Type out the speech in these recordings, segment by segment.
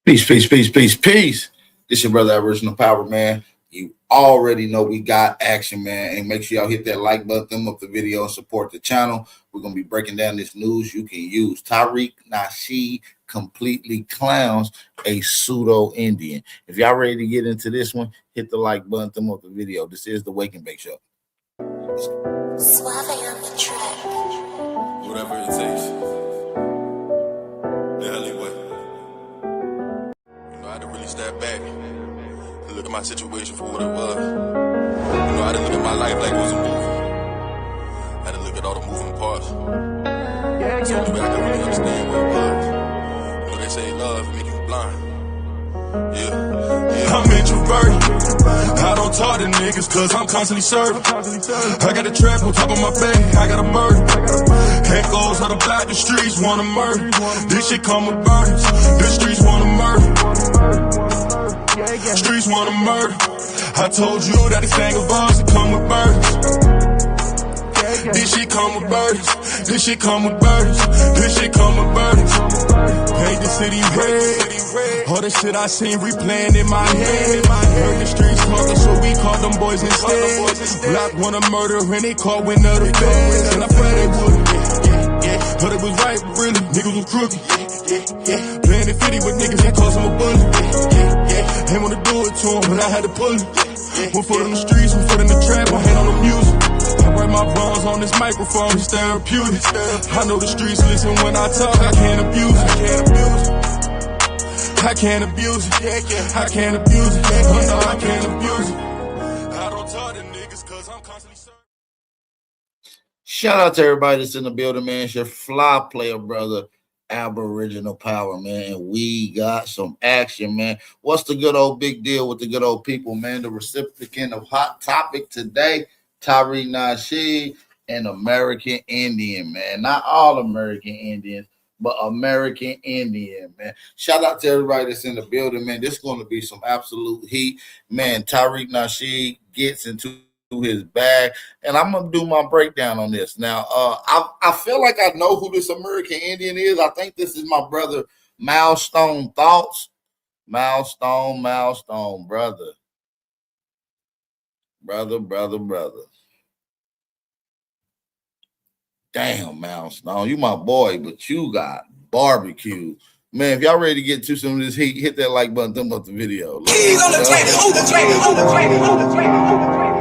Peace, peace, peace, peace, peace. This your brother Aboriginal Power, man. You already know we got action, man. And make sure y'all hit that like button, thumb up the video, and support the channel. We're gonna be breaking down this news you can use. Tariq Nasheed completely clowns a pseudo Indian. If y'all ready to get into this one, hit the like button, thumb up the video. This is the Wake and Bake Show. Suave on the track. Whatever it takes. The alleyway. I had to really step back and look at my situation for what it was. I had to look at my life like it was a movie. I had to look at all the moving parts. So maybe I could really understand what it was. They say love make you blind. Yeah. I'm introverted. I don't talk to niggas cause I'm constantly serving. I got a trap on top of my bed, I got a murder. Echoes of the block, the streets wanna murder. This shit come with burdens, the streets wanna murder. Streets wanna murder. I told you that this thing of ours will come with burdens. This shit come with burdens. This shit come with burdens. This shit come with burdens. Paint the city red. All the shit I seen replaying in my head. Heard the streets talking, so we called them boys instead. Block wanna murder and they called winner of the feds. And I pray they wouldn't. But it was right, really. Niggas was crooked. Playing the 50 with niggas that cost them a bullet. Ain't wanna do it to him, but I had to pull it. One foot on the streets, one foot in the trap, one hand on the music. I write my bones on this microphone, it's therapeutic. I know the streets listen when I talk, I can't abuse it. I can't abuse it. I can't abuse it. Oh no, I can't abuse it. I don't talk to niggas cause I'm constantly serving. Shout out to everybody that's in the building, man. It's your fly player brother, Aboriginal Power, man. And we got some action, man. What's the good old big deal with the good old people, man? The recipient of Hot Topic today, Tariq Nasheed, an American Indian, man. Not all American Indians, but American Indian, man. Shout out to everybody that's in the building, man. This is going to be some absolute heat, man. Tariq Nasheed gets into his bag, and I'm gonna do my breakdown on this. Now, I feel like I know who this American Indian is. I think this is my brother Milestone Thoughts. Milestone, brother. Damn, Milestone, you my boy, but you got barbecue. Man, if y'all ready to get to some of this heat, hit that like button, thumb up the video. Keys on the track, on the track, on the track, on the track, on the track.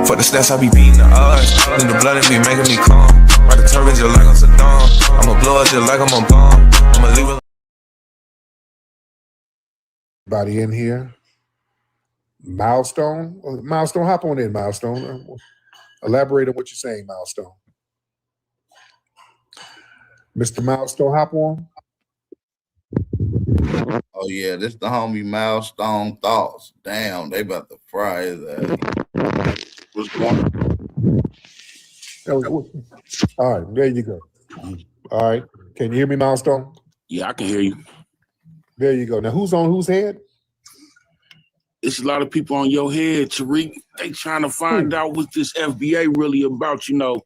For the stats, I be beating the odds. In the blood, it be making me calm. Ride the turbines just like I'm Saddam. I'ma blow up just like I'm a bomb. I'ma leave it. Everybody in here? Milestone? Milestone, hop on in, Milestone. Elaborate on what you're saying, Milestone. Mr. Milestone, hop on. Oh yeah, this the homie Milestone Thoughts. Damn, they about to fry his ass. What's going on? All right, there you go. All right, can you hear me, Milestone? Yeah, I can hear you. There you go. Now, who's on whose head? It's a lot of people on your head, Tariq. They trying to find out what this FBA really about, you know.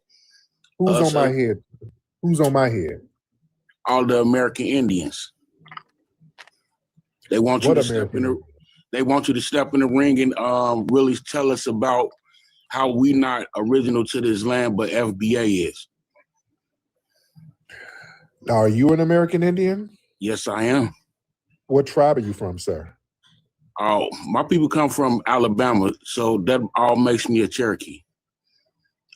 Who's on my head? Who's on my head? All the American Indians. They want you to step in the. They want you to step in the ring and really tell us about how we not original to this land, but FBA is. Now, are you an American Indian? Yes, I am. What tribe are you from, sir? Oh, my people come from Alabama, so that all makes me a Cherokee.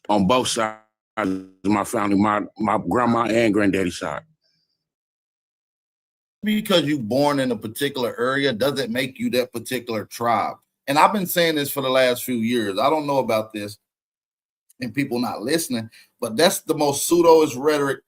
On both sides of my family, my grandma and granddaddy's side. Because you're born in a particular area doesn't make you that particular tribe. And I've been saying this for the last few years. I don't know about this and people not listening, but that's the most pseudoist rhetoric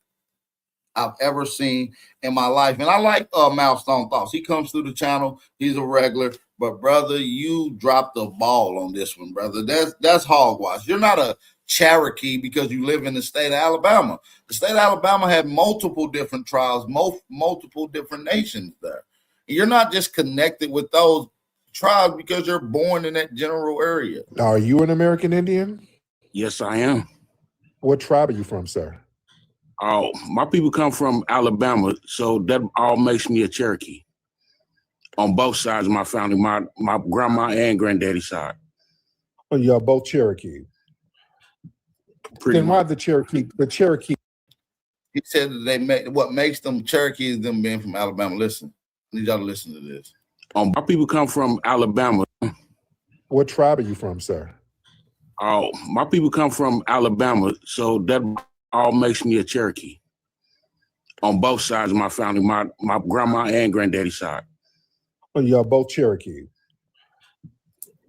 I've ever seen in my life. And I like Milestone Thoughts. He comes through the channel. He's a regular. But, brother, you dropped the ball on this one, brother. That's hogwash. You're not a Cherokee because you live in the state of Alabama. The state of Alabama had multiple different tribes, multiple different nations there. You're not just connected with those tribes because you're born in that general area. Now, are you an American Indian? Yes, I am. What tribe are you from, sir? Oh, my people come from Alabama, so that all makes me a Cherokee. On both sides of my family, my grandma and granddaddy side. Oh, you're both Cherokee. Pretty Then why much. the Cherokee? He said that they make what makes them Cherokee is them being from Alabama. Listen, I need y'all to listen to this. My people come from Alabama. What tribe are you from, sir? Oh, my people come from Alabama, so that all makes me a Cherokee. On both sides of my family, my grandma and granddaddy side. Oh, you're both Cherokee.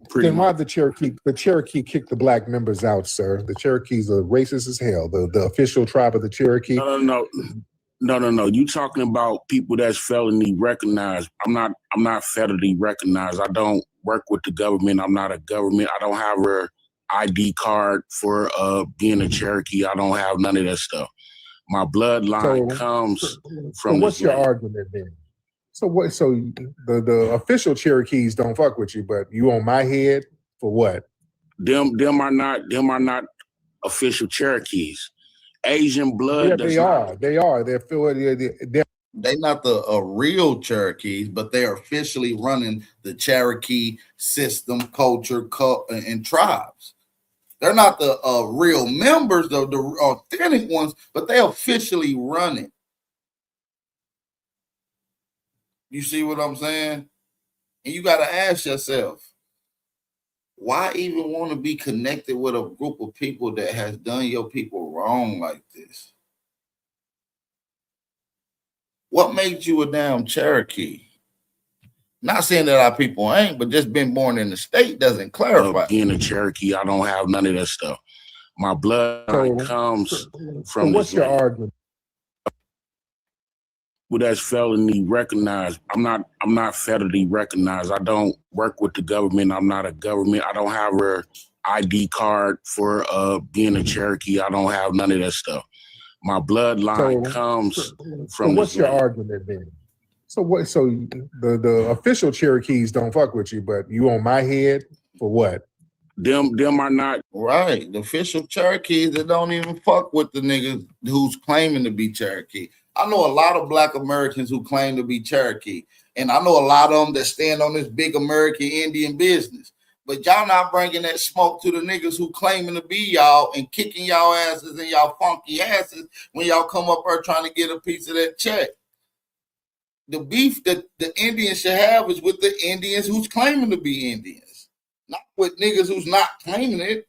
Pretty Then why much. the Cherokee kick the black members out, sir? The Cherokees are racist as hell. The official tribe of the Cherokee. No. You talking about people that's felony recognized. I'm not federally recognized. I don't work with the government. I'm not a government. I don't have a ID card for being a Cherokee. I don't have none of that stuff. My bloodline comes from. So what's your argument then? So what? So the official Cherokees don't fuck with you, but you on my head for what? Them are not official Cherokees. Asian blood. Yeah, they are. They're not the real Cherokees, but they're officially running the Cherokee system, culture, and tribes. They're not the real members, the authentic ones, but they officially run it. You see what I'm saying? And you got to ask yourself, why even want to be connected with a group of people that has done your people wrong like this? What made you a damn Cherokee? Not saying that our people ain't, but just being born in the state doesn't clarify. Being a Cherokee, I don't have none of that stuff. My blood comes from. So what's your argument? Well, that's felony recognized. I'm not federally recognized. I don't work with the government. I'm not a government. I don't have a ID card for being a Cherokee. I don't have none of that stuff. My bloodline comes from. So what's your argument then? So what? So the official Cherokees don't fuck with you, but you on my head for what? Them are not right. The official Cherokees that don't even fuck with the niggas who's claiming to be Cherokee. I know a lot of Black Americans who claim to be Cherokee, and I know a lot of them that stand on this big American Indian business. But y'all not bringing that smoke to the niggas who claiming to be y'all and kicking y'all asses and y'all funky asses when y'all come up here trying to get a piece of that check. The beef that the Indians should have is with the Indians who's claiming to be Indians, not with niggas who's not claiming it.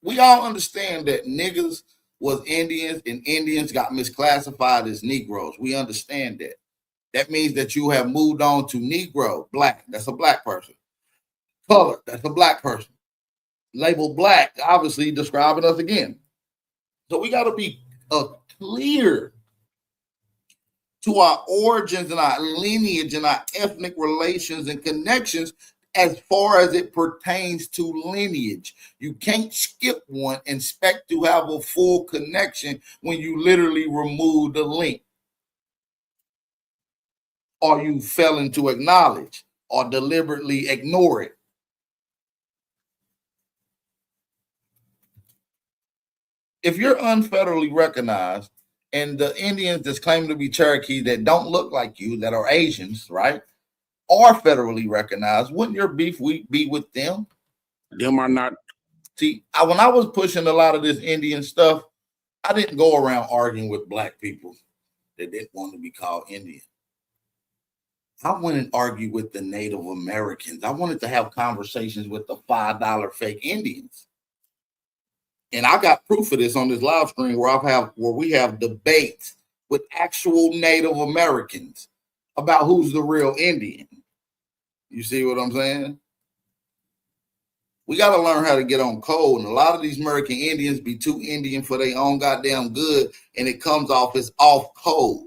We all understand that niggas was Indians and Indians got misclassified as Negroes. We understand that. That means that you have moved on to Negro, Black. That's a Black person. Color, that's a Black person. Labeled Black, obviously describing us again. So we got to be clear to our origins and our lineage and our ethnic relations and connections as far as it pertains to lineage. You can't skip one and expect to have a full connection when you literally remove the link. Or you failing to acknowledge or deliberately ignore it. If you're unfederally recognized and the Indians that's claiming to be Cherokee that don't look like you, that are Asians, right, are federally recognized, wouldn't your beef be with them? Them are not. See, when I was pushing a lot of this Indian stuff, I didn't go around arguing with Black people that didn't want to be called Indian. I went and argued with the Native Americans. I wanted to have conversations with the $5 fake Indians. And I got proof of this on this live stream where we have debates with actual Native Americans about who's the real Indian. You see what I'm saying? We got to learn how to get on code. And a lot of these American Indians be too Indian for their own goddamn good, and it comes off as off code.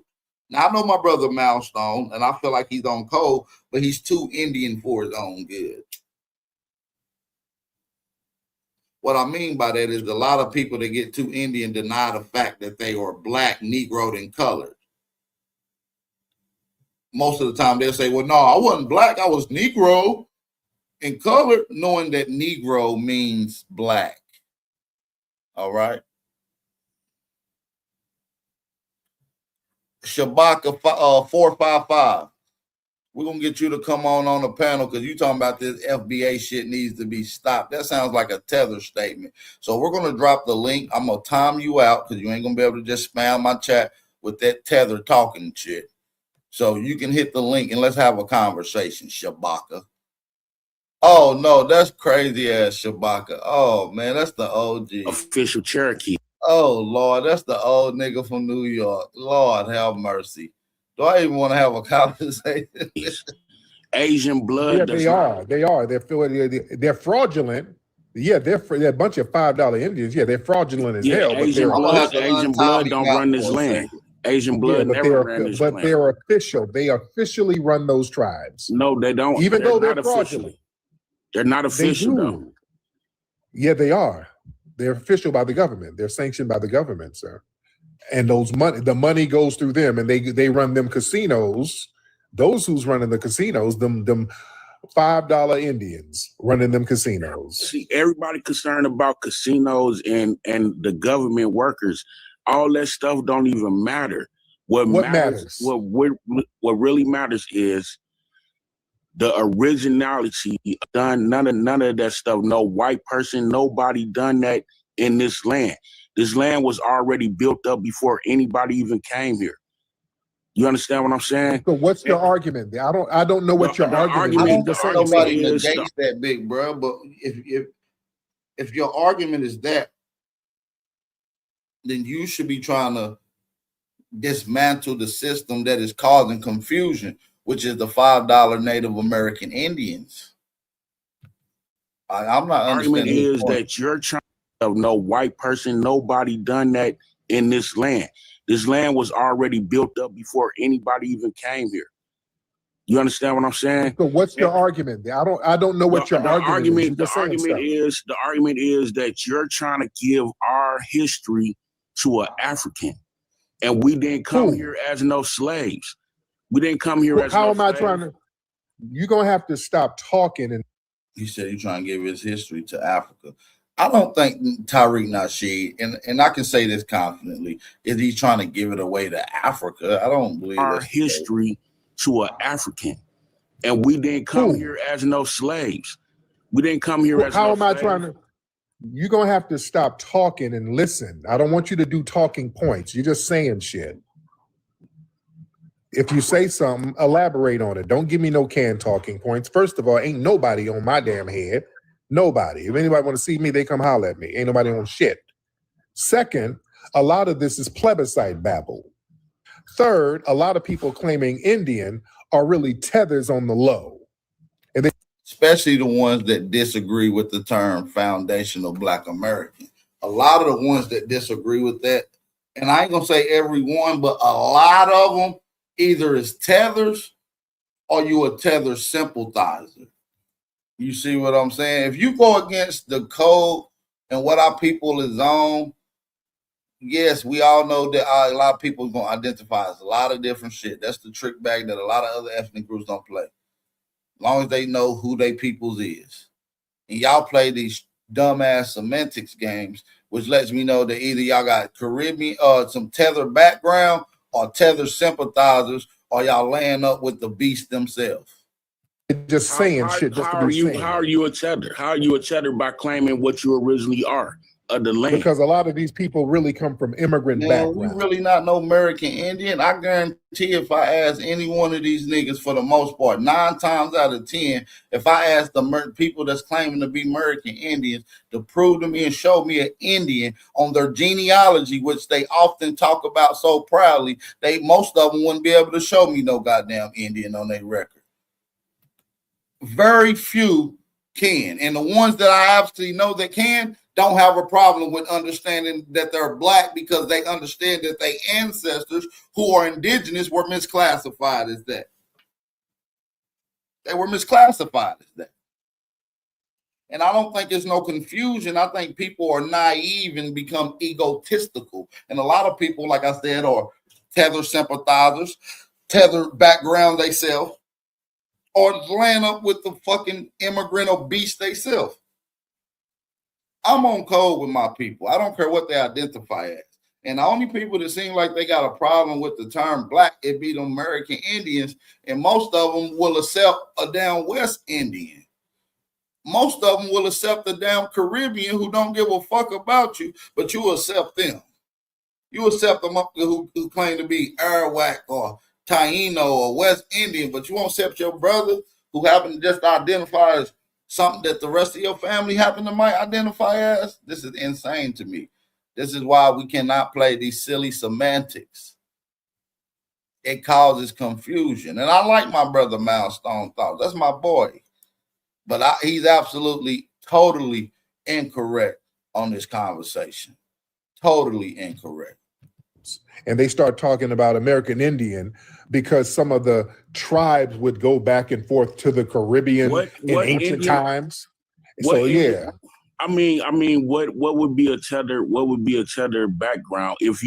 Now, I know my brother Milestone, and I feel like he's on code, but he's too Indian for his own good. What I mean by that is a lot of people that get too Indian deny the fact that they are Black, Negroed, and colored. most of the time they'll say, well, no, I wasn't black, I was Negro and colored, knowing that Negro means black. All right. Shabaka 455. We're gonna get you to come on the panel because you talking about this FBA shit needs to be stopped. That sounds like a tether statement. So we're gonna drop the link. I'm gonna time you out because you ain't gonna be able to just spam my chat with that tether talking shit. So you can hit the link and let's have a conversation, Shabaka. Oh no, that's crazy ass Shabaka. Oh man, that's the OG. Official Cherokee. Oh Lord, that's the old nigga from New York. Lord have mercy. Do I even want to have a conversation? Asian blood. Yeah, they are. They're fraudulent. Yeah, they're a bunch of $5 Indians. Yeah, they're fraudulent as hell. Asian but blood don't run this land. Asian blood never ran this land. But they're official. They officially run those tribes. No, they don't. Even though they're fraudulent. They're not official, though. Yeah, they are. They're official by the government. They're sanctioned by the government, sir. And the money goes through them, and they run them casinos. Those who's running the casinos, them $5 Indians running them casinos. See, everybody concerned about casinos and the government workers. All that stuff don't even matter. What matters? What really matters is the originality. Done none of that stuff. No white person, nobody done that in this land. This land was already built up before anybody even came here. You understand what I'm saying? So what's your argument? I don't know what your argument is. I don't think nobody negates that, big bro. But if your argument is that, then you should be trying to dismantle the system that is causing confusion, which is the $5 Native American Indians. I'm not understanding. The argument is that you're trying to no white person, nobody done that in this land. This land was already built up before anybody even came here. You understand what I'm saying? So what's your argument? I don't know what your argument is. The argument is that you're trying to give our history to an African. And we didn't come here as no slaves. We didn't come here as how am I trying to? You're gonna have to stop talking. And he said you're trying to give his history to Africa. I don't think Tariq Nasheed, and I can say this confidently, is he trying to give it away to Africa? I don't believe our history to an African, and we didn't come here as no slaves. We didn't come here as how no am I slaves. trying to? You're gonna have to stop talking and listen. I don't want you to do talking points. You're just saying shit. If you say something, elaborate on it. Don't give me no canned talking points. First of all, ain't nobody on my damn head. Nobody. If anybody want to see me, they come holler at me. Ain't nobody on shit. Second, a lot of this is plebiscite babble. Third, a lot of people claiming Indian are really tethers on the low. And especially the ones that disagree with the term foundational Black American. A lot of the ones that disagree with that, and I ain't gonna say every one, but a lot of them either is tethers or you a tether sympathizer. You see what I'm saying? If you go against the code and what our people is on, yes, we all know that a lot of people are going to identify as a lot of different shit. That's the trick bag that a lot of other ethnic groups don't play. As long as they know who they peoples is. And y'all play these dumbass semantics games, which lets me know that either y'all got Caribbean some tether background or tether sympathizers, or y'all laying up with the beast themselves. Just saying shit. Just how are you a tether? How are you a tether by claiming what you originally are of the land? Because a lot of these people really come from immigrant backgrounds. You really not no American Indian. I guarantee if I ask any one of these niggas, for the most part, 9 times out of 10, if I ask the people that's claiming to be American Indians to prove to me and show me an Indian on their genealogy, which they often talk about so proudly, most of them wouldn't be able to show me no goddamn Indian on their record. Very few can, and the ones that I absolutely know that can don't have a problem with understanding that they're Black because they understand that their ancestors who are indigenous were misclassified as that. They were misclassified as that. And I don't think there's no confusion. I think people are naive and become egotistical. And a lot of people, like I said, are tether sympathizers. tethered background they self, or land up with the fucking immigrant or beast they self. I'm on code with my people. I don't care what they identify as. And the only people that seem like they got a problem with the term black, it be the American Indians, and most of them will accept a down West Indian. Most of them will accept the damn Caribbean who don't give a fuck about you, but you accept them. You accept them up who claim to be Arawak or Taino or West Indian, but you won't accept your brother who happen to just identify as something that the rest of your family happen to might identify as. This is insane to me. This is why we cannot play these silly semantics. It causes confusion. And I like my brother Milestone Thoughts. That's my boy. But he's absolutely, totally incorrect on this conversation. Totally incorrect. And they start talking about American Indian because some of the tribes would go back and forth to the Caribbean in ancient Indian, times. So yeah. I mean, what would be a tether background if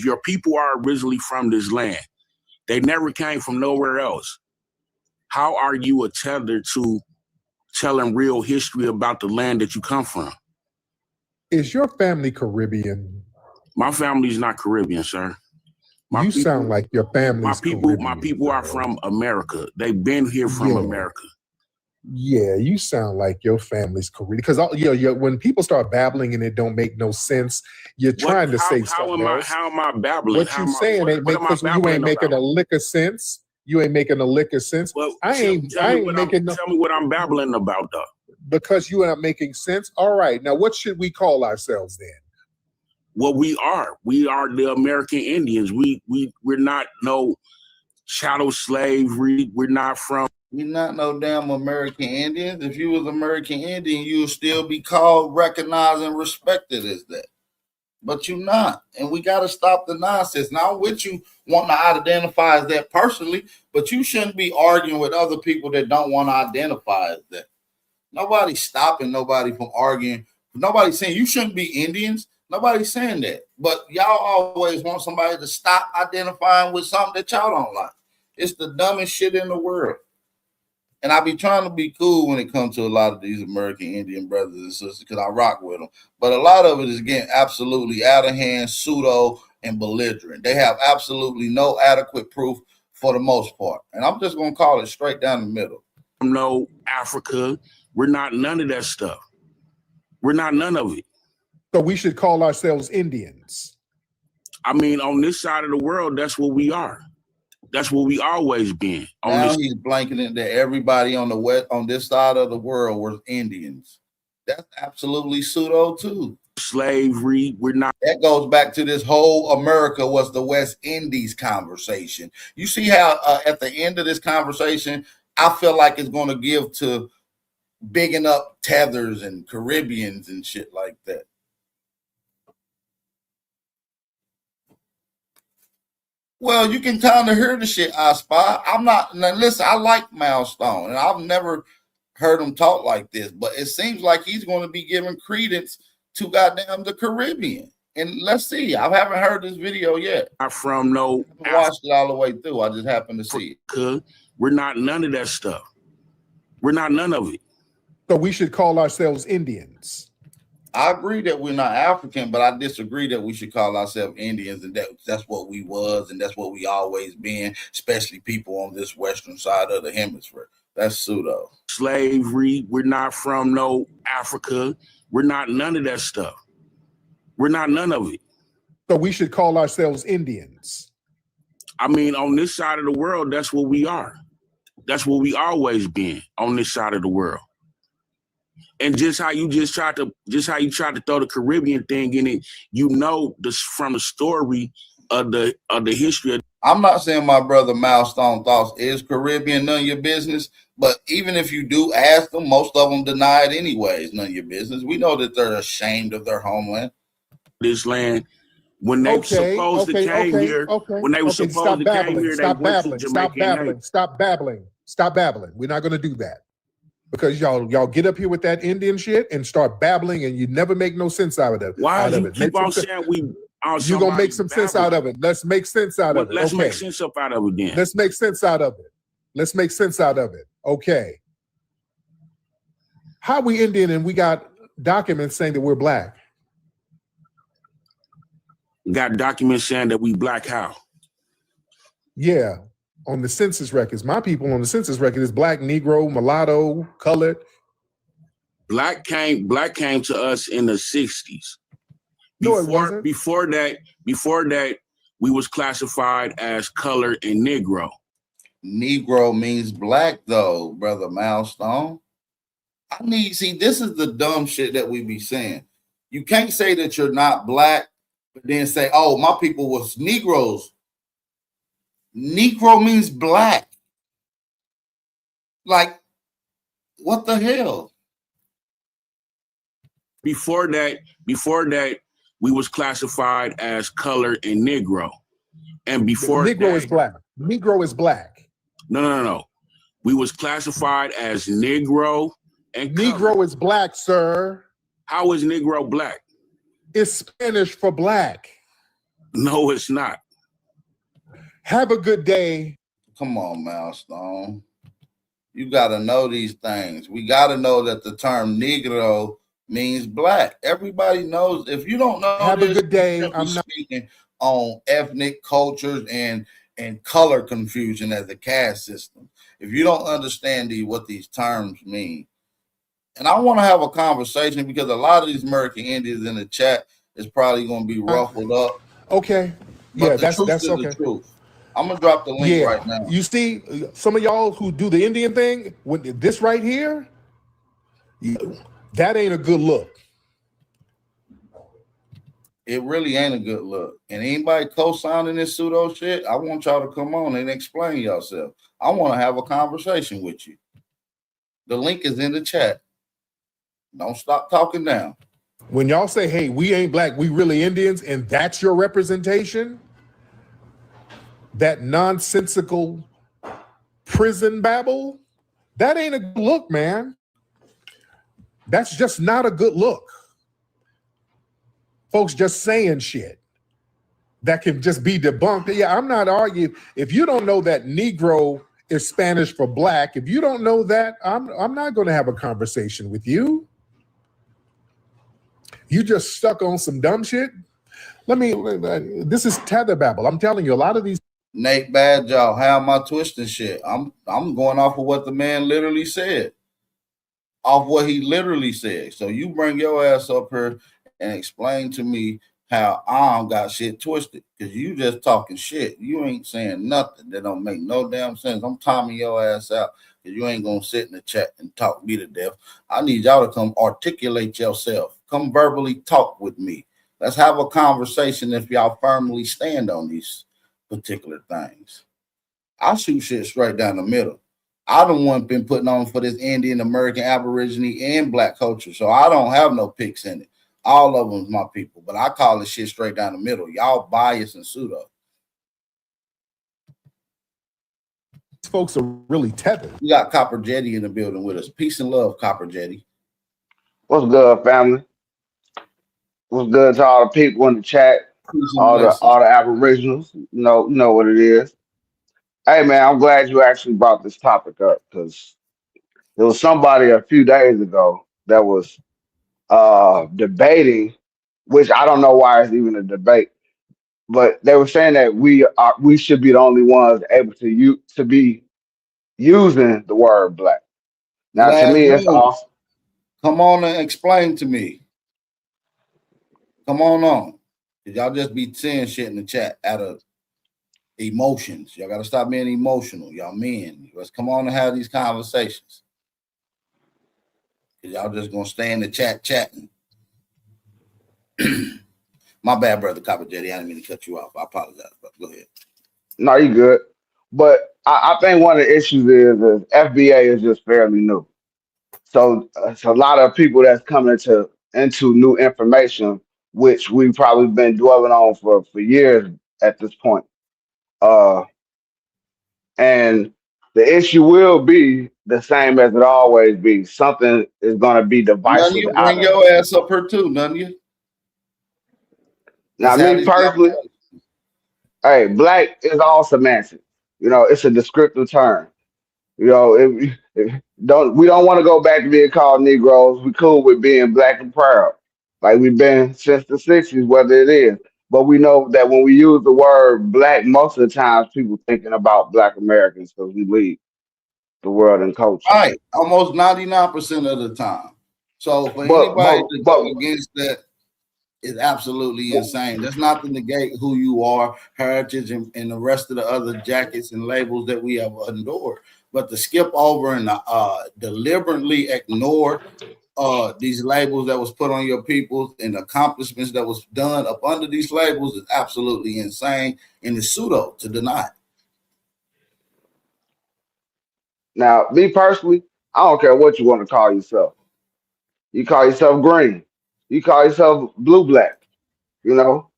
your people are originally from this land? They never came from nowhere else. How are you a tether to telling real history about the land that you come from? Is your family Caribbean? My family's not Caribbean, sir. You sound like your family's Caribbean. My people are from America. They've been here from America. Yeah, you sound like your family's Caribbean. Because when people start babbling and it don't make no sense, you're trying to say something else. How am I babbling? What you saying ain't make because you ain't making a lick of sense. You ain't making a lick of sense. Well, I ain't making no. Tell me what I'm babbling about, though. Because you ain't making sense. All right, now what should we call ourselves then? Well, we are the American Indians. We're not no chattel slavery. We're not no damn American Indians. If you was American Indian, you would still be called, recognized, and respected as that. But you're not. And we got to stop the nonsense. Now, with you wanting to identify as that personally, but you shouldn't be arguing with other people that don't want to identify as that. Nobody's stopping nobody from arguing. Nobody's saying you shouldn't be Indians. Nobody's saying that. But y'all always want somebody to stop identifying with something that y'all don't like. It's the dumbest shit in the world. And I be trying to be cool when it comes to a lot of these American Indian brothers and sisters because I rock with them. But a lot of it is getting absolutely out of hand, pseudo, and belligerent. They have absolutely no adequate proof for the most part. And I'm just going to call it straight down the middle. No Africa. We're not none of that stuff. We're not none of it. So we should call ourselves Indians. I mean, on this side of the world, that's what we are. That's what we always been. Now he's blanketing that everybody on the west, on this side of the world was Indians. That's absolutely pseudo too. Slavery, we're not. That goes back to this whole America was the West Indies conversation. You see how at the end of this conversation, I feel like it's going to give to bigging up tethers and Caribbeans and shit like that. Well, you can kind of hear the shit I spy. I'm not, now listen, I like Milestone, and I've never heard him talk like this, but it seems like he's going to be giving credence to goddamn the Caribbean. And let's see, I haven't heard this video yet. Not from no. I haven't watched it all the way through. I just happened to see it. We're not none of that stuff. We're not none of it. So we should call ourselves Indians. I agree that we're not African, but I disagree that we should call ourselves Indians, and that's what we was, and that's what we always been, especially people on this western side of the hemisphere. That's pseudo. Slavery, we're not from no Africa. We're not none of that stuff. We're not none of it. So we should call ourselves Indians. I mean, on this side of the world, that's what we are. That's what we always been on this side of the world. And just how you tried to throw the Caribbean thing in it, you know, this from the story of the history. I'm not saying my brother Milestone Thoughts is Caribbean, none of your business. But even if you do ask them, most of them deny it anyways, none of your business. We know that they're ashamed of their homeland. This land, when they were supposed to came here, when they were supposed to came here, they went to Jamaica. Stop babbling. We're not going to do that. Because y'all get up here with that Indian shit and start babbling, and you never make no sense out of it. Why do you keep on saying we? You're gonna make some sense out of it. Let's make sense out of it. Let's okay. make sense up out of it then. Let's make sense out of it. Let's make sense out of it. Okay. How we Indian and we got documents saying that we're black? Got documents saying that we black how? Yeah, on the census records. My people on the census record is black, Negro, mulatto, colored. Black came to us in the 60s. No, it wasn't. Before that, we was classified as colored and Negro. Negro means black, though, brother Milestone. See, this is the dumb shit that we be saying. You can't say that you're not black, but then say, oh, my people was Negroes. Negro means black. Like, what the hell? Before that, we was classified as colored and Negro. And before Negro is black. Negro is black. No. We was classified as Negro and colored. Negro is black, sir. How is Negro black? It's Spanish for black. No, it's not. Have a good day. Come on, Milestone. You got to know these things. We got to know that the term Negro means black. Everybody knows. If you don't know, have a good day. I'm not speaking on ethnic cultures and color confusion as a caste system. If you don't understand what these terms mean, and I want to have a conversation because a lot of these American Indians in the chat is probably going to be ruffled up. Okay, but that's okay. The truth. I'm gonna drop the link right now. You see, some of y'all who do the Indian thing, with this right here, that ain't a good look. It really ain't a good look. And anybody co-signing this pseudo shit, I want y'all to come on and explain yourself. I want to have a conversation with you. The link is in the chat. Don't stop talking now. When y'all say, hey, we ain't black, we really Indians, and that's your representation, that nonsensical prison babble, that ain't a good look, man. That's just not a good look. Folks just saying shit that can just be debunked. Yeah, I'm not arguing. If you don't know that Negro is Spanish for black, if you don't know that, I'm not going to have a conversation with you. You just stuck on some dumb shit. This is tether babble. I'm telling you, a lot of these. Nate Badjaw, how am I twisting shit? I'm going off of what the man literally said. Off what he literally said. So you bring your ass up here and explain to me how I got shit twisted. Because you just talking shit. You ain't saying nothing that don't make no damn sense. I'm timing your ass out because you ain't going to sit in the chat and talk me to death. I need y'all to come articulate yourself. Come verbally talk with me. Let's have a conversation if y'all firmly stand on these particular things. I shoot shit straight down the middle. I the one been putting on for this Indian, American, Aborigine, and black culture. So I don't have no picks in it. All of them's my people, but I call this shit straight down the middle. Y'all biased and pseudo. These folks are really tethered. We got Copper Jetty in the building with us. Peace and love, Copper Jetty. What's good, family? What's good to all the people in the chat? All the Aboriginals, you know what it is. Hey man, I'm glad you actually brought this topic up because there was somebody a few days ago that was debating, which I don't know why it's even a debate, but they were saying that we should be the only ones able to be using the word black. Now to me, it's awesome. Come on and explain to me. Come on. Y'all just be saying shit in the chat out of emotions. Y'all got to stop being emotional. Y'all men. Let's come on and have these conversations. Y'all just going to stay in the chat chatting. My bad, brother Copper Jetty. I didn't mean to cut you off. I apologize, but go ahead. No, you good. But I think one of the issues is FBA is just fairly new. So it's a lot of people that's coming into new information, which we've probably been dwelling on for years at this point. And the issue will be the same as it always be. Something is going to be divisive. None of you bring your ass up here too, none of you. Now, That's how me these governments. personally, hey, black is all semantics. It's a descriptive term. If we don't want to go back to being called Negroes. We cool with being black and proud, like we've been since the '60s, whether it is. But we know that when we use the word black, most of the times people thinking about Black Americans because we lead the world in culture. Right, almost 99% of the time. So for But anybody but to but go against that is absolutely insane. That's not to negate who you are, heritage, and the rest of the other jackets and labels that we have endured. But to skip over and deliberately ignore these labels that was put on your people and accomplishments that was done up under these labels is absolutely insane and it's pseudo to deny. now, me personally, I don't care what you want to call yourself. You call yourself green. You call yourself blue black. You know,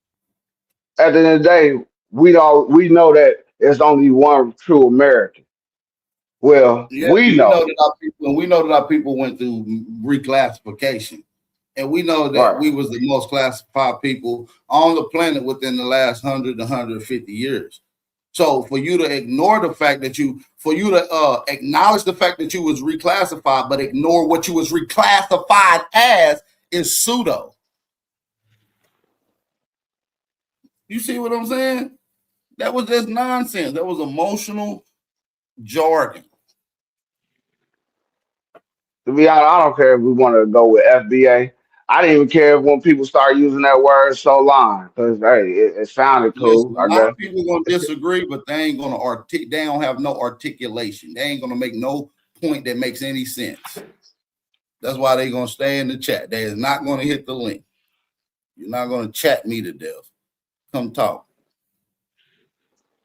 at the end of the day, we know that there's only one true American. Well, Yeah, we know, we know that our people went through reclassification. And we know that right? we was the most classified people on the planet within the last 100 to 150 years. So for you to ignore the fact that for you to acknowledge the fact that you was reclassified, but ignore what you was reclassified as is pseudo. You see what I'm saying? That was just nonsense. That was emotional jargon. To be honest, I don't care if we want to go with FBA. I didn't even care when people start using that word so long because hey, it sounded Listen, cool, a I lot guess. of people gonna disagree, but they ain't gonna they don't have no articulation. They ain't gonna make no point that makes any sense. That's why they're gonna stay in the chat. They is not gonna hit the link. You're not gonna chat me to death. Come talk.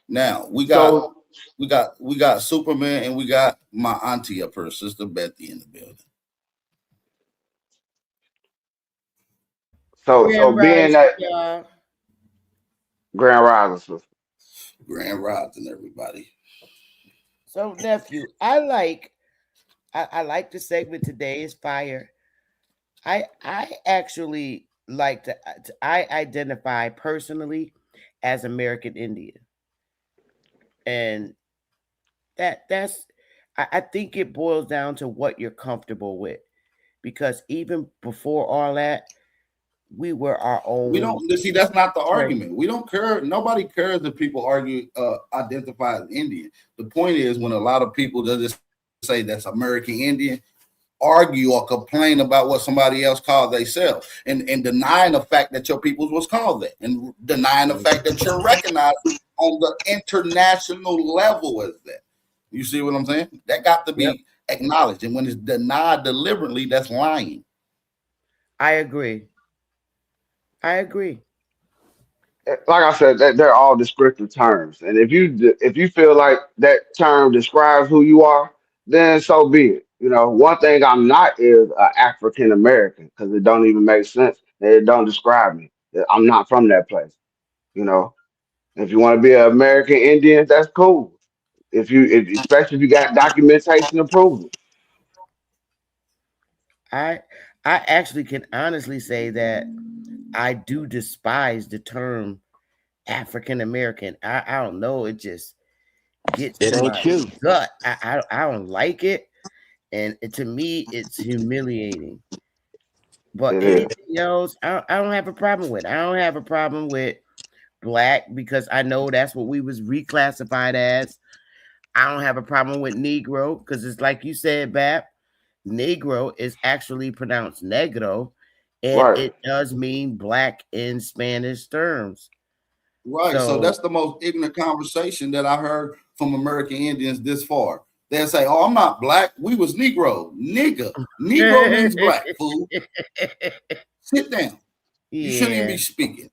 Now So we got Superman and we got my auntie up her sister Betty in the building. so Grand being Rise, that y'all. Grand Rising sister. Grand Rising, everybody. So, nephew, I like the segment today is fire. I actually like I identify personally as American Indian, and that's I think it boils down to what you're comfortable with, because even before all that, we were our We own. don't see that's not the Right. argument. We don't care. Nobody cares if people identify as Indian. The point is when a lot of people just say that's American Indian, argue or complain about what somebody else called themselves and denying the fact that your peoples was called that and denying the fact that you're recognized on the international level as that. You see what I'm saying? That got to Yep. be acknowledged. And when it's denied deliberately, that's lying. I agree. I agree. Like I said, that they're all descriptive terms, and if you feel like that term describes who you are, then so be it. One thing I'm not is African American because it don't even make sense. And it don't describe me. I'm not from that place. You know, if you want to be an American Indian, that's cool. Especially if you got documentation to prove it. I I actually can honestly say that I do despise the term African American. I don't know. It just gets It to ain't my you. gut. I don't like it, and to me, it's humiliating. But It is anything else, I don't have a problem with. I don't have a problem with black because I know that's what we was reclassified as. I don't have a problem with Negro because it's like you said, Bap. Negro is actually pronounced negro, and right. it does mean black in Spanish terms. Right. So So that's the most ignorant conversation that I heard from American Indians this far. They'll say, "Oh, I'm not black. We was Negro. Nigga. Negro means black, fool. Sit down. You shouldn't even yeah, be speaking.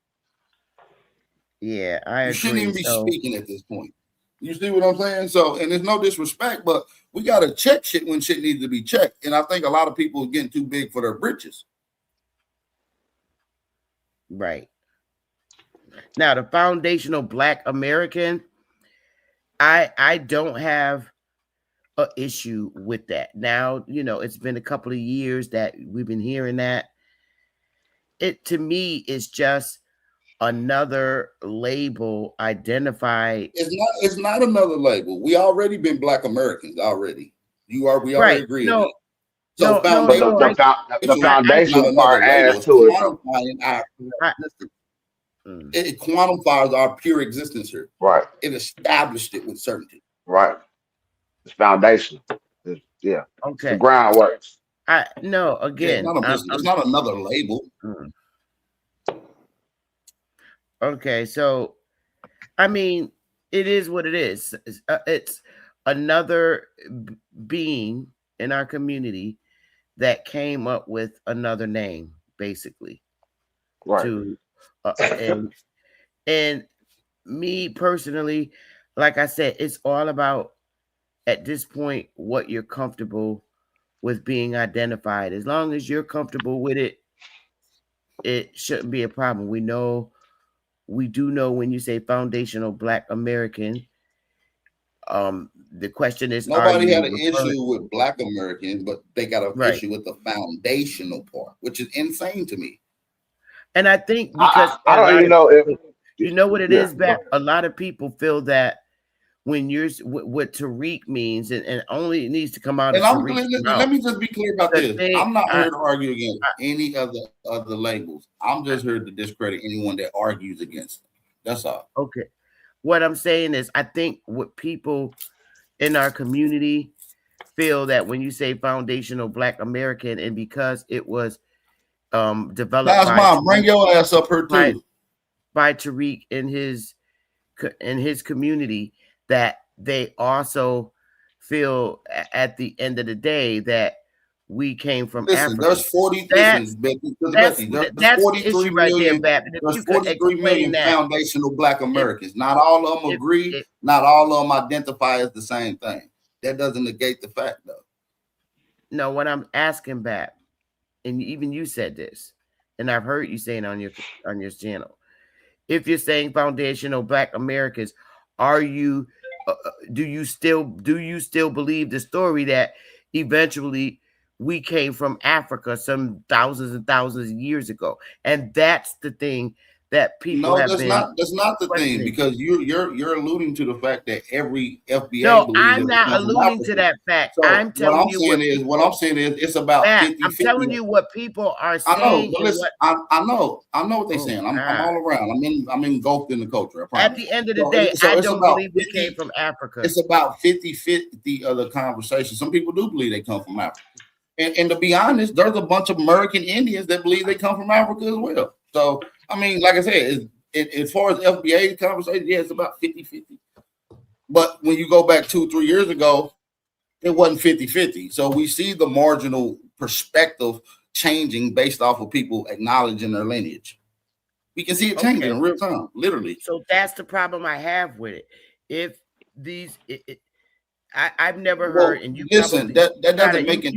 yeah, I You shouldn't agree. even be So speaking at this point." You see what I'm saying? So, and there's no disrespect, but we gotta check shit when shit needs to be checked. And I think a lot of people are getting too big for their britches. right now, the foundational Black American, I don't have a issue with that. Now, it's been a couple of years that we've been hearing that. It to me is just another label identified. It's not another label. We already been Black Americans already. We already Right. agreed No, on it. So no, But no. the I it's not foundational another part label. adds It's to it, though. quantifying our I, existence. mm, It quantifies our pure existence here. Right, It established it with certainty. right. It's foundational. Yeah, it's the okay. groundwork. No. Yeah, Again, it's not another label. mm. Okay. So, I mean, it is what it is. It's another being in our community that came up with another name, basically. Right. To and me personally, like I said, it's all about at this point what you're comfortable with being identified. As long as you're comfortable with it, it shouldn't be a problem. We do know when you say foundational Black American, the question is, are Nobody had you an referring, issue with Black Americans, but they got an right? issue with the foundational part, which is insane to me. And I think because I a don't lot even of know if. people, you know what it Yeah. is, Bap? A lot of people feel that when you're what Tariq means, and only it needs to come out of And Tariq's mouth. let me just be clear about The this. thing, I'm not here to argue against any other labels. I'm just here to discredit anyone that argues against them. That's all. okay. What I'm saying is, I think what people in our community feel that when you say foundational Black American, and because it was developed Last by mom, bring your ass up here too. by Tariq in his community, that they also feel at the end of the day that we came from Listen, Africa. there's 40. That's There's 43 the issue right there, million. Bap. If There's you could 43 million explain that, foundational Black Americans. Not all of them agree. Not all of them identify as the same thing. That doesn't negate the fact, though. No, what I'm asking, Bap, and even you said this, and I've heard you saying on your channel. If you're saying foundational Black Americans, are you do you still believe the story that eventually we came from Africa some thousands and thousands of years ago? And that's the thing that people have been. That's not the thing, because you're alluding to the fact that every FBA No, believes I'm that not we come from alluding to Africa. that fact. So I'm telling you what I'm saying is it's about 50-50. I'm telling you what people are saying. I know, but listen, I know what they're saying. I'm God. all around. I'm engulfed in the culture. I promise. At the end of the day, I don't believe we came from Africa. It's about 50-50 of the conversation. Some people do believe they come from Africa. And to be honest, there's a bunch of American Indians that believe they come from Africa as well. So, I mean, like I said, as far as FBA conversation, yeah, it's about 50-50. But when you go back 2-3 years ago, it wasn't 50-50. So we see the marginal perspective changing based off of people acknowledging their lineage. We can see it changing in real time, literally. So that's the problem I have with it. If these, I've never heard, and you listen, that doesn't make it.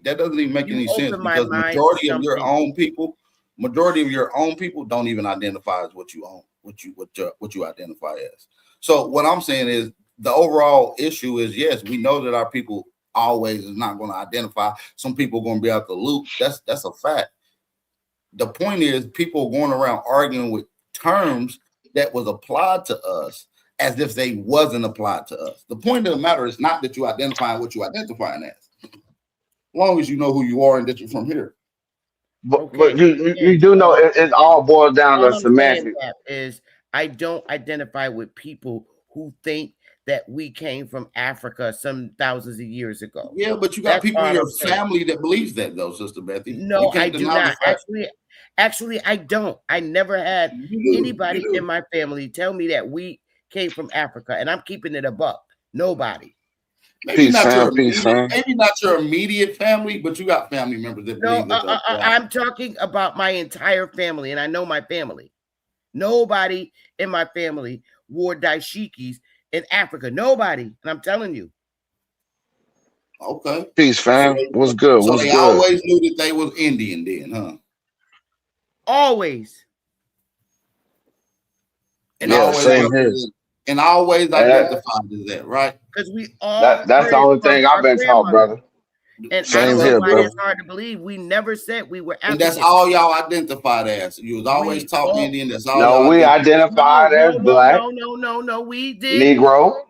That doesn't even make any sense, because majority of your own people don't even identify as what you own, what you identify as. So what I'm saying is, the overall issue is, yes, we know that our people always is not going to identify. Some people are going to be out the loop. That's a fact. The point is, people going around arguing with terms that was applied to us as if they wasn't applied to us. The point of the matter is not that you identify what you identifying as. As long as you know who you are and that you're from here. But you do know it all boils down to semantics. Is I don't identify with people who think that we came from Africa some thousands of years ago. Yeah, but you got people in your family that believes that, though, Sister Bethy. No, I do not. Actually, I don't. I never had anybody in my family tell me that we came from Africa, and I'm keeping it a buck. Nobody. Maybe not your immediate family, but you got family members that believe that. I'm talking about my entire family, and I know my family. Nobody in my family wore dashikis in Africa. Nobody, and I'm telling you. Okay. Peace, fam. What's good? So they always knew that they was Indian then, huh? Always. And always identified as that, right? Because we all that's the only thing I've been taught, brother. And I Same don't know here, why bro. that's hard to believe. We never said we were And that's African. all y'all identified as. You was always We taught all Indian. That's all No, y'all we identified. identified as black, No. We did. Negro,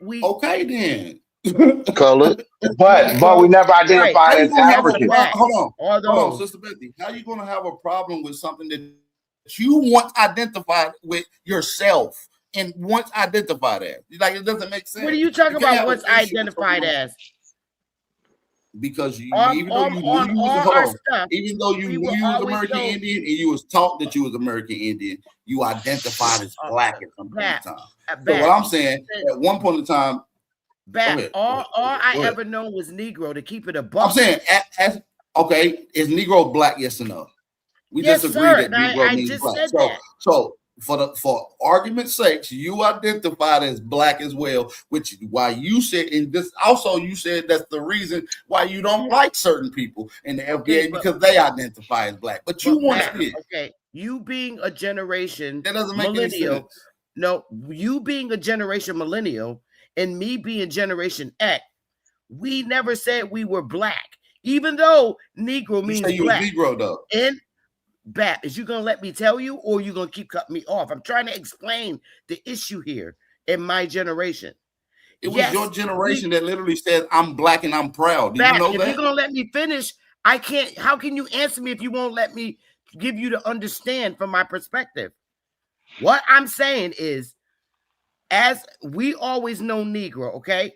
We Okay, then. colored, but we never right. How identified you as gonna have a African. Black. problem? All Hold on, those. Sister Betty. How you gonna have a problem with something that you once identified with yourself and once identified as? Like, it doesn't make sense. What are you talking can't about? have What's an issue with identified something as? because you, On even though you knew on you was all hold our on, stuff, even though you we knew were you was always American told Indian and you was taught that you was American Indian, you identified as black at some point in Bat, time. So bat, what I'm saying, at one point in time, go bat. ahead. All I Go ahead. ever known was Negro. To keep it a I'm buck. saying, okay, is Negro black? Yes or no? We Yes, disagree sir. that And Negro I means just black. said So, that. so for argument's sake, you identified as black as well, which why you said, and this also you said that's the reason why you don't like certain people in the FBA Okay, but- because they identify as black. But you But once Bat, did. okay, you being a generation That doesn't make any millennial. sense. No, you being a generation millennial and me being Generation X, we never said we were black, even though Negro You means say you black. was Negro though. And Bat, is you gonna let me tell you, or you gonna keep cutting me off? I'm trying to explain the issue here in my generation. It was Yes, your generation that literally said, "I'm black and I'm proud." Do Bat, you know if that? you're gonna let me finish, I can't. How can you answer me if you won't let me give you to understand from my perspective? What I'm saying is, as we always know Negro, okay?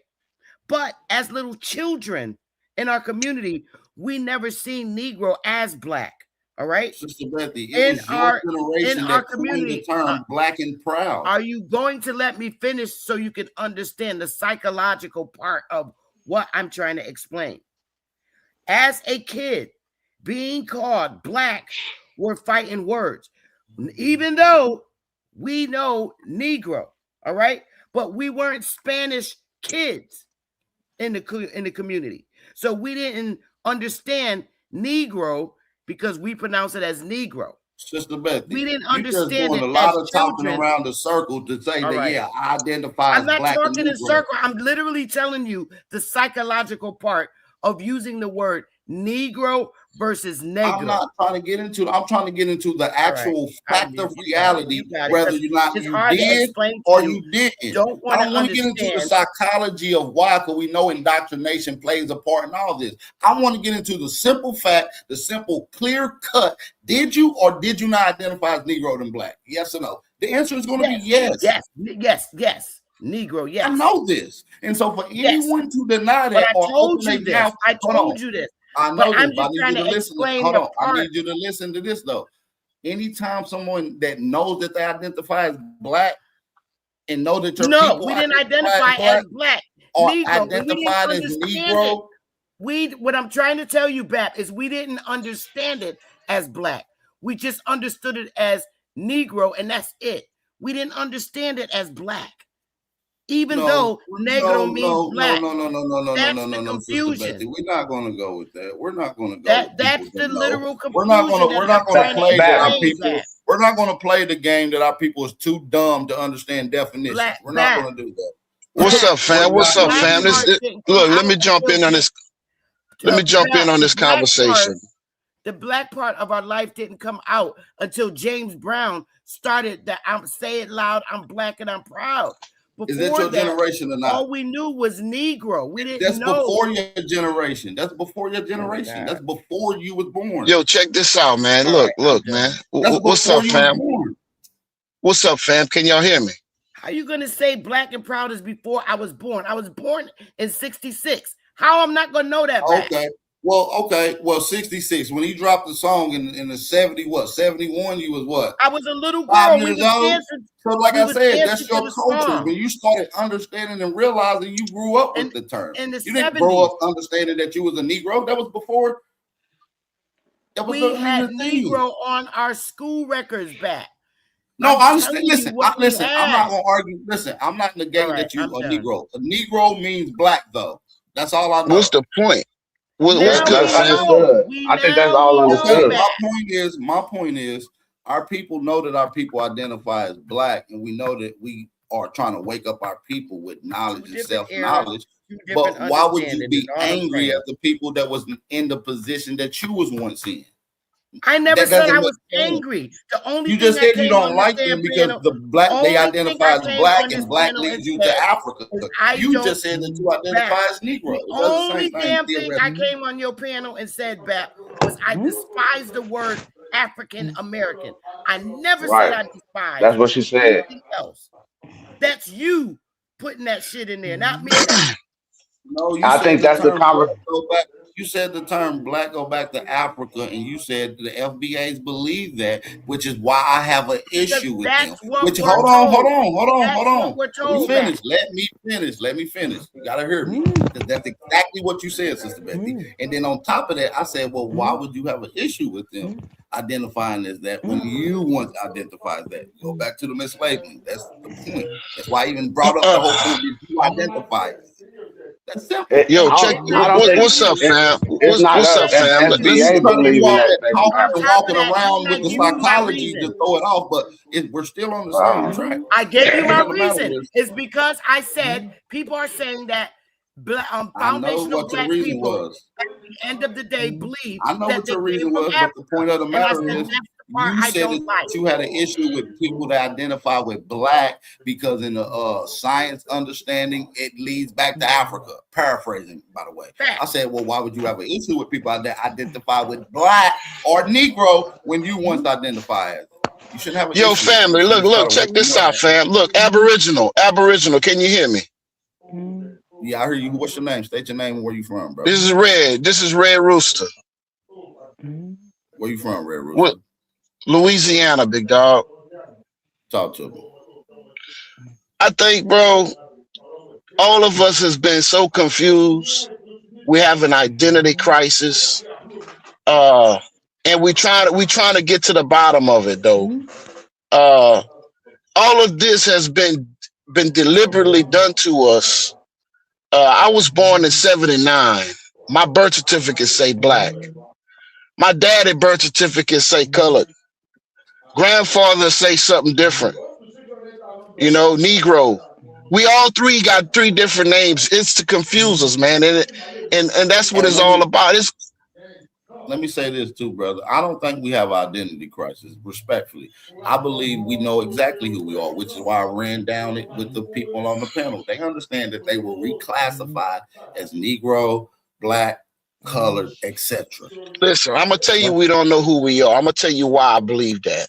But as little children in our community, we never seen Negro as black. All right. Sister Betty, it In was your our generation that coined community, the term black and proud. are you going to let me finish so you can understand the psychological part of what I'm trying to explain? As a kid, being called black, we're fighting words, even though we know Negro, all right? But we weren't Spanish kids in the community, so we didn't understand Negro because we pronounce it as Negro. Sister Betty, We didn't you just understand doing it a lot as of talking children. around the circle to say All that, right. yeah, I identify I'm as not black and talking in Negro. circle. I'm literally telling you the psychological part of using the word Negro versus Negro. I'm not trying to get into. I'm trying to get into the actual fact of You reality, got it. whether 'Cause you're not it's you hard to did explain to or you. you didn't. Don't I want don't want to get into the understand. psychology of why, because we know indoctrination plays a part in all this. I want to get into the simple fact, the simple, clear cut. Did you or did you not identify as Negro and black? Yes or no? The answer is going to be yes. Yes. Negro, yes. I know this, and so for Yes. anyone to deny But that I or told open you their this. mouth, I hold told on. you this. I know But I'm this, but I just need trying you to to listen. explain Hold the on, I part. need you to listen to this though. Anytime someone that knows that they identify as black and know that your No, people we didn't identify as black. or Negro. identified We as didn't understand Negro, it. What I'm trying to tell you, Bap, is we didn't understand it as black. We just understood it as Negro, and that's it. We didn't understand it as black. Even though Negro means black. No, confusion. We're not going to go with that. We're not going to go. That's the literal confusion. We're not going to play that our people. That. We're not going to play the game that our people is too dumb to understand definitions. We're not going to do that. What's up, fam? What's up, fam? Look, let me jump in on this. Let me jump in on this conversation. The black part of our life didn't come out until James Brown started that I'm say it loud, I'm black and I'm proud. Before is that your generation or not? All we knew was Negro. We didn't That's know. before your generation. That's before your generation. Oh, that's before you was born. Yo, check this out, man. Look, man. What's up, fam? What's up, fam? Can y'all hear me? How you gonna say black and proud is before I was born? I was born in 66. How I'm not gonna know that back? Well, 66. When he dropped the song in the 71, you was what? I was a little girl. 5 years old. So like I said, that's your culture. Song. When you started understanding and realizing you grew up with the term. In the you 70s. didn't grow up understanding that you was a Negro. That was before. We had Negro on our school records back. No, I understand. Listen, I'm not gonna argue. Listen, I'm not negating that you a Negro. A Negro means black, though. That's all I know. What's the point? What's good, fam? I think that's all understood. My point is, our people know that our people identify as black, and we know that we are trying to wake up our people with knowledge and different eras, self-knowledge. two different But why would you understanding, be is all I'm angry saying. at the people that was in the position that you was once in? I never That said doesn't I make was sense. angry. The only You thing just I said you came don't on this like them damn because panel, the black they only thing identify I as came black on this and black panel and leads you said to Africa. is I You don't just said that you identify Bap, as Negro. the It does the only same thing damn thing I theoretically. came on your panel and said, Bap, was I despise the word African American. I never said Right. I despise That's what she said. anything else. That's you putting that shit in there, not me. No, you I said think the that's the term conversation. black go back. You said the term black go back to Africa, and you said the FBAs believe that, which is why I have an Because issue with them. that's what Which we're hold on. That's what we're Let me told, finish. Bap. Let me finish. You gotta hear me. Because that's exactly what you said, Sister Betty. And then on top of that, I said, well, why would you have an issue with them identifying as that when you once identified that? Go back to the mislabeling. That's the point. That's why I even brought up the whole point that you identify as. That's simple. Yo, I check. don't think What's up, fam? it's not What's us. up, fam? This is FBA trying to do believe in all that that statement. talking On and top of walking that, around with you the gave me my psychology to reason. throw it off, but we're still on the Wow. same track. I gave you my It doesn't matter reason. what It's because I said people are saying that I know foundational what your black reason people was. at the end of the day believe I know that what they your came reason from was, but the Africa. point of the And I matter said is that's the part you I said don't that like. you had an issue with people that identify with black because in the science understanding it leads back to Africa. Paraphrasing, by the way. Fact. I said, well, why would you have an issue with people that identify with black or Negro when you once identify as it? You shouldn't have an Yo, issue with family, it. You look, just try to check wake this them up. out, fam. Look, Aboriginal. Can you hear me? Yeah, I heard you. What's your name? State your name and where you from, bro. This is Red Rooster. Where you from, Red Rooster? What? Louisiana, big dog. Talk to me. I think, bro, all of us has been so confused. We have an identity crisis. And we trying to get to the bottom of it though. All of this has been deliberately done to us. I was born in '79. My birth certificate say black. My daddy birth certificate say colored. Grandfather say something different. You know, Negro. We all three got three different names. It's to confuse us, man. And that's what it's all about. Let me say this too, brother. I don't think we have identity crisis, respectfully. I believe we know exactly who we are, which is why I ran down it with the people on the panel. They understand that they were reclassified as Negro, black, colored, etc. Listen, I'm gonna tell you we don't know who we are. I'm gonna tell you why I believe that.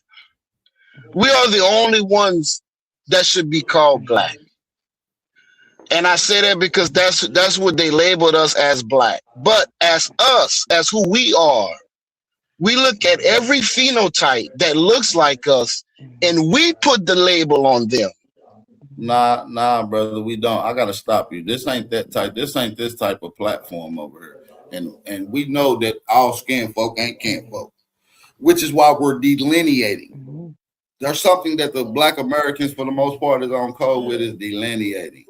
We are the only ones that should be called black. And I say that because that's what they labeled us as black. But as us, as who we are, we look at every phenotype that looks like us and we put the label on them. Nah, brother, we don't. I gotta stop you. This ain't that type. This ain't this type of platform over here. And we know that all skin folk ain't kin folk, which is why we're delineating. There's something that the black Americans, for the most part, is on code with is delineating.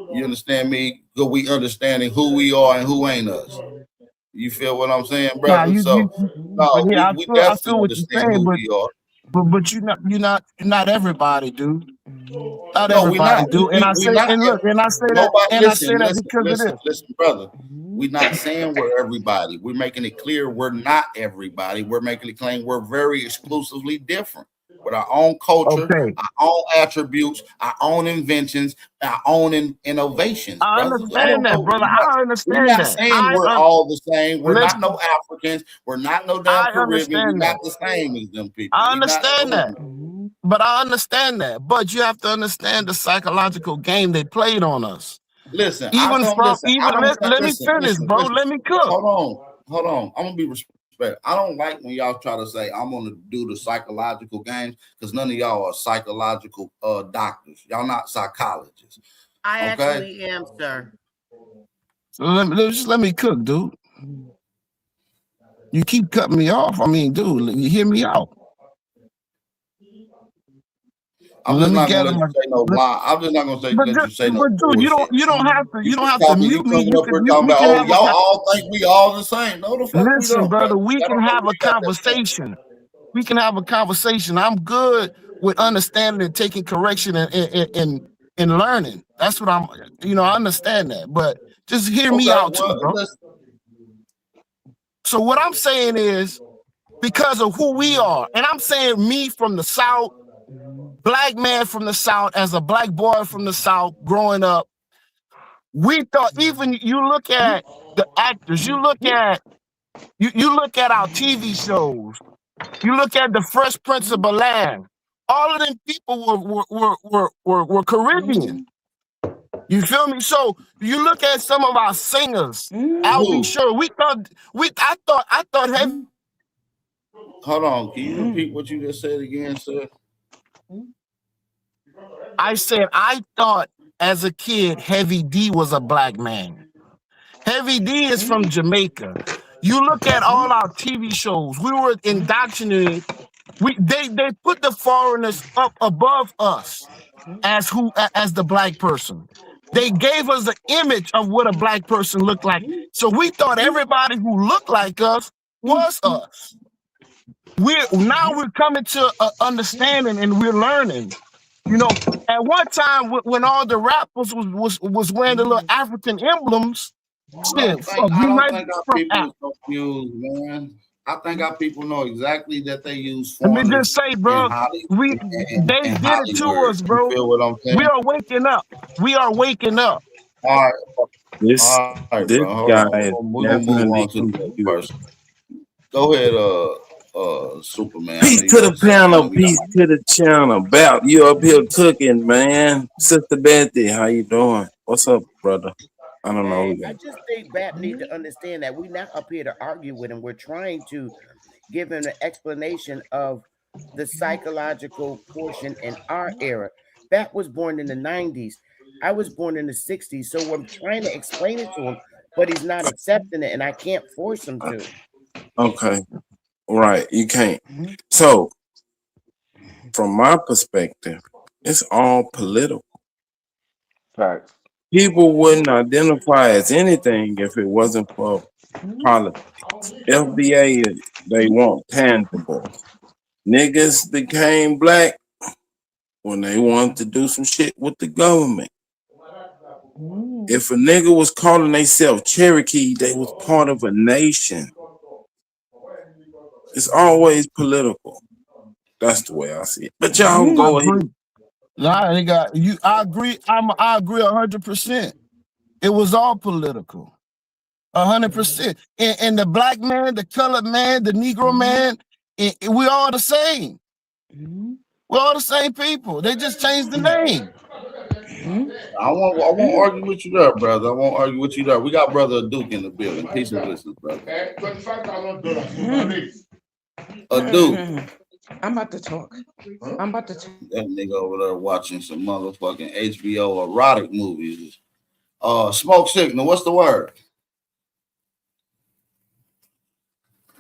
You understand me? Because we understanding who we are and who ain't us. You feel what I'm saying, brother? We definitely understand who we are. But you're not everybody, dude. Not No, we're everybody, not. dude. And I say that because of this. Listen, brother. We're not saying we're everybody. We're making it clear we're not everybody. We're making it claim we're very exclusively different with our own culture, our own attributes, our own inventions, our own innovations. I brother. understand that, brother. I understand We're not that. saying we're all the same. We're not no Africans. We're not no damn I Caribbean. We're understand not that. the same as them people. I understand that. But I understand that. But you have to understand the psychological game they played on us. Listen, Let me finish, bro. Let me cook. Hold on. I'm gonna be respectful. I don't like when y'all try to say I'm gonna do the psychological games because none of y'all are psychological doctors. Y'all not psychologists. I actually am, sir. So let me cook, dude. You keep cutting me off. I mean, dude, you hear me out. I'm just not gonna let you say no lie. I'm just not gonna let you say no. But dude, you don't have to mute me. You coming up here talking about, y'all all think we all the same. No, the fuck listen, we don't, brother. We can have a conversation. We can have a conversation. I'm good with understanding and taking correction and learning. That's what I'm. I understand that, but just hear me Okay, out too, well, bro. So what I'm saying is because of who we are, and I'm saying me from the South, black man from the South, as a black boy from the South, growing up, we thought even you look at the actors, you look at our TV shows, you look at the Fresh Prince of Bel-Air. All of them people were Caribbean. You feel me? So you look at some of our singers, I'll be sure. I thought heavy. Hold on, can you repeat what you just said again, sir? I said I thought as a kid Heavy D was a black man. Heavy D is from Jamaica. You look at all our TV shows, we were indoctrinated. They put the foreigners up above us as the black person. They gave us an image of what a black person looked like. So we thought everybody who looked like us was us. We're coming to understanding and we're learning. At one time when all the rappers was wearing the little African emblems, I don't think our people is confused, man. I think our people know exactly that they use Let me foreigners just say, in bro, Hollywood. they did it to us, bro. You feel what I'm saying? We are waking up. We are waking up. All right, This bro. Hold guy on. is We're gonna move definitely on to the next confused. person. Go ahead, Superman. Peace to the panel, peace to the channel. Bap, you up here cooking, man. Sister Betty, how you doing? What's up, brother? I don't know. I just think BAP need to understand that we're not up here to argue with him. We're trying to give him an explanation of the psychological portion in our era. BAP was born in the 90s. I was born in the 60s. So I'm trying to explain it to him, but he's not accepting it, and I can't force him to. Okay. Right, you can't. So, from my perspective, it's all political. Facts. People wouldn't identify as anything if it wasn't for politics. FBA, they want tangible. Niggas became black when they wanted to do some shit with the government. If a nigga was calling themselves Cherokee, they was part of a nation. It's always political. That's the way I see it. But y'all go ahead. I agree. I agree 100%. It was all political, 100%. And the black man, the colored man, the Negro man, we all the same. We're all the same people. They just changed the name. I won't argue with you there, brother. I won't argue with you there. We got brother Duke in the building. Peace and blessings, brother. Duke. I'm about to talk. That nigga over there watching some motherfucking HBO erotic movies. Smoke signal. What's the word?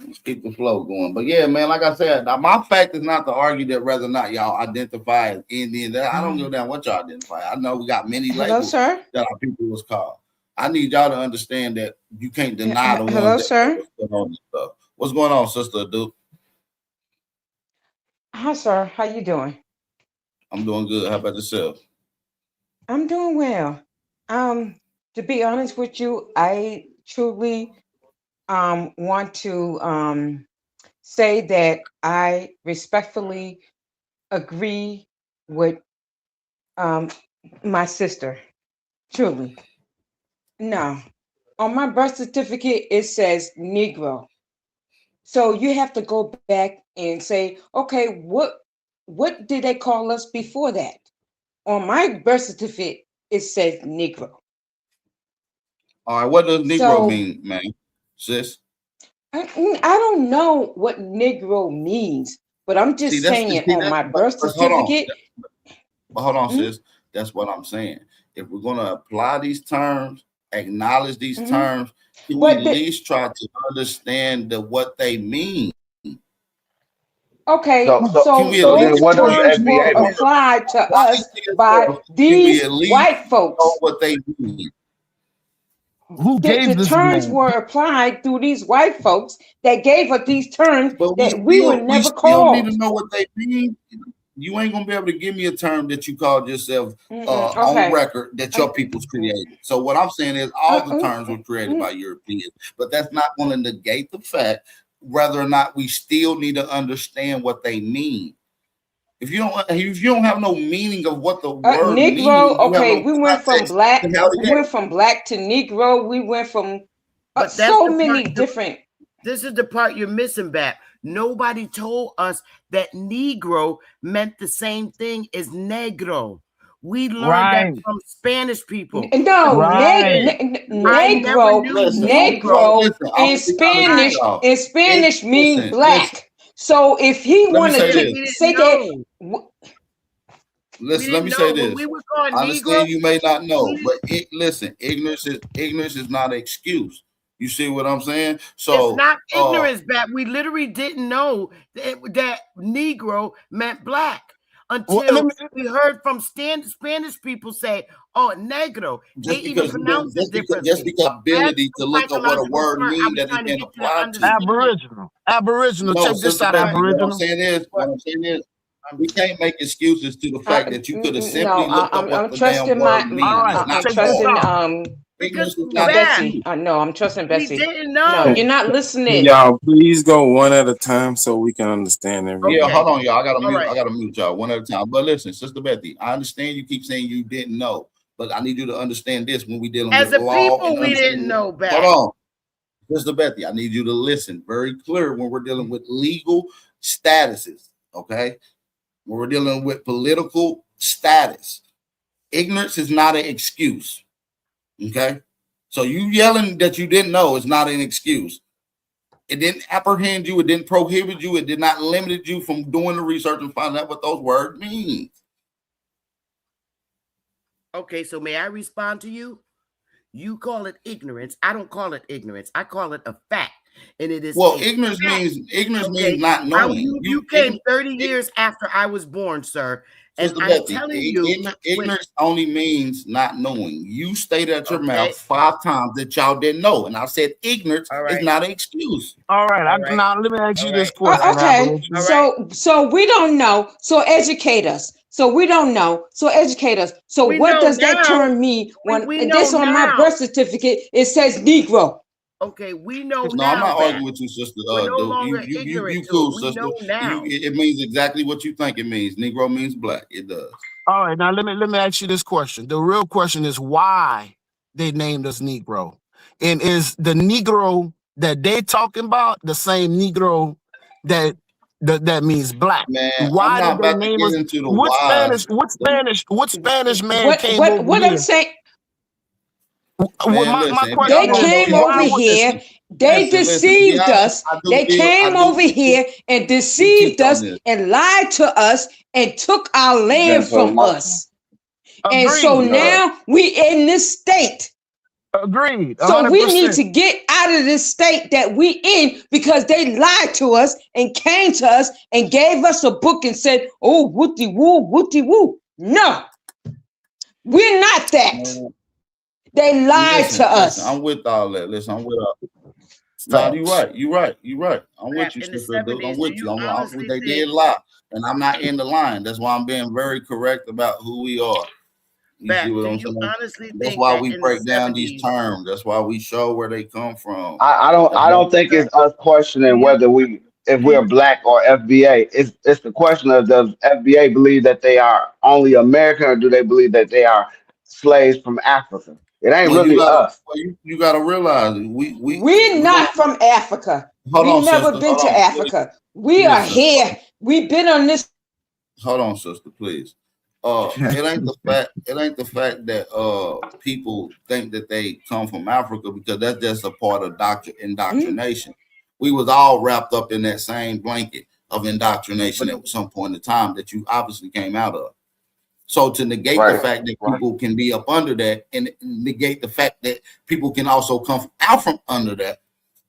Let's keep the flow going. But yeah, man, like I said, now my fact is not to argue that whether or not y'all identify as Indian. I don't give a damn what y'all identify. I know we got many labels that our people was called. I need y'all to understand that you can't deny the ones that put on this stuff. What's going on, Sister Duke? Hi, sir. How you doing? I'm doing good. How about yourself? I'm doing well. To be honest with you, I truly want to say that I respectfully agree with my sister. Truly. No. On my birth certificate, it says Negro. So you have to go back and say, okay, what did they call us before that? On my birth certificate, it says Negro. All right, what does Negro mean, man? Sis? I don't know what Negro means, but I'm just saying on my birth certificate. Hold on, sis. That's what I'm saying. If we're going to apply these terms, acknowledge these terms, can we at least try to understand what they mean? Okay, so these terms were applied to us by these white folks. What they mean? Who gave the terms were applied through these white folks that gave us these terms that we were never called. We still need to know what they mean. you ain't gonna be able to give me a term that you called yourself on Okay. record that your people's created. So what I'm saying is all the terms were created by Europeans, but that's not going to negate the fact whether or not we still need to understand what they mean. If you don't have no meaning of what the word Negro. means, Okay, you we have went no from context, black. then how We did went from black to Negro. We went from But that's so the many part different. This is the part you're missing, Bat. Nobody told us that Negro meant the same thing as Negro. We learned that Right. from Spanish people. No, Right. I never Negro, knew Listen, Negro listen, I'm in gonna be honest with Spanish, y'all. in Spanish mean Listen, black. So if he let me want say to this. we say didn't that, know. We Listen, let didn't me say know when this. we were called I Negro. understand you may not know, we but listen, ignorance is not an excuse. You see what I'm saying? It's So not ignorance, Bat. We literally didn't know that Negro meant black Well, until we heard from Spanish people say, "Oh, Negro." They just even because you pronounce it differently. ability That's to the look at what a psychological word part I means was that has trying to been get you to applied to you. understand. Aboriginal. No, Check this Sister out, Becky, what I'm Aboriginal. saying is, we can't make excuses to the fact that you could have no, simply looked up what I'm the damn trusting word All means. right. It's not I'm Check this trusting out. Because Ignorance is not an Bat, Bessie. excuse. No, I'm trusting we Bessie. didn't No, know. you're not Can listening. y'all please go one at a time so we can understand everything? Yeah, Okay. hold on, y'all. I gotta All mute. right. I gotta mute y'all one at a time. But listen, Sister Betty, I understand you keep saying you didn't know, but I need you to understand this when we dealing As with a law people, and we didn't understanding. know, Hold Bat. on, Sister Betty, I need you to listen very clear when we're dealing with legal statuses. Okay, when we're dealing with political status, ignorance is not an excuse. Okay, so you yelling that you didn't know is not an excuse. It didn't apprehend you. It didn't prohibit you. It did not limit you from doing the research and finding out what those words mean. Okay, so may I respond to you? You call it ignorance. I don't call it ignorance. I call it a fact. And it is Well, a ignorance fact. means not knowing. You came 30 years after I was born, sir. And Sister I'm Betsy, telling you, ignorance only means not knowing. You stated at your Okay. mouth 5 times that y'all didn't know, and I said ignorance All is right. not an excuse. All right. All right. Now let me ask you All this right. All question, right. Okay, Aboriginal. so we don't know. So educate us. So we don't know. So educate us. So We what know does that now. term mean when We this know on my now. birth certificate it says Negro? Okay, we know No, I'm now not that arguing with you, sister. we're no Dude. longer You ignorant to cool, it. We sister. know now. It means exactly what you think it means. Negro means black. It does. All right. Now let me ask you this question. The real question is why they named us Negro, and is the Negro that they talking about the same Negro that means black? Man, I'm Why not did they about to name get us? into the What whys. Spanish man came over What I'm here? saying? Well, Man, my listen, if you They question don't is, know, came if over why you would here. They listen, to be deceived honest, us. They I came do over feel here and we deceived teach on us this. and lied to us and took our land from us. And so agreed? now we in this state. Agreed, So we need 100%. to get out of this state that we in because they lied to us and came to us and gave us a book and said, "Oh, wooty woo, wooty woo." No, we're not that. They lied to us. I'm with all that. Listen, I'm with all. No, you're Facts. right. You're right. You're right. I'm with you, In the sister. Dude. I'm 70s, do with you you. honestly They think did lie, and I'm not in the line. That's why I'm being very correct about who we are. You see what do I'm you saying? honestly That's think why that we in the break down these 70s, terms. That's why we show where they come from. I don't think it's us questioning whether if we're black or FBA. It's the question of does FBA believe that they are only American or do they believe that they are slaves from Africa? It ain't Well, really us. you gotta realize We're we gonna not from Africa. hold We on, never sister. been Hold to on, please. Africa. We are Listen. here. We've been on this. Hold on, sister, please. It ain't the fact that people think that they come from Africa because that's just a part of indoctrination. We was all wrapped up in that same blanket of indoctrination at some point in time that you obviously came out of. So to negate the fact that people can be up under that and negate the fact that people can also come out from under that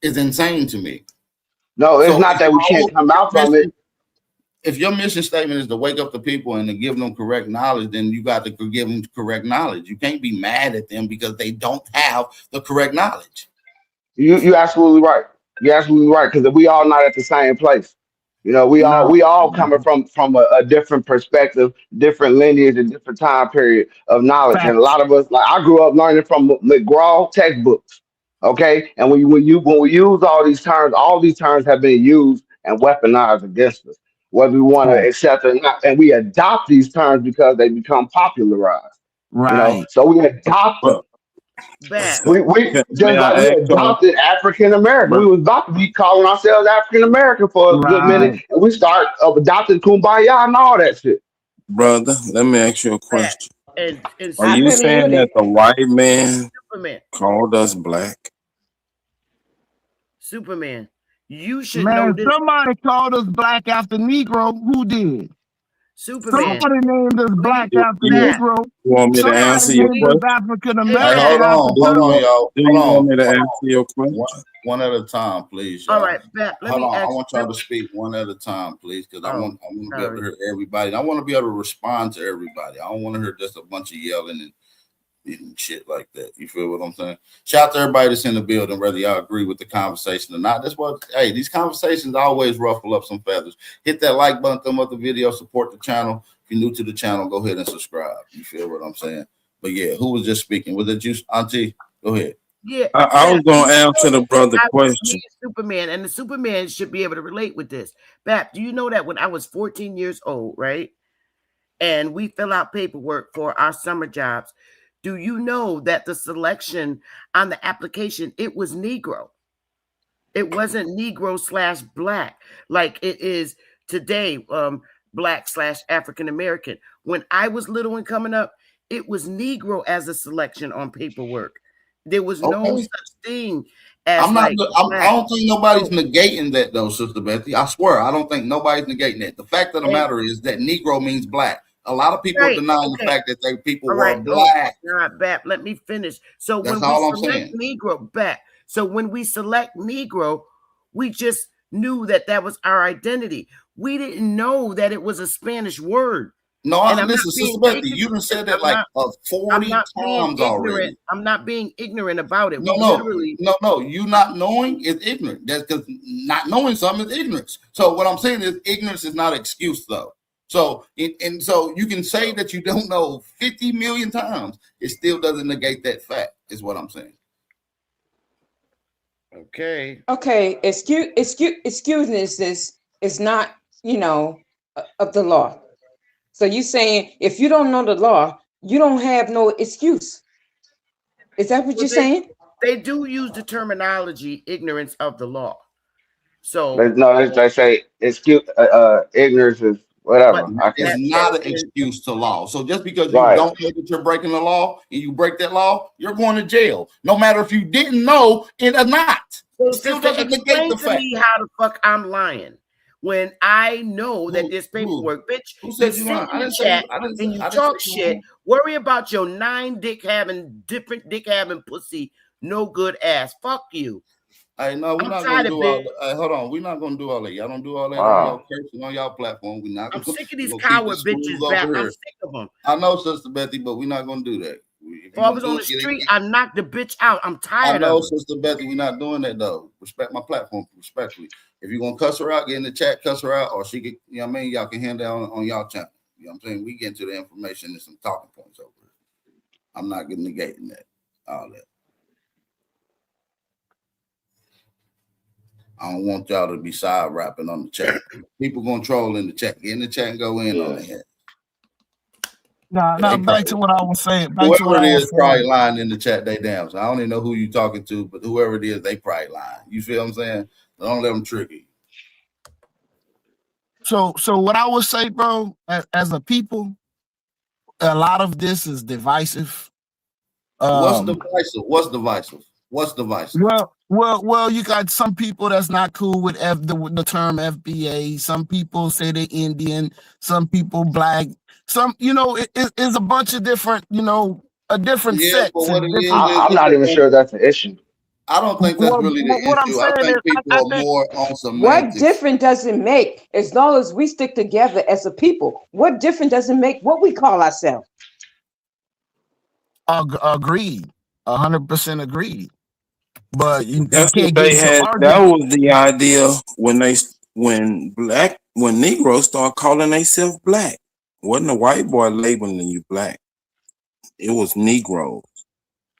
is insane to me. No, it's not that we can't come out from it. If your mission statement is to wake up the people and to give them correct knowledge, then you got to give them correct knowledge. You can't be mad at them because they don't have the correct knowledge. You absolutely right. You're absolutely right because we all not at the same place. You know, No. we all coming from a different perspective, different lineage, and different time period of knowledge. And a Facts. lot of us, like I grew up learning from McGraw textbooks. Okay, and when we use all these terms have been used and weaponized against us, whether we want to Facts. accept it or not. And we adopt these terms because they become popularized. You know, Right. so we adopt them. But Bap. We may just like I we ask you, adopted African American. We bro- was about to be calling ourselves African American for a good minute, Right. and we start adopting kumbaya and all that shit. brother, let me ask you a Bap. question. And Are I you believe saying that it. the white man Superman. called us black? Superman. You should know Man, this. somebody called us black after Negro. Who did? Superman. Somebody named us black Do after you, Bap. Negro. you want me to Bap. Somebody answer your named us Please. question? African Hey, Hey, American Bap. after Do hold you on, want Thomas. y'all. do Hold you want on. me to answer your question? One at a time, please, All y'all. right, Bap. Let Hold me on. I ask. want y'all to speak one at a time, please, because I Oh, want to be able to sorry. hear everybody. I want to be able to respond to everybody. I don't want to hear just a bunch of yelling and shit like that. You feel what I'm saying? Shout out to everybody that's in the building, whether y'all agree with the conversation or not. That's what, hey, these conversations always ruffle up some feathers. Hit that like button, thumb up the video, support the channel. If you're new to the channel, go ahead and subscribe. You feel what I'm saying? But yeah, who was just speaking? Was it you, Auntie? Go ahead. Yeah, I was Bap. gonna answer the brother Me question. and Superman, and the Superman should be able to relate with this. Bap, do you know that when I was 14 years old, right? And we fill out paperwork for our summer jobs, do you know that the selection on the application, it was Negro? It wasn't Negro slash black like it is today, black slash African American. When I was little and coming up, it was Negro as a selection on paperwork. There was no Okay. such thing I'm as not. like I black. don't think nobody's So, negating that though, Sister Betty. I swear, I don't think nobody's negating that. The fact of the and matter is that Negro means black. A lot of people are right, denying the okay, fact that they people all right. were Oh black. God, Bap, let me finish. So That's when we all I'm select saying. Negro, Bap, so when we select Negro, we just knew that that was our identity. We didn't know that it was a Spanish word. No, And I'm not listen, Sister being Betty. You done ignorant. said that like I'm 40 not being times ignorant. already. I'm not being ignorant about it. No, We no, literally no, no. You not knowing is ignorant. That's because not knowing something is ignorance. So what I'm saying is ignorance is not an excuse though. So and so you can say that you don't know 50 million times. It still doesn't negate that fact. Is what I'm saying. okay. Okay, excuses is not, of the law. So you saying if you don't know the law, you don't have no excuse. Is that what Well, you're saying? they do use the terminology ignorance of the law. So, They say excuse ignorance is but whatever. I It's can't. that not an and excuse to law. So just because you Right. don't know that you're breaking the law and you break that law, you're going to jail. No matter if you didn't know it or not. so It still sister, doesn't negate explain the to fact. me how the fuck I'm lying when I know that Who there's who paperwork. Bitch, who you said you sit lying? in the chat and you I didn't say talk you shit. lying. Worry about your different dick having pussy, no good ass. Fuck you. Hey, no, we're I'm not gonna tired of do all it. that. Hey, hold on, we're not gonna do all that. Y'all don't do all that on y'all Wow. cursing on y'all platform. We're not I'm gonna sick of we're these gonna keep it coward smooth bitches back. over I'm here. sick of them. I know, Sister Betty, but we're not gonna do that. If If you're I gonna was do on it, the street, I knocked the bitch out. I'm I tired know, of her. Sister Betty, we're not doing that though. Respect my platform, respectfully. If you're gonna cuss her out, get in the chat, cuss her out, or she can, you know what I mean? Y'all can hand that on y'all channel. You know what I'm saying? We get into the information and some talking points over it. I'm not getting negating that. All that. I don't want y'all to be side rapping on the chat. People gonna troll in the chat. Get in the chat and go in on Yeah. it. Now, They back probably, to what I was saying. Back to whoever what it I was is probably saying. lying in the chat. They damn. So I don't even know who you talking to, but whoever it is, they probably lying. You feel what I'm saying? Don't let them trick you. So what I would say, bro, as a people, a lot of this is divisive. What's Um, divisive? What's divisive? What's divisive? well, you got some people that's not cool with the term FBA. Some people say they're Indian. Some people black. Some, it's a bunch of different, a different Yeah, but sects what and it different. is I'm not even that sure that's an issue. I don't think that's Well, really the what I'm issue. I saying is, think people I are think more on What semantics. difference does it make as long as we stick together as a people? What difference does it make what we call ourselves? agreed, 100% agreed. But you That's what can't get they into an had. That argument. was the idea when they when Negroes start calling themselves black. Wasn't a white boy labeling you black. It was Negroes.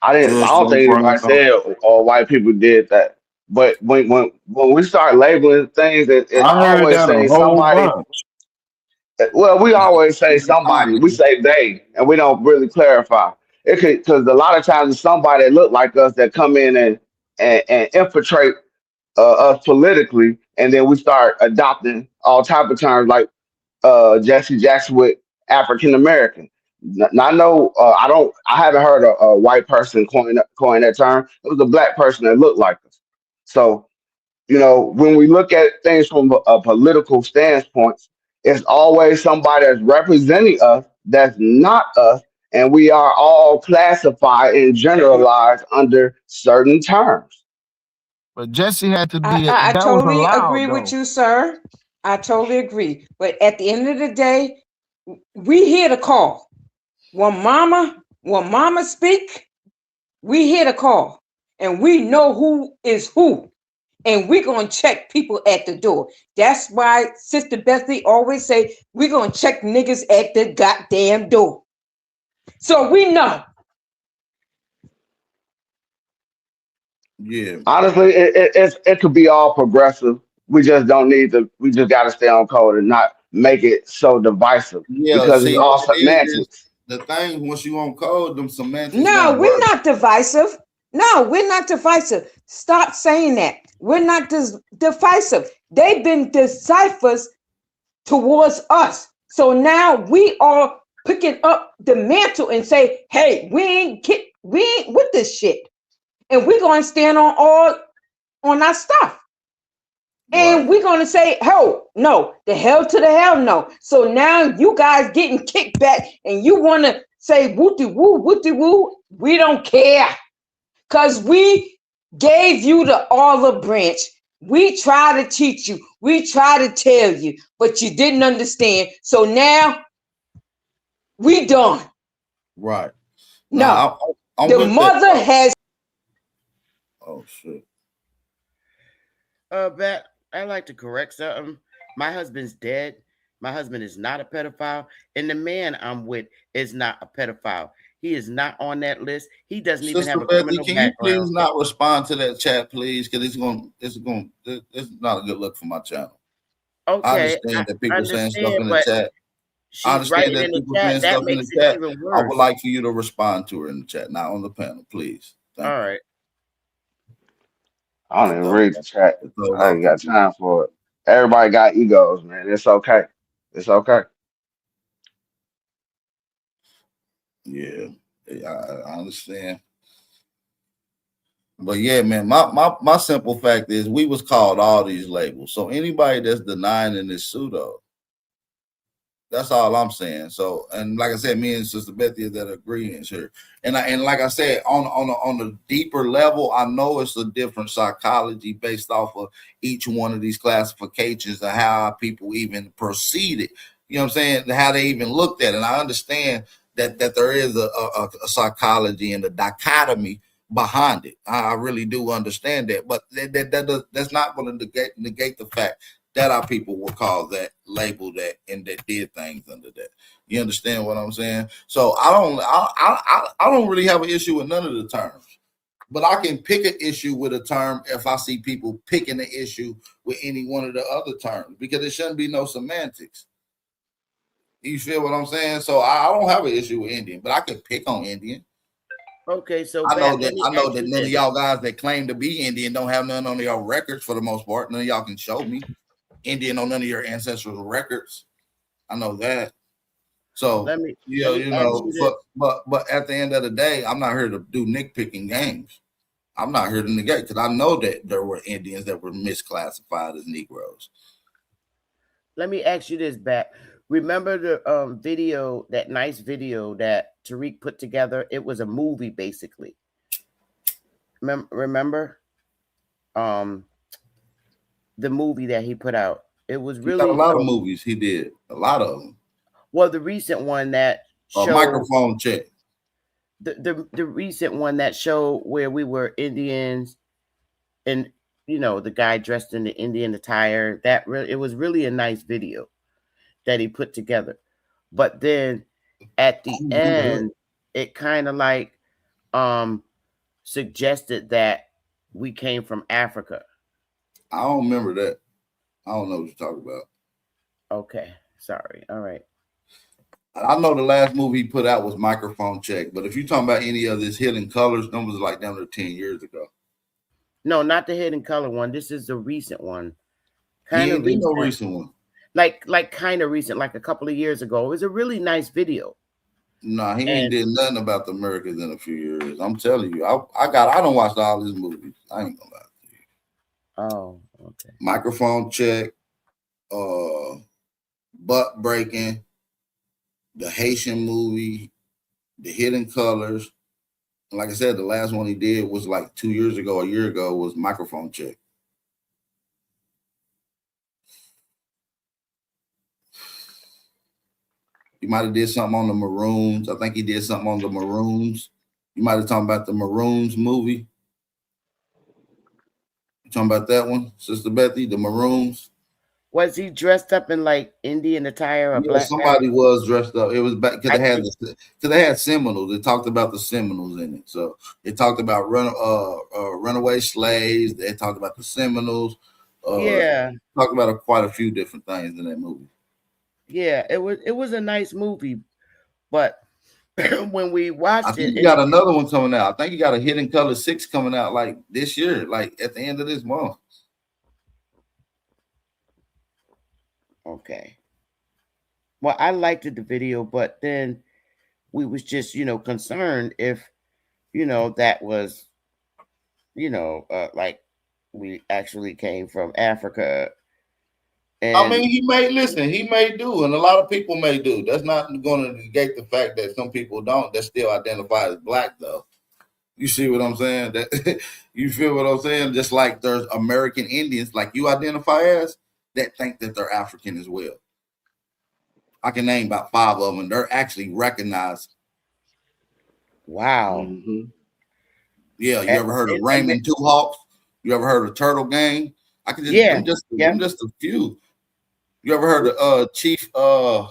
I Judge don't Ray think anybody Brown. said all white people did that. But when we start labeling things, it I heard always that a say whole somebody. bunch. Well, we always say somebody. We say they, and we don't really clarify. It could because a lot of times it's somebody that look like us that come in and infiltrate us politically, and then we start adopting all type of terms like Jesse Jackson with African American. I know I haven't heard a white person coin that term. It was a black person that looked like us. So when we look at things from a political standpoint, it's always somebody that's representing us that's not us, and we are all classified and generalized under certain terms. But Jesse had to I, be, I, I that was totally allowed agree with though. you, sir. I totally agree. But at the end of the day, we hear the call. When mama speak, we hear the call. And we know who is who. And we're going to check people at the door. That's why Sister Bethany always say, we're going to check niggas at the goddamn door. So we know. Yeah. Honestly, it could be all progressive. We just don't need to. We just got to stay on code and not make it so divisive Yeah, because it's see all what it is semantics. the thing once you on code, them semantics No, don't we're work. not divisive. No, we're not divisive. Stop saying that. We're not divisive. They've been deciphers towards us. So now we are picking up the mantle and say, hey, we ain't with this shit. And we're going to stand on our stuff. Right. And we're going to say, oh, no, the hell to the hell no. So now you guys getting kicked back and you want to say woo. We don't care. Because we gave you the olive branch. We try to teach you. We try to tell you, but you didn't understand. So now we done. Right. No, Now I'm the with that. mother has. Oh shit. Bat, I like to correct something. My husband's dead. My husband is not a pedophile, and the man I'm with is not a pedophile. He is not on that list. He doesn't even Sister have a Bethany, criminal can you background. please not respond to that chat, please? Because it's not a good look for my channel. I Okay, I understand that people saying stuff understand, in the but chat. I she's understand writing that in the people saying chat. That stuff in the makes it chat. even I would worse. like for you to respond to her in the chat, not on the panel, please. Thank All you. right. I don't even read the chat. It's those I ain't off got the time for it. Everybody got egos, man. It's okay. It's okay. Yeah, I understand. But yeah, man, my simple fact is we was called all these labels. So anybody that's denying in this pseudo, that's all I'm saying. So, and like I said, me and Sister Betty are that agreeing here. And like I said, on a deeper level, I know it's a different psychology based off of each one of these classifications and how people even proceeded. You know what I'm saying? How they even looked at it. And I understand that there is a psychology and a dichotomy behind it. I really do understand that, but that's not going to negate the fact that our people were called that, labeled that, and that did things under that. You understand what I'm saying? So I don't really have an issue with none of the terms, but I can pick an issue with a term if I see people picking the issue with any one of the other terms because there shouldn't be no semantics. You feel what I'm saying? So I don't have an issue with Indian, but I can pick on Indian. Okay, so I know Bat, let that me I know ask that you none of this. y'all guys that claim to be Indian don't have none on y'all records for the most part. None of y'all can show me Indian on none of your ancestral records. I know that. So Let me yeah, let me ask you this. but at the end of the day, I'm not here to do nitpicking games. I'm not here to negate because I know that there were Indians that were misclassified as Negroes. Let me ask you this, Bat. Remember the video, that nice video that Tariq put together? It was a movie, basically. Remember? Um, the movie that he put out. It was He got a really lot of movies. He did a lot of them. well. The recent one that showed Microphone check. the recent one that showed where we were Indians and the guy dressed in the Indian attire. It was really a nice video that he put together. But then at the end, it kind of like suggested that we came from Africa. I don't remember that. I don't know what you're talking about. Okay, sorry. All right. I know the last movie he put out was Microphone Check, but if you're talking about any of this Hidden Colors, them was like down to 10 years ago. No, not the Hidden Color one. This is the recent one. Kind of recent. No recent one. Like kind of recent, like a couple of years ago. It was a really nice video. Nah, he ain't did nothing about the Americans in a few years. I'm telling you, I don't watch all these movies. I ain't gonna lie to you. Oh, okay. Microphone Check, Butt Breaking, the Haitian movie, the Hidden Colors. And like I said, the last one he did was like 2 years ago, a year ago, was Microphone Check. He might have did something on the Maroons. I think he did something on the Maroons. You might have talked about the Maroons movie. You talking about that one, Sister Bethy, the Maroons? Was he dressed up in like Indian attire or black? Somebody was dressed up. It was back because they had Seminoles. They talked about the Seminoles in it. So they talked about runaway slaves. They talked about the Seminoles. Talked about quite a few different things in that movie. Yeah, it was a nice movie, but when we watched I think you got another one coming out. I think you got a Hidden Color 6 coming out like this year, like at the end of this month. Okay. Well, I liked the video, but then we was just, concerned if, that was, like we actually came from Africa. And I mean, he may do, and a lot of people may do. That's not going to negate the fact that some people don't. That still identify as black, though. You see what I'm saying? That you feel what I'm saying? Just like there's American Indians, like you identify as, that think that they're African as well. I can name about 5 of them, and they're actually recognized. Wow. Mm-hmm. Yeah, you ever heard of Raymond Two Hawks? You ever heard of Turtle Gang? I can just I'm just a few. You ever heard of Chief? Damn,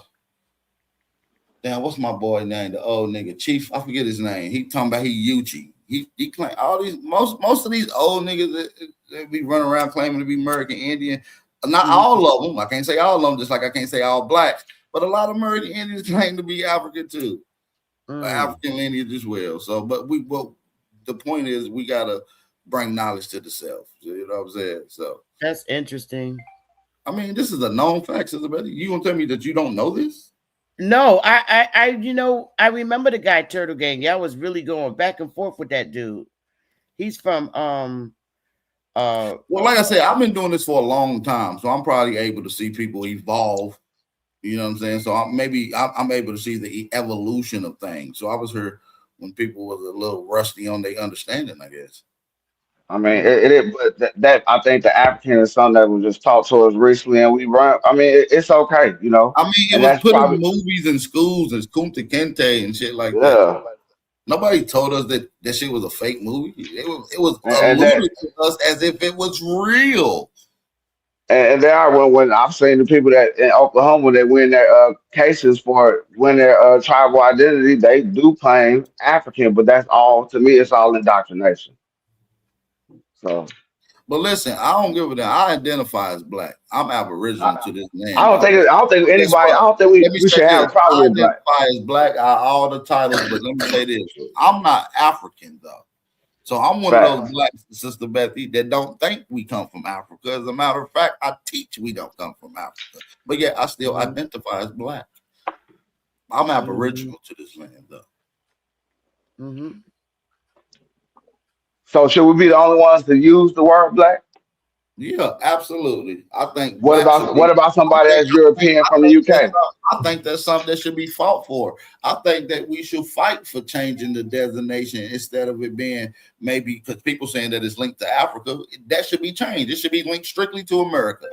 what's my boy name? The old nigga Chief. I forget his name. He talking about Yuchi. He claim all these most of these old niggas that be running around claiming to be American Indian. Not all of them. I can't say all of them. Just like I can't say all blacks. But a lot of American Indians claim to be African too, African lineage as well. So, but the point is we gotta bring knowledge to the self. You know what I'm saying? So that's interesting. I mean, this is a known fact, Sister Betty. You gonna tell me that you don't know this? No, I remember the guy Turtle Gang. Y'all was really going back and forth with that dude. He's from well, like I said, I've been doing this for a long time, so I'm probably able to see people evolve. You know what I'm saying? So I'm able to see the evolution of things. So I was here when people was a little rusty on their understanding, I guess. I mean, but that I think the African is something that was just taught to us recently, and we run. I mean, it's okay, you know. I mean, it was put in movies and schools as Kunta Kinte and shit like that. Nobody told us that shit was a fake movie. It was alluded to us as if it was real. And there are when I've seen the people that in Oklahoma that win their cases for win their tribal identity, they do claim African, but that's all to me. It's all indoctrination. So, but listen, I don't give a damn. I identify as black. I'm Aboriginal to this land. I don't think anybody. I don't think we should have a problem with black. I identify as black. All the titles, but let me say this: I'm not African though. So I'm one of those blacks, Sister Bethy, that don't think we come from Africa. As a matter of fact, I teach we don't come from Africa. But yeah, I still identify as black. I'm Aboriginal to this land, though. Mm-hmm. So should we be the only ones to use the word black? Yeah, absolutely. I think. What about somebody that's European from the UK? I think that's something that should be fought for. I think that we should fight for changing the designation instead of it being maybe because people saying that it's linked to Africa. That should be changed. It should be linked strictly to America.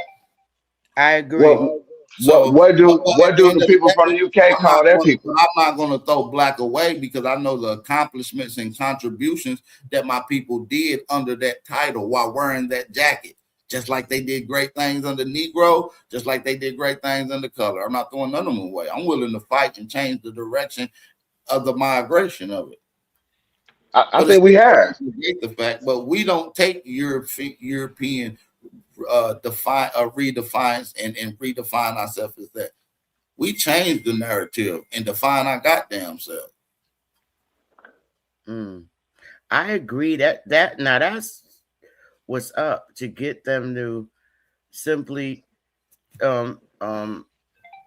I agree. So, what do but what at the do end the of the people from day, the UK call their people? I'm not going to throw black away because I know the accomplishments and contributions that my people did under that title while wearing that jacket. Just like they did great things under Negro, just like they did great things under color. I'm not throwing none of them away. I'm willing to fight and change the direction of the migration of it. I But it think we still have. doesn't negate the fact. But we don't take European redefines and redefine ourselves as that. We change the narrative and define our goddamn self. I agree that now that's what's up to get them to simply Yeah,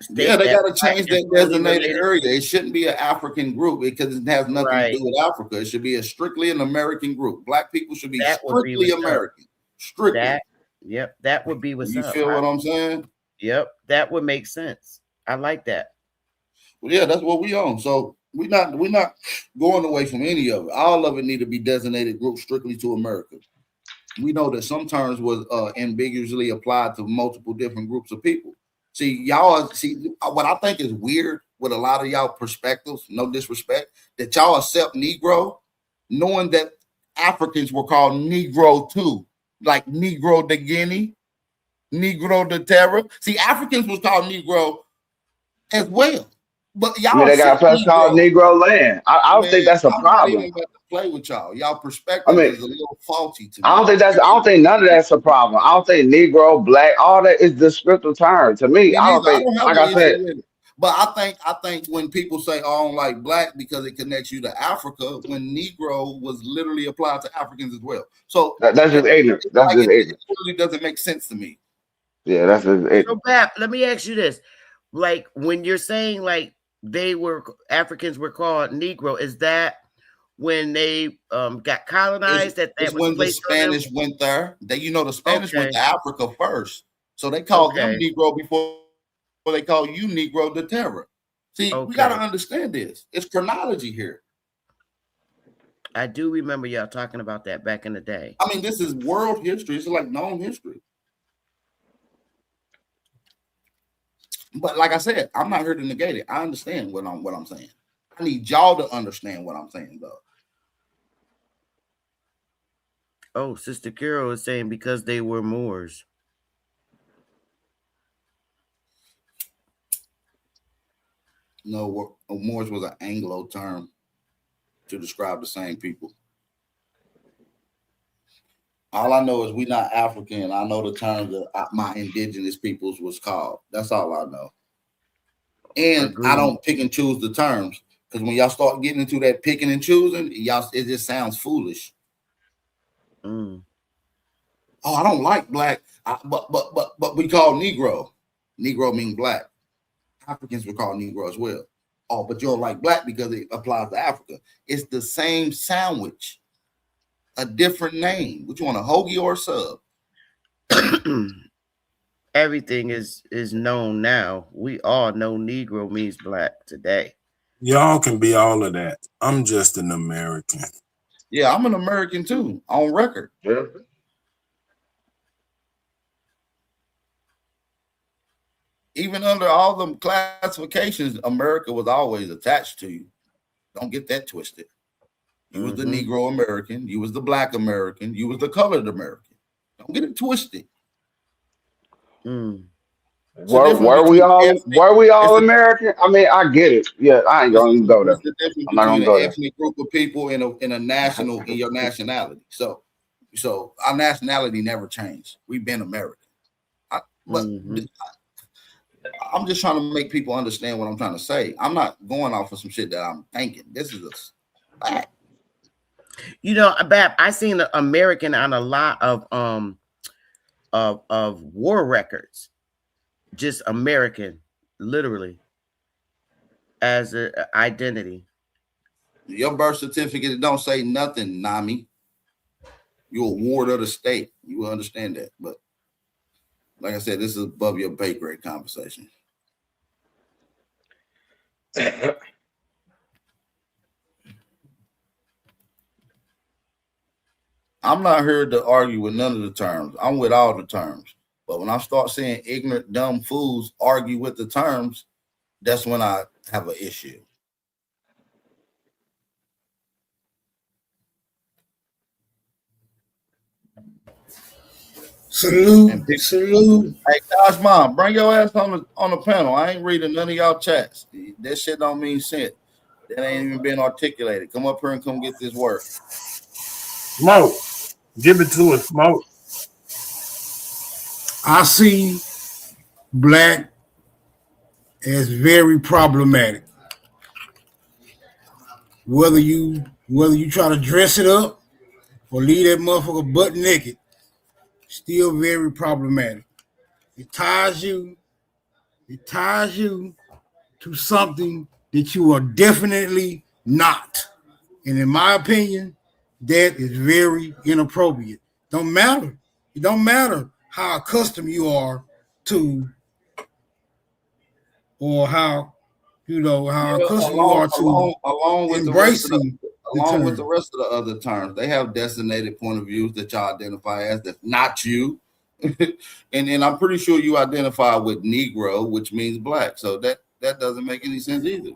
state they that got to black change is that only designated related. area. It shouldn't be an African group because it has nothing to Right. do with Africa. It should be strictly an American group. Black people should be That would be strictly what's up. American. Strictly. That that would be what's You up. feel what I'm saying? Yep, that would make sense. I like that. Well, yeah, that's what we own. So we're not going away from any of it. All of it need to be designated groups strictly to America. We know that some terms was ambiguously applied to multiple different groups of people. See, what I think is weird with a lot of y'all perspectives, no disrespect, that y'all accept Negro, knowing that Africans were called Negro too, like Negro de Guinea, Negro de Terra. See, Africans was called Negro as well. But I mean, y'all they got a accept place called Negro. Negro Land. I don't think Man, that's a I'm not problem. even about to play with y'all. Y'all I perspectives mean, is a little faulty to I me. don't think that's. I don't think none of that's a problem. I don't think Negro, Black, all that is descriptive term to me. Me I don't neither. I think, don't have like an I issue said, with it. But I think when people say, "Oh, I don't like black" because it connects you to Africa, when Negro was literally applied to Africans as well. So that's just ignorant. it's That's like just it ignorant. really doesn't make sense to me. Yeah, that's just So ignorant. Bap, let me ask you this. Like when you're saying like Africans were called Negro, is that when they got colonized It's that was when the placed on them? Spanish went there. The Spanish went Okay. to Africa first, so they called them Okay. Negro before they called you Negro de Terra. See, we got to Okay. understand this. It's chronology here. I do remember y'all talking about that back in the day. I mean, this is world history. It's like known history. But like I said, I'm not here to negate it. I understand what I'm saying. I need y'all to understand what I'm saying, though. Oh, Sister Carol is saying because they were Moors. No, Moors was an Anglo term to describe the same people. All I know is we not African. I know the terms that my indigenous peoples was called. That's all I know. And I Agreed. don't pick and choose the terms because when y'all start getting into that picking and choosing, it just sounds foolish. Mm. Oh, I don't like black, but we call Negro. Negro mean black. Africans were called Negro as well. Oh, but you don't like black because it applies to Africa. It's the same sandwich, a different name. Which you want, a hoagie or a sub? Everything is known now. We all know Negro means black today. Y'all can be all of that. I'm just an American. Yeah, I'm an American too, on record. Yeah. Even under all them classifications, America was always attached to you. Don't get that twisted. You was the Negro American, you was the Black American, you was the colored American. Don't get it twisted. Mm. Were we all American? I mean, I get it. Yeah, I ain't gonna even go there. It's the difference I'm not between gonna an go there. ethnic group of people in a national in your nationality. So our nationality never changed. We've been American. But I'm just trying to make people understand what I'm trying to say. I'm not going off of some shit that I'm thinking. This is a fact. You know, Bab, I seen the American on a lot of war records. Just American, literally, as an identity. Your birth certificate don't say nothing, Nami. You're a ward of the state. You will understand that. But like I said, this is above your pay grade conversation. I'm not here to argue with none of the terms. I'm with all the terms. But when I start seeing ignorant, dumb fools argue with the terms, that's when I have an issue. Salute, salute. Hey, Josh, mom, bring your ass on the panel. I ain't reading none of y'all chats. That shit don't mean shit. That ain't even been articulated. Come up here and come get this work. Smoke. Give it to us, Smoke. I see black as very problematic. Whether you try to dress it up or leave that motherfucker butt naked, still very problematic. It ties you to something that you are definitely not. And in my opinion, that is very inappropriate. Don't matter. It don't matter how accustomed you are to, or how accustomed you are to along with embracing with the rest of the other terms. They have designated point of views that y'all identify as that's not you. and I'm pretty sure you identify with Negro, which means black. So that doesn't make any sense either.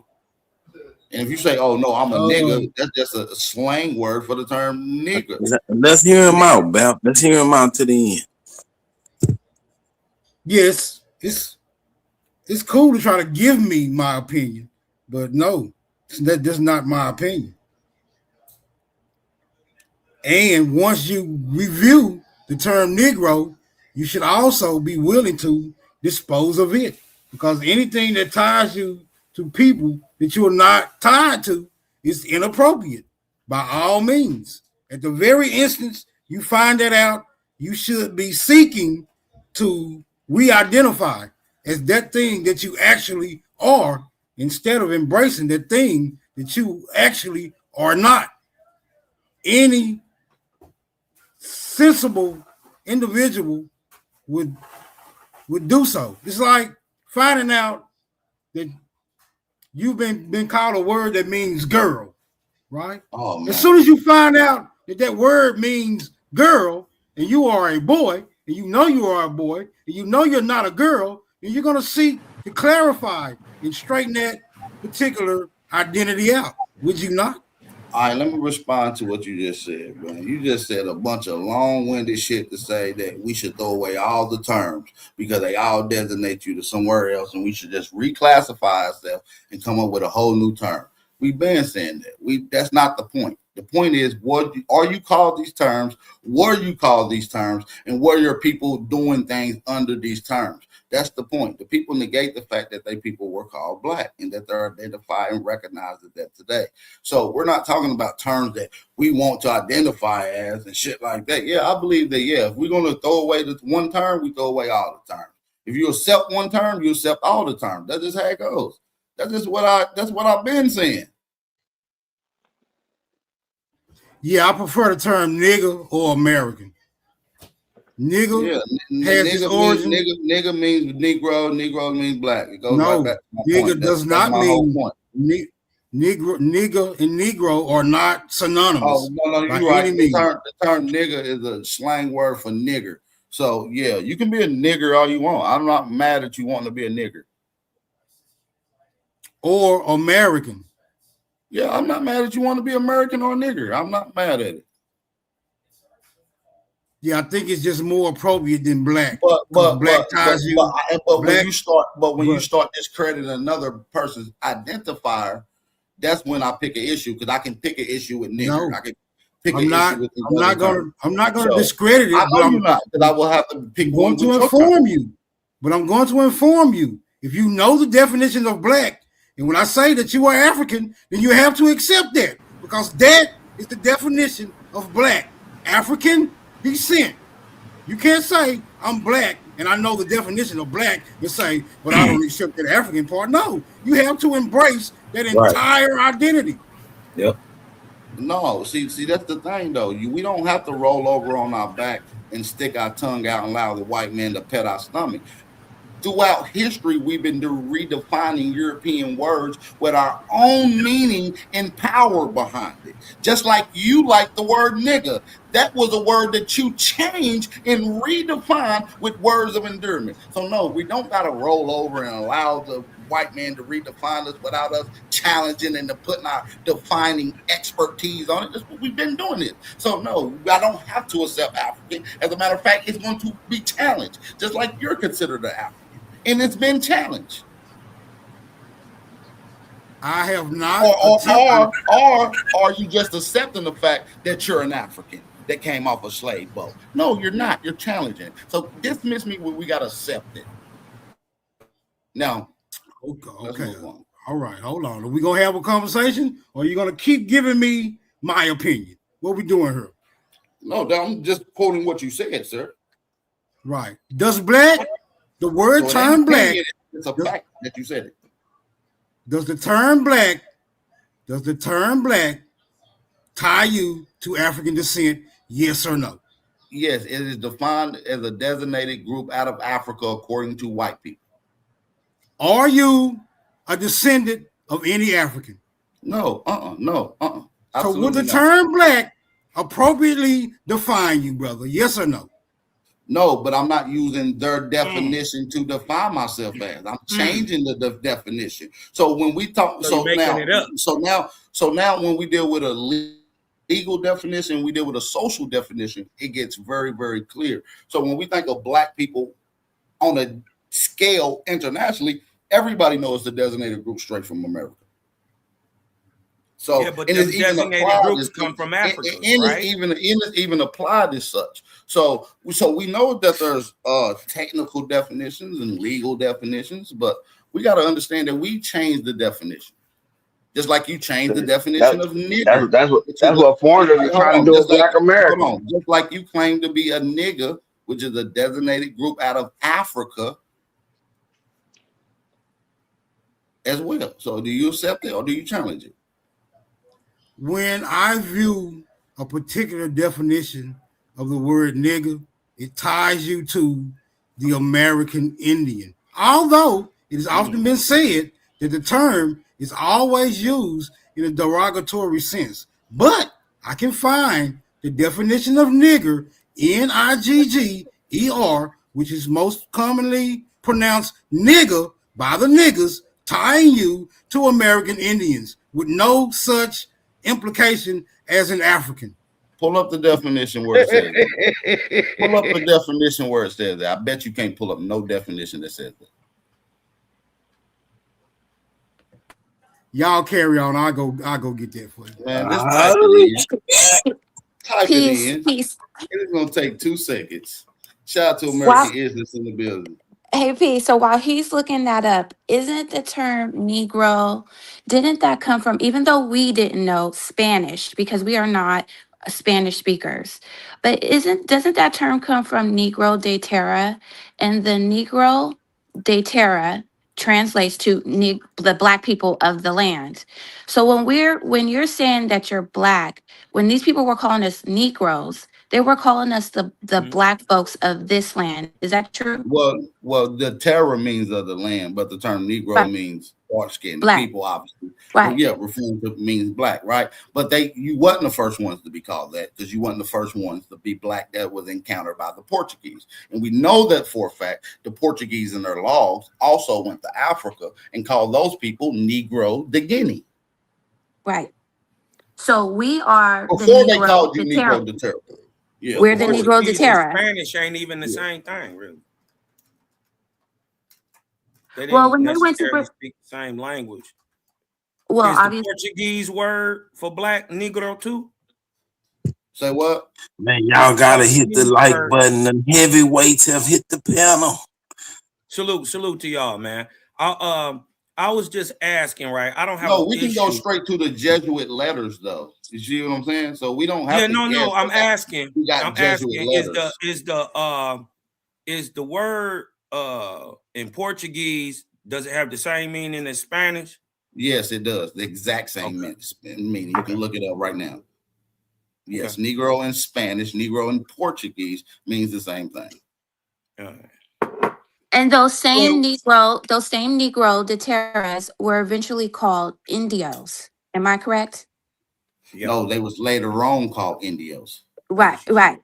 And if you say, "Oh no, I'm a nigga," that's just a slang word for the term nigga. Let's hear him out, Bap. Let's hear him out to the end. Yes, it's cool to try to give me my opinion, but no, that's not my opinion. And once you review the term Negro, you should also be willing to dispose of it, because anything that ties you to people that you are not tied to is inappropriate by all means. At the very instance you find that out, you should be seeking to re-identify as that thing that you actually are, instead of embracing the thing that you actually are not. Any sensible individual would do so. It's like finding out that you've been called a word that means girl, right? Oh, man. As soon as you find out that word means girl, and you are a boy, and you know you are a boy, and you know you're not a girl, and you're going to seek to clarify and straighten that particular identity out. Would you not? All right, let me respond to what you just said, man. You just said a bunch of long-winded shit to say that we should throw away all the terms because they all designate you to somewhere else, and we should just reclassify ourselves and come up with a whole new term. We've been saying that. That's not the point. The point is, what are you called these terms? Were you called these terms? And were your people doing things under these terms? That's the point. The people negate the fact that they people were called black and that they're identified and recognized as that today. So we're not talking about terms that we want to identify as and shit like that. Yeah, I believe that, yeah, if we're going to throw away the one term, we throw away all the terms. If you accept one term, you accept all the terms. That's just how it goes. That's what I've been saying. Yeah, I prefer the term nigger or American. Nigger has its origin. Nigger means Negro. Negro means black. It goes right back to my nigger point. does not mean nigger and Negro are not synonymous. Oh no, you're right. The term nigger is a slang word for nigger. So yeah, you can be a nigger all you want. I'm not mad at you wanting to be a nigger. Or American. Yeah, I'm not mad at you want to be American or nigger. I'm not mad at it. Yeah, I think it's just more appropriate than black. But black ties you. When you start discrediting another person's identifier, that's when I pick an issue, because I can pick an issue with nigger. No, I can pick I'm an issue with I'm not gonna discredit it. I know you're not, because I will have to pick one to inform you. But I'm going to inform you. If you know the definition of black, and when I say that you are African, then you have to accept that, because that is the definition of black. African descent. You can't say I'm black and I know the definition of black and say, but I don't accept that African part. No, you have to embrace that entire identity. Yep. No, see, that's the thing though. We don't have to roll over on our back and stick our tongue out and allow the white man to pet our stomach. throughout history, we've been redefining European words with our own meaning and power behind it. Just like you like the word nigga. That was a word that you changed and redefined with words of endearment. So no, we don't got to roll over and allow the white man to redefine us without us challenging and to putting our defining expertise on it. That's what we've been doing it. So no, I don't have to accept African. As a matter of fact, it's going to be challenged, just like you're considered an African, and it's been challenged. I have not. Or are you just accepting the fact that you're an African that came off a slave boat? No, you're not. You're challenging. So dismiss me when we got to accept it. Now, okay. All right, hold on. Are we gonna have a conversation, or are you gonna keep giving me my opinion? What we doing here? No, I'm just quoting what you said, sir. Right. Does black, the word So term black, it's a fact that you said it. Does the term black tie you to African descent? Yes or no? Yes, it is defined as a designated group out of Africa according to white people. Are you a descendant of any African? No, no. So would the term black appropriately define you, brother? Yes or no? No, but I'm not using their definition to define myself as. I'm changing the definition. So when we talk, so now when we deal with a legal definition, we deal with a social definition, it gets very, very clear. So when we think of black people on a scale internationally, everybody knows the designated group straight from America. So yeah, but the designated groups come from Africa, right? It's even applied as such. So we know that there's technical definitions and legal definitions, but we got to understand that we changed the definition, just like you changed the definition of nigger. That's what foreigners are trying to do with Black America. Hold on, just like you claim to be a nigger, which is a designated group out of Africa as well. So do you accept it or do you challenge it? When I view a particular definition of the word nigger, it ties you to the American Indian. Although it has often been said that the term is always used in a derogatory sense. But I can find the definition of nigger, N-I-G-G-E-R, which is most commonly pronounced nigger by the niggers, tying you to American Indians with no such implication as an African. Pull up the definition where it says that. Pull up the definition where it says that. I bet you can't pull up no definition that says that. Y'all carry on. I'll go get that for you. Man, just type it in. Peace. It's gonna take 2 seconds. Shout out to American Business in the building. Hey P, so while he's looking that up, isn't the term Negro, didn't that come from, even though we didn't know Spanish, because we are not Spanish speakers, but doesn't that term come from Negro de Terra? And the Negro de Terra translates to the black people of the land. So when you're saying that you're black, when these people were calling us Negroes, they were calling us the black folks of this land. Is that true? Well, the terror means of the land, but the term Negro means dark-skinned people, obviously. Right. Well, yeah, referring to means black, right? But you wasn't the first ones to be called that, because you wasn't the first ones to be black that was encountered by the Portuguese. And we know that for a fact. The Portuguese in their logs also went to Africa and called those people Negro de Guinea. Right. So we are before they called you Negro de Terra. Yeah, we're the Negro de Terra. Spanish ain't even the same thing, really. They didn't when they went to speak the same language. Well, is the Portuguese word for black Negro too? Say what? Man, y'all gotta hit the like button. The heavyweights have hit the panel. Salute to y'all, man. I was just asking, right? I don't have. No, we can go straight to the Jesuit letters, though. You see what I'm saying? So we don't have. Yeah, no. I'm asking. Is the word in Portuguese, does it have the same meaning as Spanish? Yes, it does. The exact same meaning. You can look it up right now. Yes, okay. Negro in Spanish, Negro in Portuguese means the same thing. And those same Negro deterrents were eventually called Indios. Am I correct? Yeah. No, they was later on called Indios. Right, right,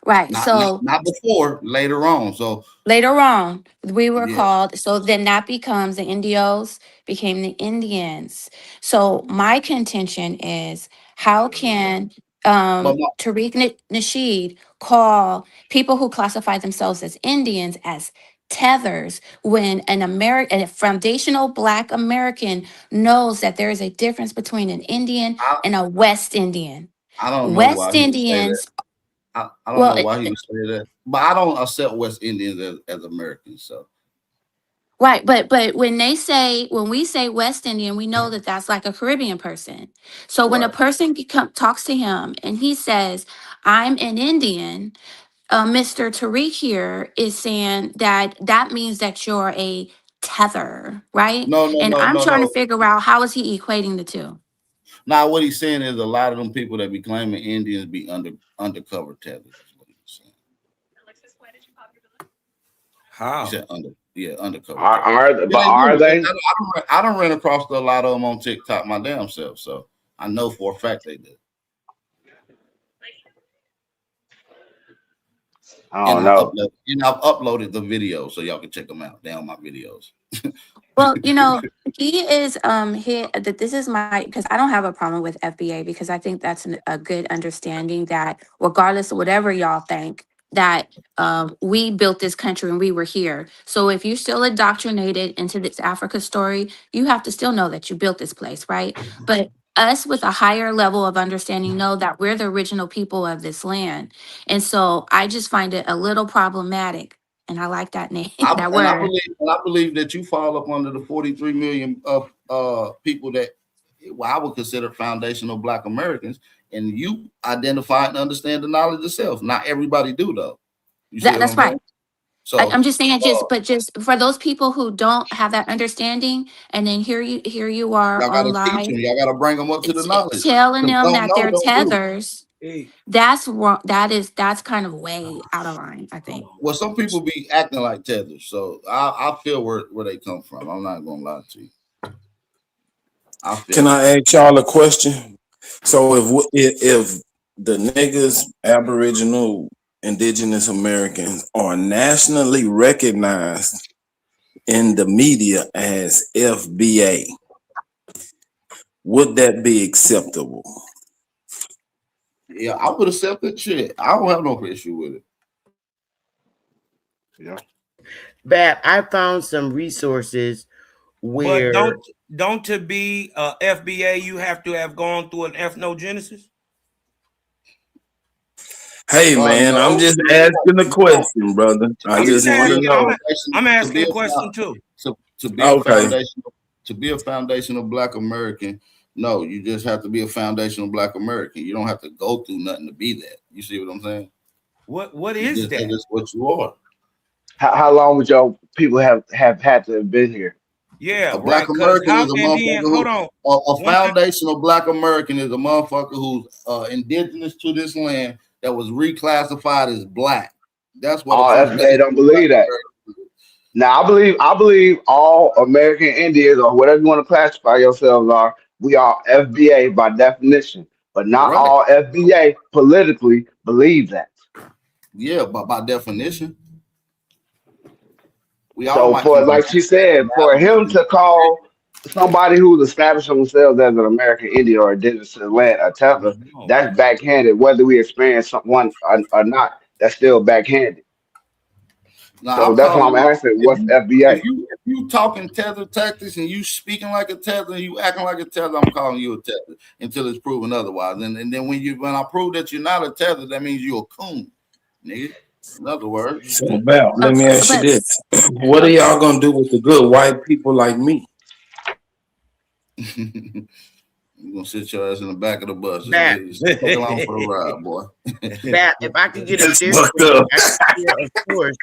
right. Not So before, later on. So later on, we were yeah. called, so then that becomes the Indios, became the Indians. So my contention is, how can But Tariq Nasheed call people who classify themselves as Indians as tethers when a foundational Black American knows that there is a difference between an Indian I, and a West Indian? I don't know why West he would say that. Indians, I don't well, know why he would say that. But I don't accept West Indians as Americans. So right, but when we say West Indian, we know that that's like a Caribbean person. So when a right. person talks to him and he says, "I'm an Indian," Mr. Tariq here is saying that that means that you're a tether, right? No, no, And no, I'm no, trying to no. figure out, how is he equating the two? Now what he's saying is a lot of them people that be claiming Indians be undercover tethers. Is what he's saying. He How? said undercover tethers. Are Yeah, but you are know, they? I don't run across a lot of them on TikTok my damn self, so I know for a fact they do. I And don't know. I've uploaded the video so y'all can check them out. They're on my videos. Well, he is here that this is my, because I don't have a problem with FBA, because I think that's a good understanding that regardless of whatever y'all think, that we built this country and we were here. So if you're still indoctrinated into this Africa story, you have to still know that you built this place, right? But us with a higher level of understanding know that we're the original people of this land. And so I just find it a little problematic. And I like that name, that word. I believe that you fall up under the 43 million of people that I would consider foundational Black Americans, and you identify and understand the knowledge of self. Not everybody do though. You see what That's I'm right. saying? So I'm just saying, just for those people who don't have that understanding, and then here you are y'all on gotta teach live them. Y'all gotta bring them up to the knowledge. telling Because them don't that know, they're don't do. tethers. Hey, That's wrong. That's kind of way out of line, I think. Well, some people be acting like tethers, so I feel where they come from. I'm not gonna lie to you. I feel Can I ask y'all a question? So if the niggas, Aboriginal, Indigenous Americans are nationally recognized in the media as FBA, would that be acceptable? yeah, I would accept that shit. I don't have no issue with it. Yeah. Bab, I found some resources but where don't to be FBA you have to have gone through an ethnogenesis? Hey man, I'm No, just asking a question, brother. I I'm just just want to asking. know. I'm asking a question too. To be a Okay. foundational Black American. No, you just have to be a foundational Black American. You don't have to go through nothing to be that. You see what I'm saying? What is that? That's just what you are. How long would your people have had to have been here? Yeah, A right. Black Because American how is a and then hold motherfucker on. a One thing, foundational Black American is a motherfucker who's indigenous to this land that was reclassified as Black. That's what a All FBA foundational don't Black believe that. American is. Now I believe all American Indians or whatever you want to classify yourselves are, we are FBA by definition. But not Right. all FBA politically believe that. Yeah, but by definition, we all So might for can be like she said, for him to call somebody who's established themselves as an American Indian or indigenous to the land a tether, no. that's backhanded. Whether we experience one or not, that's still backhanded. Now So I'm that's why calling I'm you asking, what's FBA? if you talking tether tactics and you speaking like a tether and you acting like a tether, I'm calling you a tether until it's proven otherwise. And then when I prove that you're not a tether, that means you're a coon, nigga. In other words. So about, let me ask you But this: what are y'all gonna do with the good white people like me? You're gonna sit your ass in the back of the bus. Bab, Just take along for the ride, boy. Bab, if I could get a That's different, fucked up. I could share a source.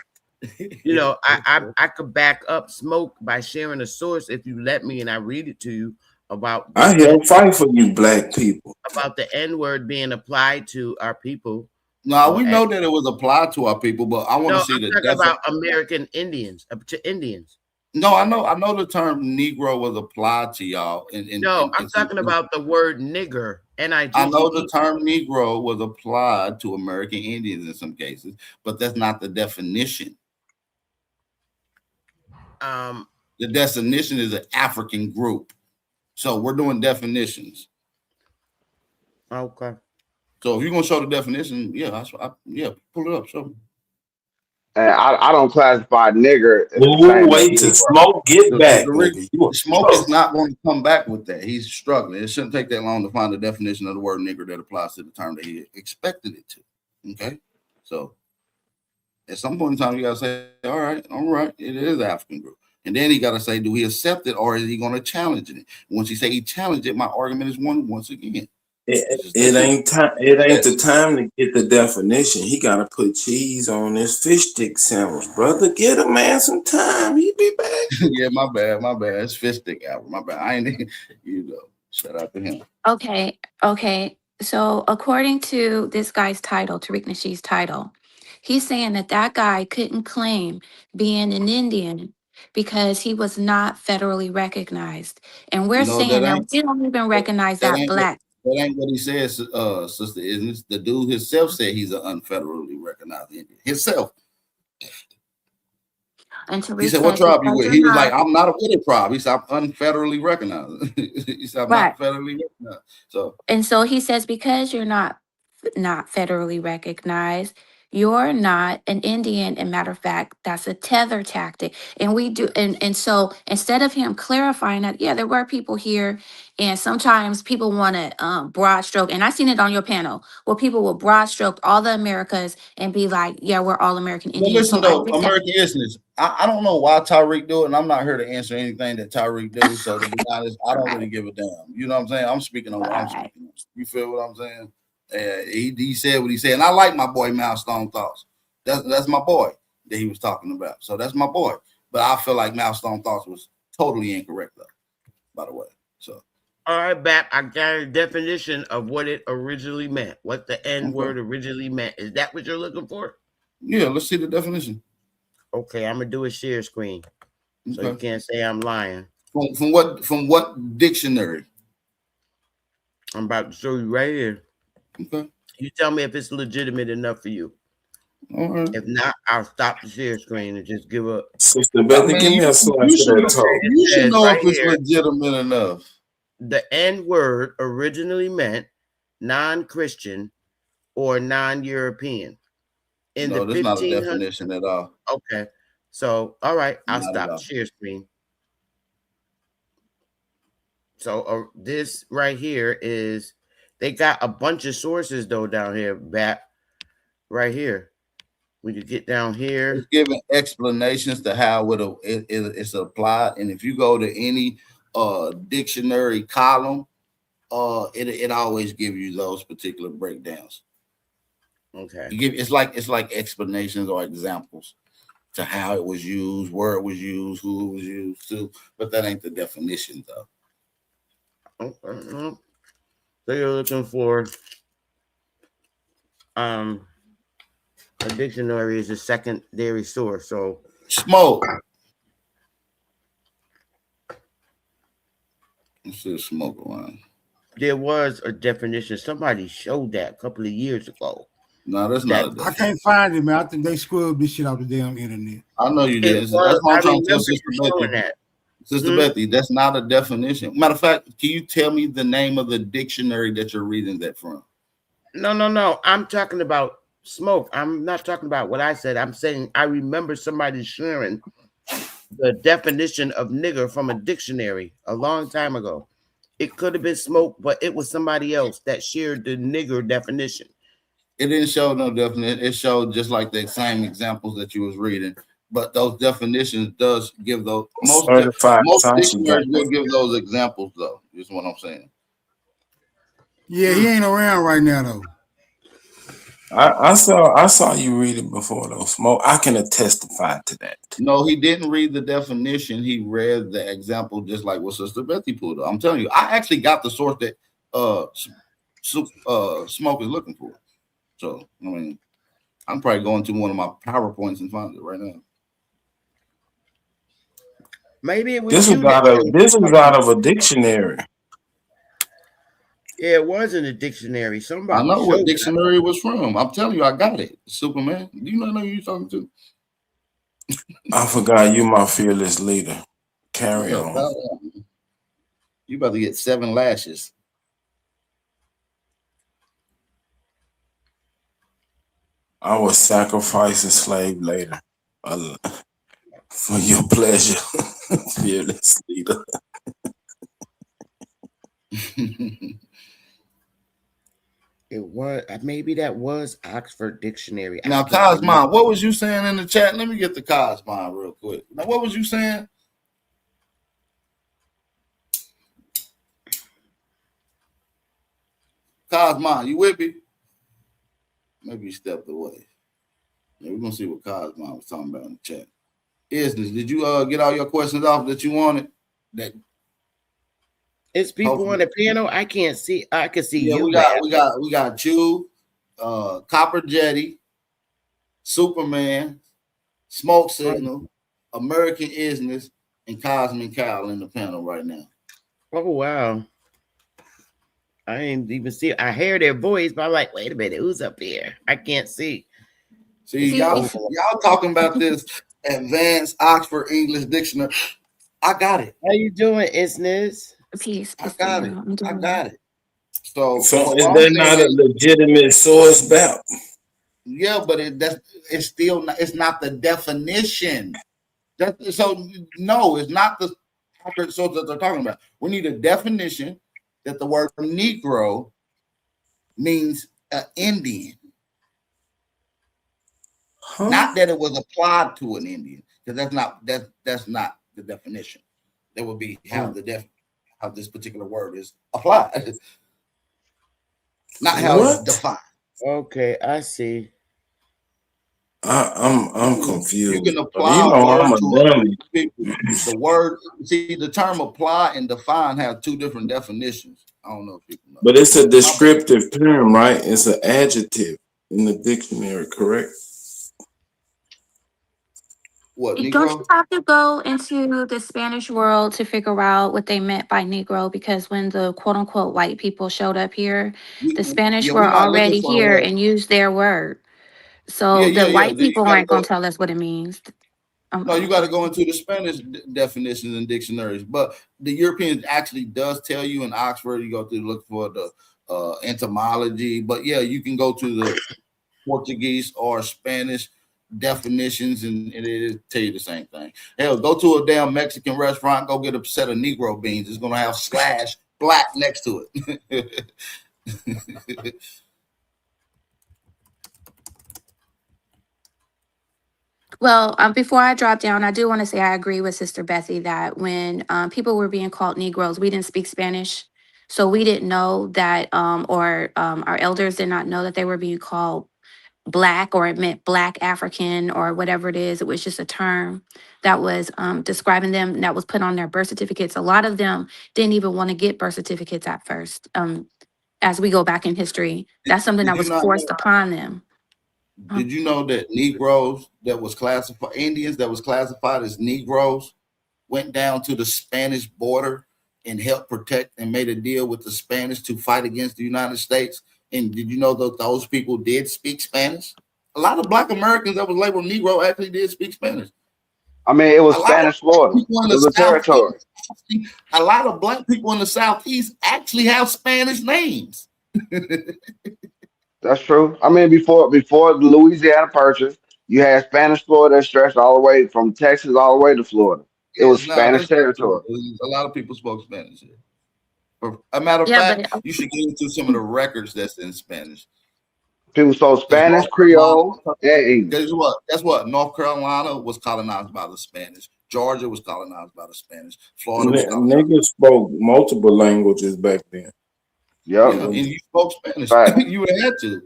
I could back up smoke by sharing a source if you let me, and I read it to you about I help fight for you, black people. about the N word being applied to our people No, we know that it was applied to our people, but I want to see I'm the talking about American Indians, to Indians. No, I know the term Negro was applied to y'all. No, I'm talking about the word nigger. I know the Nigge. term Negro was applied to American Indians in some cases, but that's not the definition. The definition is an African group. So we're doing definitions. Okay. So if you're gonna show the definition, pull it up. Show. And I don't classify nigger as the Ooh, same as wait till Negro. Smoke get back, nigga. Smoke is not going to come back with that. He's struggling. It shouldn't take that long to find the definition of the word nigger that applies to the term that he expected it to. Okay, so at some point in time, you gotta say, all right, it is an African group. And then he got to say, do he accept it or is he going to challenge it? Once he say he challenged it, my argument is once again. It ain't time. It ain't the time to get the definition. He got to put cheese on this fish stick sandwich, brother. Get a man some time. He be back. Yeah, my bad. It's fish stick hour. My bad. I ain't. Shout out to him. Okay. So according to this guy's title, Tariq Nasheed's title, he's saying that guy couldn't claim being an Indian because he was not federally recognized. And we're saying that we don't even recognize that black. That ain't what he says, Sister Isn't. The dude himself said he's an unfederally recognized Indian. Himself. And Tariq he said, what tribe you with? He was like, I'm not a with tribe. He said, I'm unfederally recognized. He said, I'm not federally recognized. So he says, because you're not federally recognized, you're not an Indian. And matter of fact, that's a tether tactic. And we do, and so instead of him clarifying that, yeah, there were people here, and sometimes people want to broad stroke, and I seen it on your panel where people will broad stroke all the Americas and be like, yeah, we're all American Indians. Well, listen though, American Indians, I don't know why Tariq do it, and I'm not here to answer anything that Tariq do. So to be honest, I don't really give a damn. You know what I'm saying? I'm speaking on what I'm speaking on. You feel what I'm saying? He said what he said, and I like my boy Milestone Thoughts. That's my boy that he was talking about. So that's my boy. But I feel like Milestone Thoughts was totally incorrect, though. By the way, so all right, Bap, I got a definition of what it originally meant. What the N word originally meant. Is that what you're looking for? Yeah, let's see the definition. Okay, I'm gonna do a share screen, so you can't say I'm lying. From what dictionary? I'm about to show you right here. Okay. You tell me if it's legitimate enough for you. All right. If not, I'll stop the share screen and just give up. Sister Betty, give me a slide You for that talk. You should know if it's legitimate enough. The N word originally meant non-Christian or non-European. No, that's not a definition at all. Okay. So, all right, I'll stop the share screen. So this right here is, they got a bunch of sources though down here, back right here. When you get down here, it's giving explanations to how it's applied. And if you go to any dictionary column, it always gives you those particular breakdowns. Okay. It's like explanations or examples to how it was used, where it was used, who it was used to, but that ain't the definition though. Okay. So you're looking for a dictionary is a secondary source. So Smoke. Let's see smoke around. There was a definition. Somebody showed that a couple of years ago. No, that's not. I can't find it, man. I think they scrubbed this shit off the damn internet. I know you did. That's what I'm trying to tell Sister Betty. Sister Betty, that's not a definition. Matter of fact, can you tell me the name of the dictionary that you're reading that from? No. I'm talking about smoke. I'm not talking about what I said. I'm saying I remember somebody sharing the definition of nigger from a dictionary a long time ago. It could have been smoke, but it was somebody else that shared the nigger definition. It didn't show no definition. It showed just like the same examples that you was reading. But those definitions does give those most dictionaries will give those examples though. Is what I'm saying. Yeah, he ain't around right now though. I saw you read it before though, Smoke. I can testify to that. No, he didn't read the definition. He read the example just like what Sister Betty pulled up. I'm telling you, I actually got the source that Smoke is looking for. So I mean, I'm probably going to one of my PowerPoints and find it right now. Maybe it was This you is that out of a dictionary. Yeah, it was in the dictionary. I Somebody know what showed that. dictionary it was from. I'm telling you, I got it. Superman. Do you not know who you're talking to? I forgot you my fearless leader. Carry Yeah, on. pal. You about to get 7 lashes. I will sacrifice a slave later for your pleasure, fearless leader. It was maybe that was Oxford Dictionary. I Now, can't remember. Cosmon, what was you saying in the chat? Let me get the Cosmon real quick. Now, what was you saying? Cosmon, you with me? Maybe you stepped away. Yeah, we're gonna see what Cosmon was talking about in the chat. Did you get all your questions off that you wanted? That It's people on the panel. I can't see. I can see you. we got you, Copper Jetty, Superman, Smoke Signal, American Isness, and Cosmic Cow in the panel right now. Oh wow. I didn't even see. I hear their voice, but I'm like, wait a minute, who's up here? I can't see. See, y'all talking about this advanced Oxford English Dictionary. I got it. How you doing, Isness? Peace. I got it. I got it. So is that not a legitimate source bout? Yeah, but it's still not, it's not the definition. So no, it's not the source that they're talking about. We need a definition that the word Negro means Indian. Huh? Not that it was applied to an Indian, because that's not the definition. That would be how this particular word is applied, not how it's defined. Okay, I see. I'm confused. You can apply I'm a dummy. The word, see, the term apply and define have 2 different definitions. I don't know if people know. But it's a descriptive term, right? It's an adjective in the dictionary, correct? What, Negro? Don't you have to go into the Spanish world to figure out what they meant by Negro? Because when the quote unquote white people showed up here, the Spanish were already here and used their word. So the white people aren't going to tell us what it means. No, you got to go into the Spanish definitions and dictionaries. But the European actually does tell you in Oxford, you go to look for the etymology. But yeah, you can go to the Portuguese or Spanish definitions and it'll tell you the same thing. Hell, go to a damn Mexican restaurant, go get a set of Negro beans. It's going to have /black next to it. Well, before I drop down, I do want to say I agree with Sister Bessie that when people were being called Negroes, we didn't speak Spanish. So we didn't know that, our elders did not know that they were being called Black, or it meant Black African, or whatever it is. It was just a term that was describing them, that was put on their birth certificates. A lot of them didn't even want to get birth certificates at first. As we go back in history, that's something that was forced upon them. Did you know that Negroes that was classified, Indians that was classified as Negroes, went down to the Spanish border and helped protect and made a deal with the Spanish to fight against the United States? And did you know that those people did speak Spanish? A lot of Black Americans that was labeled Negro actually did speak Spanish. I mean, it was Spanish Florida. It was a territory. A lot of Black people in the Southeast actually have Spanish names. That's true. I mean, before the Louisiana Purchase, you had Spanish Florida that stretched all the way from Texas all the way to Florida. It was Spanish territory. A lot of people spoke Spanish here. A matter of fact, you should get into some of the records that's in Spanish. People spoke Spanish, Creole, and English. Guess what? North Carolina was colonized by the Spanish. Georgia was colonized by the Spanish. Florida was colonized. Niggas spoke multiple languages back then. Yep. Yeah, and you spoke Spanish. You would have to.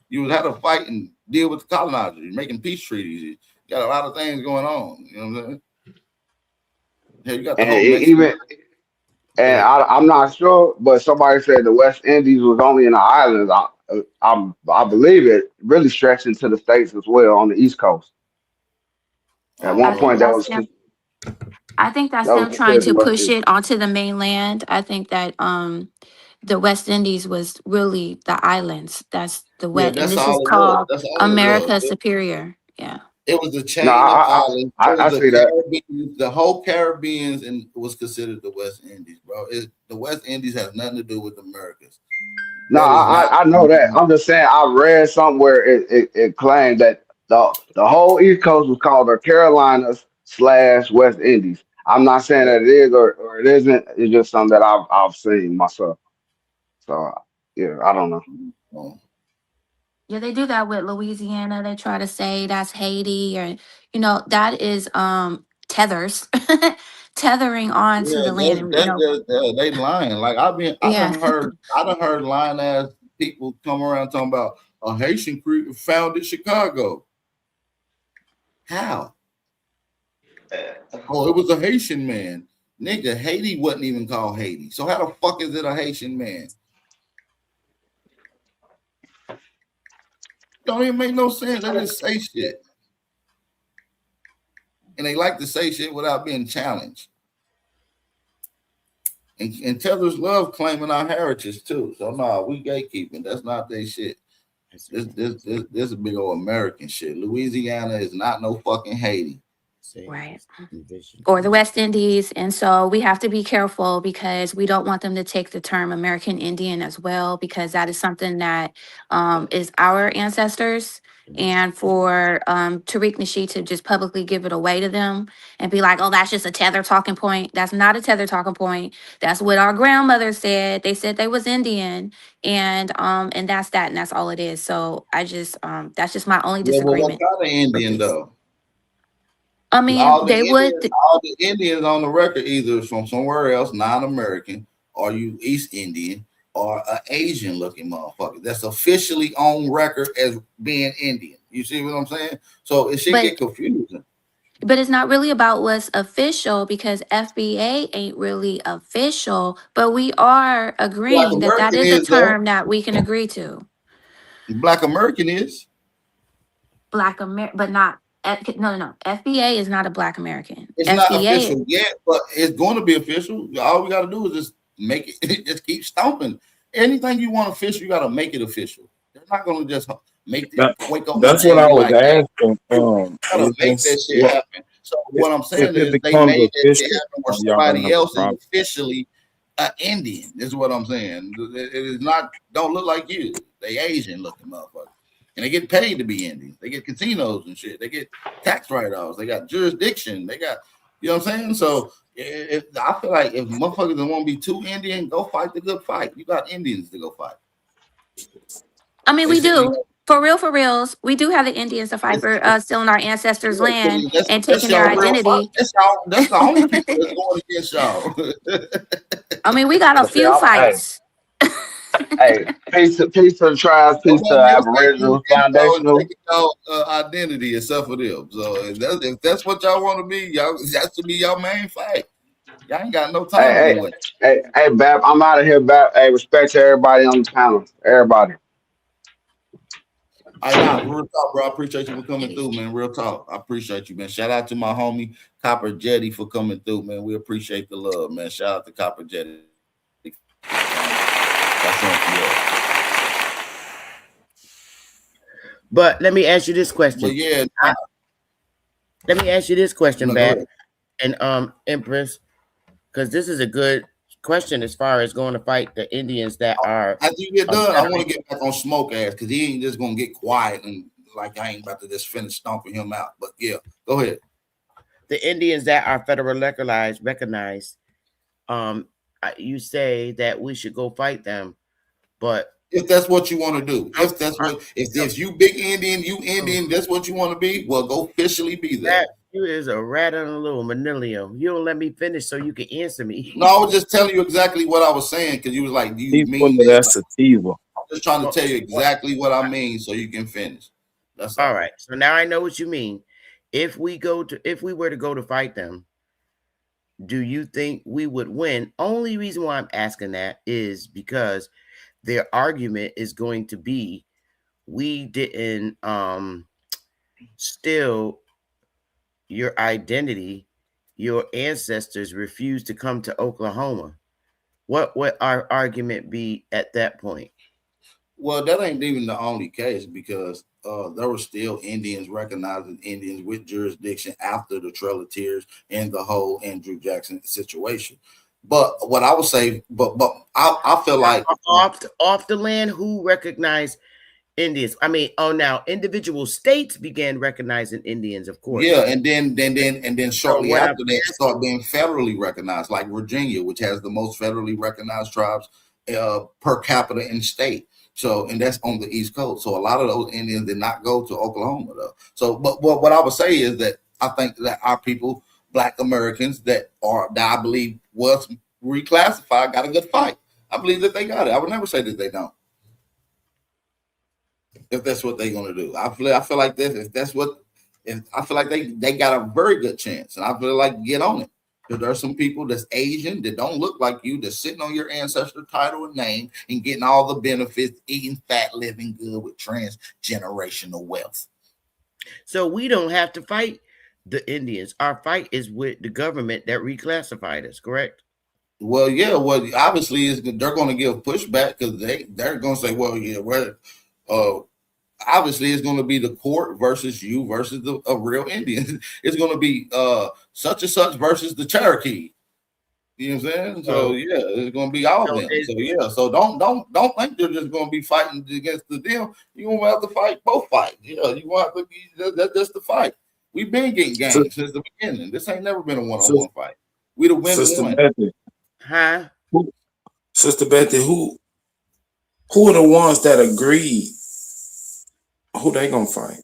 You would have to fight and deal with the colonizers. You're making peace treaties. You got a lot of things going on. You know what I'm saying? Yeah, you got the whole I'm not sure, but somebody said the West Indies was only in the islands. I believe it really stretched into the states as well on the East Coast. At Oh, I one well, think point, that's them. I think that's that was them trying considered the to West push Indies. it onto the mainland. I think that the West Indies was really the islands. That's the yeah, West, and that's this is all it was. called That's all it was. America Superior. Yeah. It was a No, chain of islands. It I was the see that. Caribbean, the whole Caribbeans, and was considered the West Indies, bro. The West Indies has nothing to do with the Americas. No, That is not. I know that. I'm just saying I read somewhere it claimed that the whole East Coast was called the Carolinas / West Indies. I'm not saying that it is or it isn't. It's just something that I've seen myself. So yeah, I don't know. Oh, Yeah, they do that with Louisiana. They try to say that's Haiti, or that is tethers, tethering on to yeah, the land. And they lying. Like yeah. I done heard lying ass people come around talking about a Haitian crew founded Chicago. How? Oh, it was a Haitian man. Nigga, Haiti wasn't even called Haiti. So how the fuck is it a Haitian man? Don't even make no sense. They just say shit. And they like to say shit without being challenged. And tethers love claiming our heritage too. So no, we gatekeeping. That's not their shit. This is big old American shit. Louisiana is not no fucking Haiti. Right. Or the West Indies. And so we have to be careful because we don't want them to take the term American Indian as well, because that is something that is our ancestors. And for Tariq Nasheed to just publicly give it away to them and be like, oh, that's just a tether talking point. That's not a tether talking point. That's what our grandmother said. They said they was Indian. And that's that. And that's all it is. So I just that's just my only Yeah, well, what disagreement kind of with Indian this. though? I mean, they would. All the Indians on the record either is from somewhere else, non-American, or you East Indian, or an Asian looking motherfucker that's officially on record as being Indian. You see what I'm saying? So it should But get confusing. it's not really about what's official because FBA ain't really official, but we are Black agreeing that that American is a is though. term that we can agree to. Black American is. Black Amer, but not no. FBA is not a Black American. It's not FBA, official yet, but it's going to be official. All we got to do is just make it. Just keep stomping. Anything you want official, you got to make it official. They're not going to just make it. That, Wake up one that's day what and I be was like, "Yeah, asking. you got to Is make that this shit happen." So what I'm if saying it is, they becomes made that shit official, happen where y'all gonna somebody have a else is problem? officially an Indian. Is what I'm saying. It is not. Don't look like you. They Asian looking motherfuckers. And they get paid to be Indians. They get casinos and shit. They get tax write-offs. They got jurisdiction. They got, you know what I'm saying? So I feel like if motherfuckers don't want to be too Indian, go fight the good fight. You got Indians to go fight. I mean, They we shouldn't. do. For reals, we do have the Indians to fight for stealing our ancestors' land and That's taking their y'all real fight. identity. That's the only people that's going against y'all. I mean, we got a But see, few fights. hey, peace to the tribes, peace to Nobody else ain't Aboriginal, moving y'all and foundational. taking y'all identity except for them. So if that's what y'all want to be, y'all that should be your main fight. Y'all ain't got no time to be Hey, winning. hey, Bap, I'm out of here, Bap. Hey, respect to everybody on the panel. Everybody. Real talk, bro. I appreciate you for coming through, man. Real talk. I appreciate you, man. Shout out to my homie Copper Jetty for coming through, man. We appreciate the love, man. Shout out to Copper Jetty. But let me ask you this question. But yeah, let me ask you this question, no, Bat and Empress, because this is a good question as far as going to fight the Indians that are. After you get done, I want to get back on Smoke ass because he ain't just gonna get quiet and like I ain't about to just finish stomping him out. But yeah, go ahead. The Indians that are federal recognized, you say that we should go fight them, but if that's what you want to do, if you big Indian, you Indian, that's what you want to be. Well, go officially be there. You is a rat on a little manilio. You don't let me finish so you can answer me. No, I was just telling you exactly what I was saying because you was like, "You mean that's sativa?" I'm just trying to tell you exactly what I mean so you can finish. That's all right. So now I know what you mean. If we were to go to fight them, do you think we would win? Only reason why I'm asking that is because their argument is going to be, we didn't steal your identity. Your ancestors refused to come to Oklahoma. What would our argument be at that point? Well, that ain't even the only case, because there were still Indians recognizing Indians with jurisdiction after the Trail of Tears and the whole Andrew Jackson situation. But what I would say, but I feel like off the land, who recognized Indians? I mean, now individual states began recognizing Indians, of course. yeah, and then shortly after that, start being federally recognized, like Virginia, which has the most federally recognized tribes per capita in state. So, and that's on the East Coast. So a lot of those Indians did not go to Oklahoma, though. So, but what I would say is that I think that our people, Black Americans, that I believe was reclassified, got a good fight. I believe that they got it. I would never say that they don't, if that's what they're going to do. I feel like this. If that's what, I feel like they got a very good chance, and I feel like get on it. Because there are some people that's Asian that don't look like you, that's sitting on your ancestor title and name and getting all the benefits, eating fat, living good with transgenerational wealth. So we don't have to fight the Indians. Our fight is with the government that reclassified us, correct? Well, yeah. Well, obviously, they're going to give pushback, because they're going to say, well, yeah, obviously it's going to be the court versus you versus a real Indian. It's going to be such and such versus the Cherokee. You know what I'm saying? So yeah, it's going to be all of them. So yeah, so don't think they're just going to be fighting against the deal. You're going to have to fight both fights. Yeah, you want to be that's the fight. We've been getting games since the beginning. This ain't never been a one-on-one fight. We the win one. Betty, huh? Sister Betty, who are the ones that agreed? Who they gonna fight?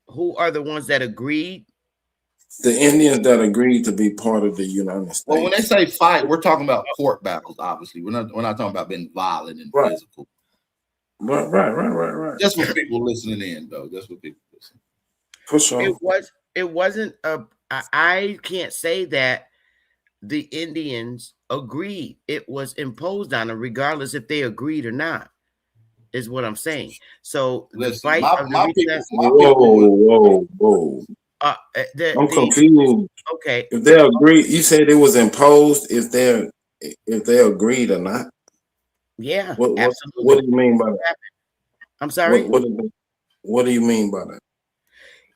Who are the ones that agreed? The Indians that agreed to be part of the United States. Well, when they say fight, we're talking about court battles. Obviously, we're not talking about being violent and physical. Right. That's what people listening in, though. That's what people listen. For sure. It wasn't I can't say that the Indians agreed. It was imposed on them, regardless if they agreed or not, is what I'm saying. So the fight of the whoa. I'm confused. Okay. If they agreed, you said it was imposed if they agreed or not. Yeah, absolutely. What do you mean by that? I'm sorry. What do you mean by that?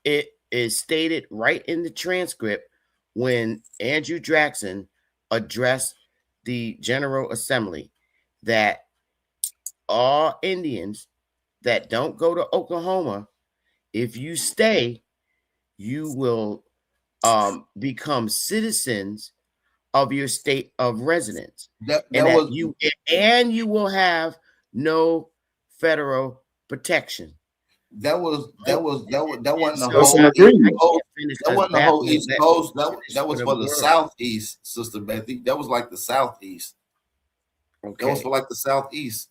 It is stated right in the transcript when Andrew Jackson addressed the General Assembly that all Indians that don't go to Oklahoma, if you stay, you will become citizens of your state of residence. You will have no federal protection. That wasn't the whole East Coast. That was for the Southeast, Sister Betty. That was like the Southeast. Okay. That was for like the Southeast.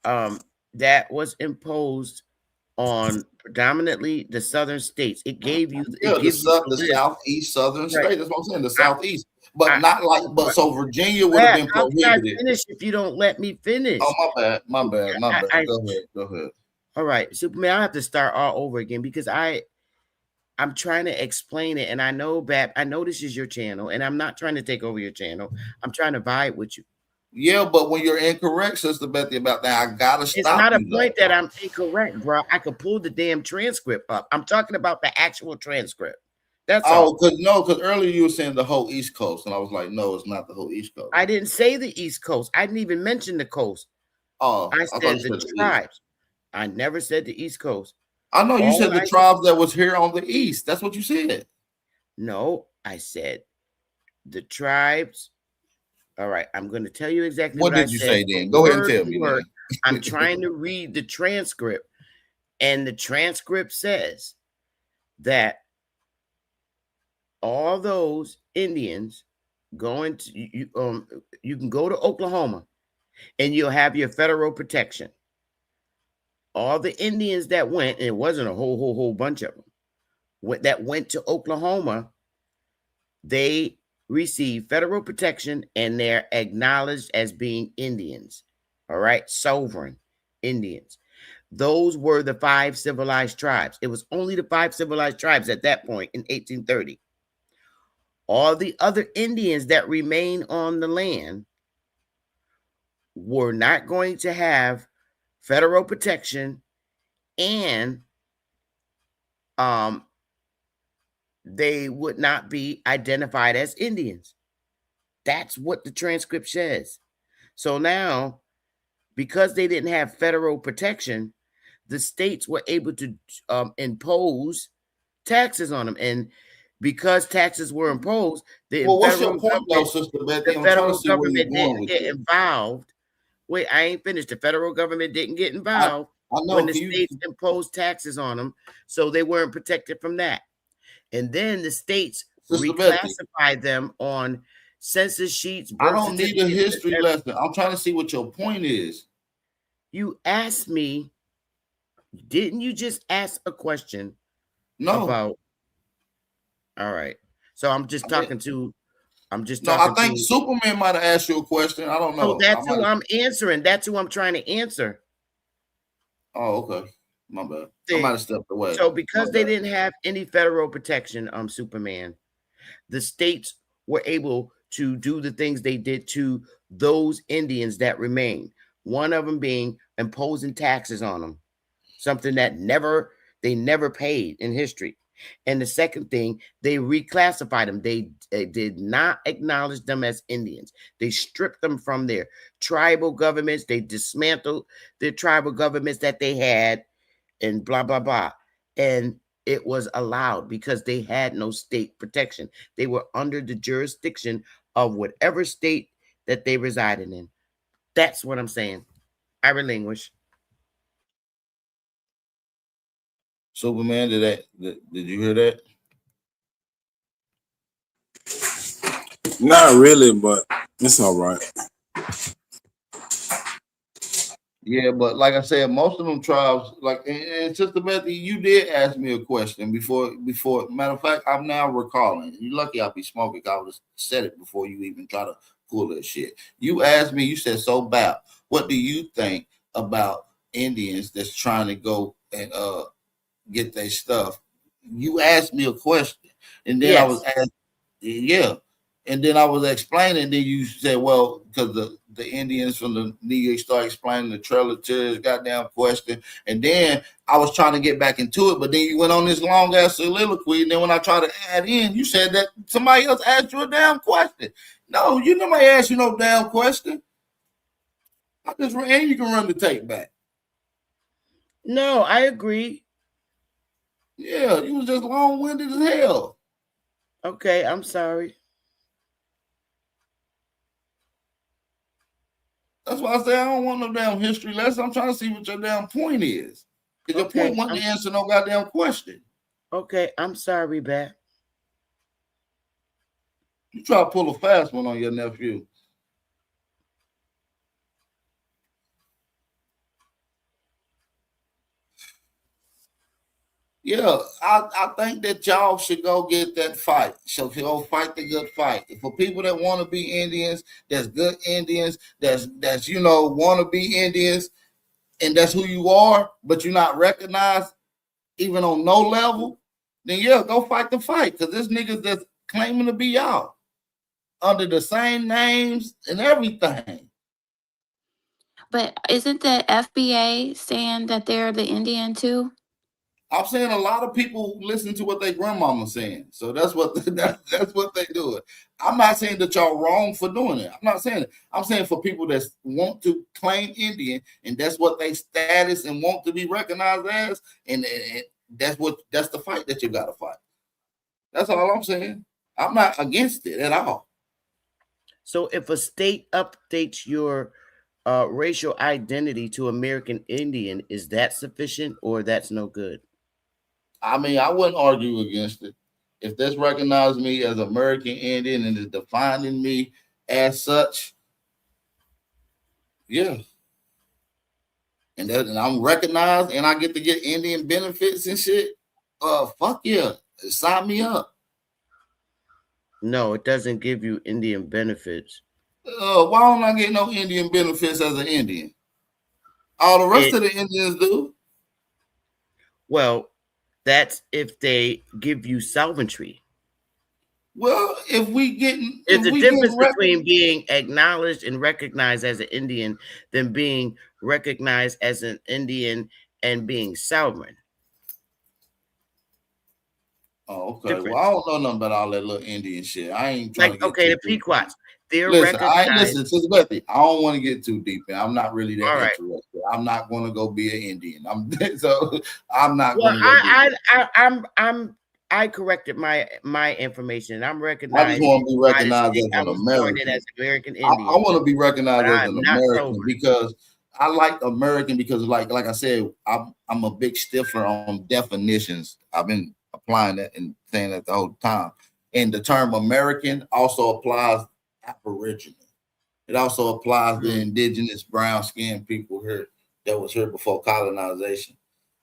That was imposed on predominantly the southern states. It gave you the Southeast southern states. That's what I'm saying. The Southeast, but so Virginia would have been prohibited. Finish if you don't let me finish. Oh, my bad. Go ahead. All right, Superman, I'll have to start all over again, because I'm trying to explain it, and I know this is your channel, and I'm not trying to take over your channel. I'm trying to vibe with you. Yeah, but when you're incorrect, Sister Betty, about that, I gotta stop. It's not a point that I'm incorrect, bro. I could pull the damn transcript up. I'm talking about the actual transcript. That's all. Because earlier you were saying the whole East Coast, and I was like, no, it's not the whole East Coast. I didn't say the East Coast. I didn't even mention the coast. Oh, I said the tribes. I never said the East Coast. I know you said the tribes that was here on the East. That's what you said. No, I said the tribes. All right, I'm going to tell you exactly what did you say then. Go ahead and tell me. I'm trying to read the transcript, and the transcript says that all those Indians going to you can go to Oklahoma, and you'll have your federal protection. All the Indians that went, and it wasn't a whole bunch of them, that went to Oklahoma, they receive federal protection, and they're acknowledged as being Indians. All right, sovereign Indians. Those were the 5 civilized tribes. It was only the 5 civilized tribes at that point in 1830. All the other Indians that remain on the land were not going to have federal protection, and they would not be identified as Indians. That's what the transcript says. So now, because they didn't have federal protection, the states were able to impose taxes on them. And because taxes were imposed, the Well, what's your federal point, though, government, Sister Betty? the I'm trying to federal see where you're government going didn't with get this. involved. Wait, I ain't finished. The federal government didn't get I involved when know. the states imposed taxes on them, so they weren't protected from that. And then the states Sister Betty, reclassified them on census sheets, I birth don't need a certificates. history lesson. I'm trying to see what your point is. You asked me, didn't you just ask a question No. about? All right. So I'm just talking to. No, I think Superman might have asked you a question. I don't know. So that's who I'm answering. That's who I'm trying to answer. Oh, okay. My bad. I might have stepped away. So because they didn't have any federal protection, Superman, the states were able to do the things they did to those Indians that remained. One of them being imposing taxes on them, something that they never paid in history. And the second thing, they reclassified them. They did not acknowledge them as Indians. They stripped them from their tribal governments. They dismantled their tribal governments that they had, and blah, blah, blah. And it was allowed because they had no state protection. They were under the jurisdiction of whatever state that they resided in. That's what I'm saying. I relinquish. Superman, did you hear that? Not really, but it's all right. Yeah, but like I said, most of them tribes, like, and Sister Betty, you did ask me a question before. Matter of fact, I'm now recalling. You're lucky I'll be smoking. I would have said it before you even try to pull that shit. You asked me. You said, "So, Bap, what do you think about Indians that's trying to go and get their stuff?" You asked me a question, and then I was asked, yeah. And then I was explaining, then you said, well, because the Indians from the Lineage started explaining the Trail of Tears goddamn question. And then I was trying to get back into it, but then you went on this long ass soliloquy. And then when I tried to add in, you said that somebody else asked you a damn question. No, you nobody asked you no damn question. I just ran, you can run the tape back. No, I agree. Yeah, you was just long-winded as hell. Okay, I'm sorry. That's why I say I don't want no damn history lesson. I'm trying to see what your damn point is. Because your point wasn't to answer no goddamn question. Okay, I'm sorry, Bat. You try to pull a fast one on your nephew. Yeah, I think that y'all should go get that fight. So go fight the good fight. For people that want to be Indians, that's good Indians, that's want to be Indians, and that's who you are, but you're not recognized even on no level, then yeah, go fight the fight. Because this niggas that's claiming to be y'all under the same names and everything. But isn't the FBA saying that they're the Indian too? I'm saying a lot of people listen to what their grandmama's saying. So that's what that's what they do. I'm not saying that y'all wrong for doing it. I'm not saying it. I'm saying for people that want to claim Indian and that's what they status and want to be recognized as, and that's the fight that you gotta fight. That's all I'm saying. I'm not against it at all. So if a state updates your racial identity to American Indian, is that sufficient or that's no good? I mean, I wouldn't argue against it. If that's recognized me as American Indian and is defining me as such, yeah. And I'm recognized and I get to get Indian benefits and shit, fuck yeah. Sign me up. No, it doesn't give you Indian benefits. Why don't I get no Indian benefits as an Indian? All the rest of the Indians do. Well, that's if they give you sovereignty. Well, if we getting There's a difference between being acknowledged and recognized as an Indian than being recognized as an Indian and being sovereign. Oh, okay. Well, I don't know nothing about all that little Indian shit. I ain't trying to get okay, too the deep. Pequots. They're Listen, recognized. Sister Bethy, I don't want to get too deep in. I'm not really that All right. interested. I'm not going to go be an Indian. I'm not Well, going to go. I corrected my information. I'm recognized. I just want to be recognized as an American. As American I Indian. want to be recognized as an American sober. because I like American because, like I said, I'm a big stiffer on definitions. I've been applying that and saying that the whole time. And the term American also applies Aboriginal. It also applies to indigenous brown skinned people here that was here before colonization.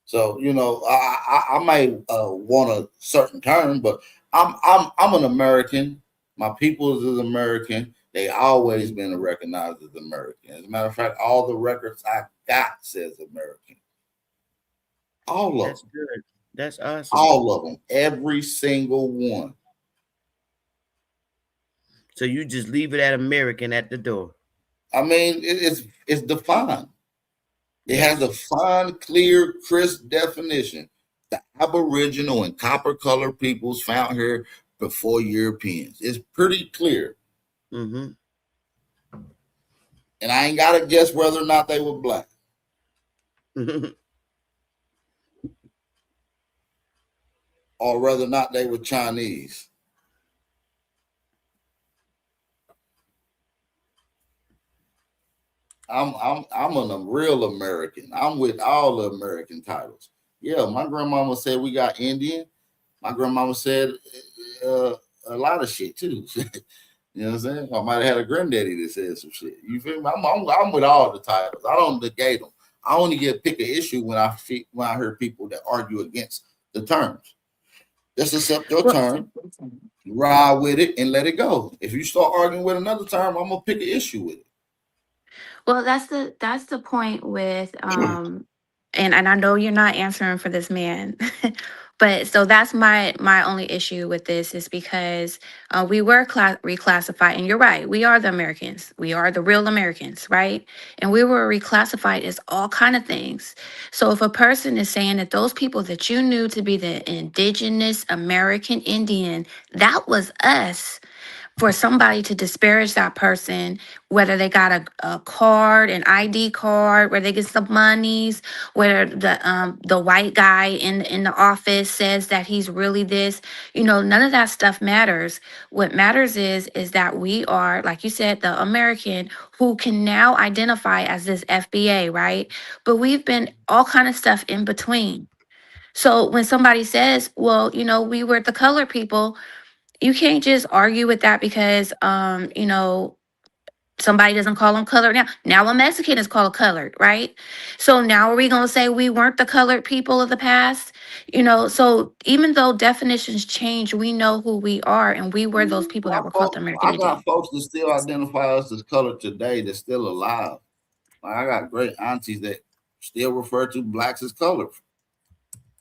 So I might want a certain term, but I'm an American. My people is American. They always been recognized as American. As a matter of fact, all the records I got says American. All of That's them. good. That's awesome. All of them. Every single one. So you just leave it at American at the door. I mean, it's defined. It has a fine, clear, crisp definition. The Aboriginal and copper colored peoples found here before Europeans. It's pretty clear. Mm-hmm. And I ain't got to guess whether or not they were black. Or whether or not they were Chinese. I'm a real American. I'm with all the American titles. Yeah, my grandmama said we got Indian. My grandmama said a lot of shit too. You know what I'm saying? I might have had a granddaddy that said some shit. You feel me? I'm with all the titles. I don't negate them. I only pick an issue when I hear people that argue against the terms. Just accept your term, ride with it, and let it go. If you start arguing with another term, I'm gonna pick an issue with it. Well, that's the point with and I know you're not answering for this man. But so that's my only issue with this is because we were reclassified, and you're right, we are the Americans, we are the real Americans, right? And we were reclassified as all kind of things. So if a person is saying that those people that you knew to be the indigenous American Indian, that was us, for somebody to disparage that person, whether they got a card, an ID card, where they get some monies, whether the white guy in the office says that he's really this, none of that stuff matters. What matters is that we are, like you said, the American who can now identify as this FBA, right? But we've been all kind of stuff in between. So when somebody says, well, we were the colored people, you can't just argue with that because somebody doesn't call them colored now a Mexican is called colored, right? So now are we going to say we weren't the colored people of the past? So even though definitions change, we know who we are, and we were those people that were called the American Indian. I got folks that still identify us as colored today that's still alive. I got great aunties that still refer to blacks as colored.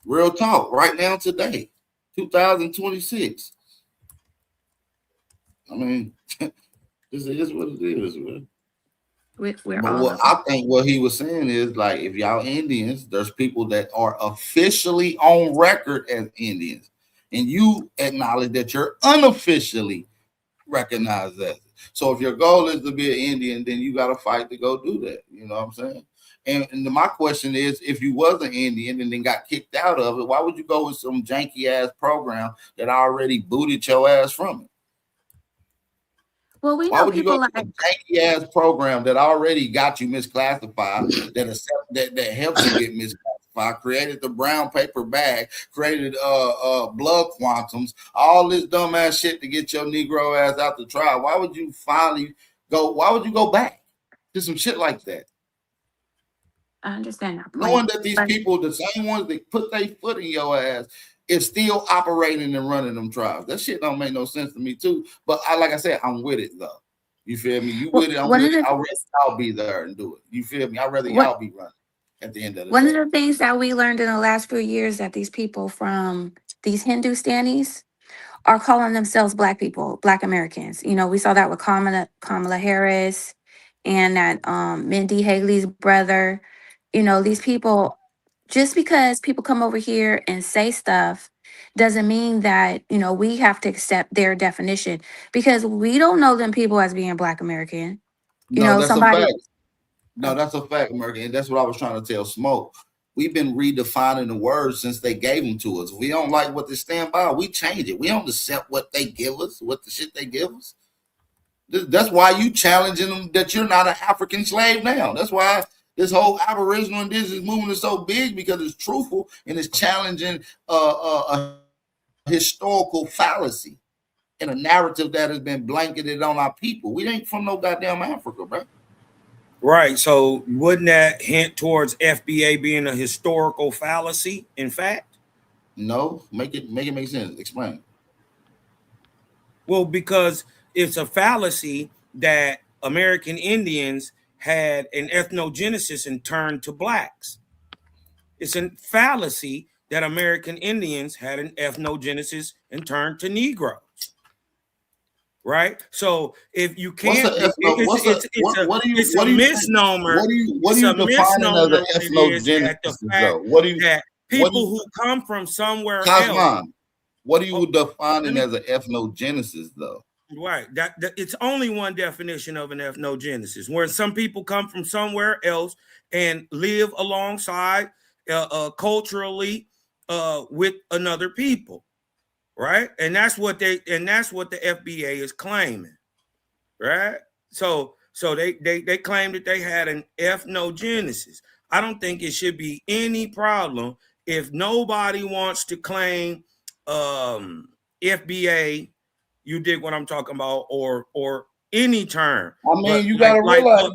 Real talk, right now today, 2026. I mean, this is what it is, man. I think what he was saying is, like, if y'all Indians, there's people that are officially on record as Indians, and you acknowledge that you're unofficially recognized as it. So if your goal is to be an Indian, then you got to fight to go do that. You know what I'm saying? And my question is, if you was an Indian and then got kicked out of it, why would you go with some janky ass program that already booted your ass from it? Well, why would you go to a janky ass program that already got you misclassified, that helped you get misclassified, created the brown paper bag, created blood quantums, all this dumb ass shit to get your Negro ass out the trial? Why would you finally go? Why would you go back to some shit like that? I understand that point. Knowing that these people, the same ones that put their foot in your ass, is still operating and running them trials. That shit don't make no sense to me too. But like I said, I'm with it though. You feel me? You with it? I'm with it. I'd rather y'all be there and do it. You feel me? I'd rather y'all be running. at the end of the One of day. the things that we learned in the last few years that these people from these Hindustanis are calling themselves Black people, Black Americans. You know, we saw that with Kamala Harris and that Mindy Haley's brother. You know, these people, just because people come over here and say stuff doesn't mean that, you know, we have to accept their definition because we don't know them people as being Black American. You No, know, that's a somebody. fact. No, that's a fact, American. And that's what I was trying to tell Smoke. We've been redefining the words since they gave them to us. We don't like what they stand by. We change it. We don't accept what they give us, what the shit they give us. That's why you challenging them that you're not an African slave now. That's why this whole Aboriginal Indigenous movement is so big because it's truthful and it's challenging a historical fallacy and a narrative that has been blanketed on our people. We ain't from no goddamn Africa, bro. Right. So wouldn't that hint towards FBA being a historical fallacy? In fact, no. Make it make sense. Explain. Well, because it's a fallacy that American Indians had an ethnogenesis and turned to blacks. It's a fallacy that American Indians had an ethnogenesis and turned to Negroes. Right. So if you can't, it's a misnomer. What are you defining as an ethnogenesis, though? That people who come from somewhere else. What are you defining as an ethnogenesis, though? Right. That it's only one definition of an ethnogenesis, where some people come from somewhere else and live alongside culturally with another people. Right. And that's what the FBA is claiming. Right. So they claim that they had an ethnogenesis. I don't think it should be any problem if nobody wants to claim FBA. You dig what I'm talking about, or any term. I mean, you gotta realize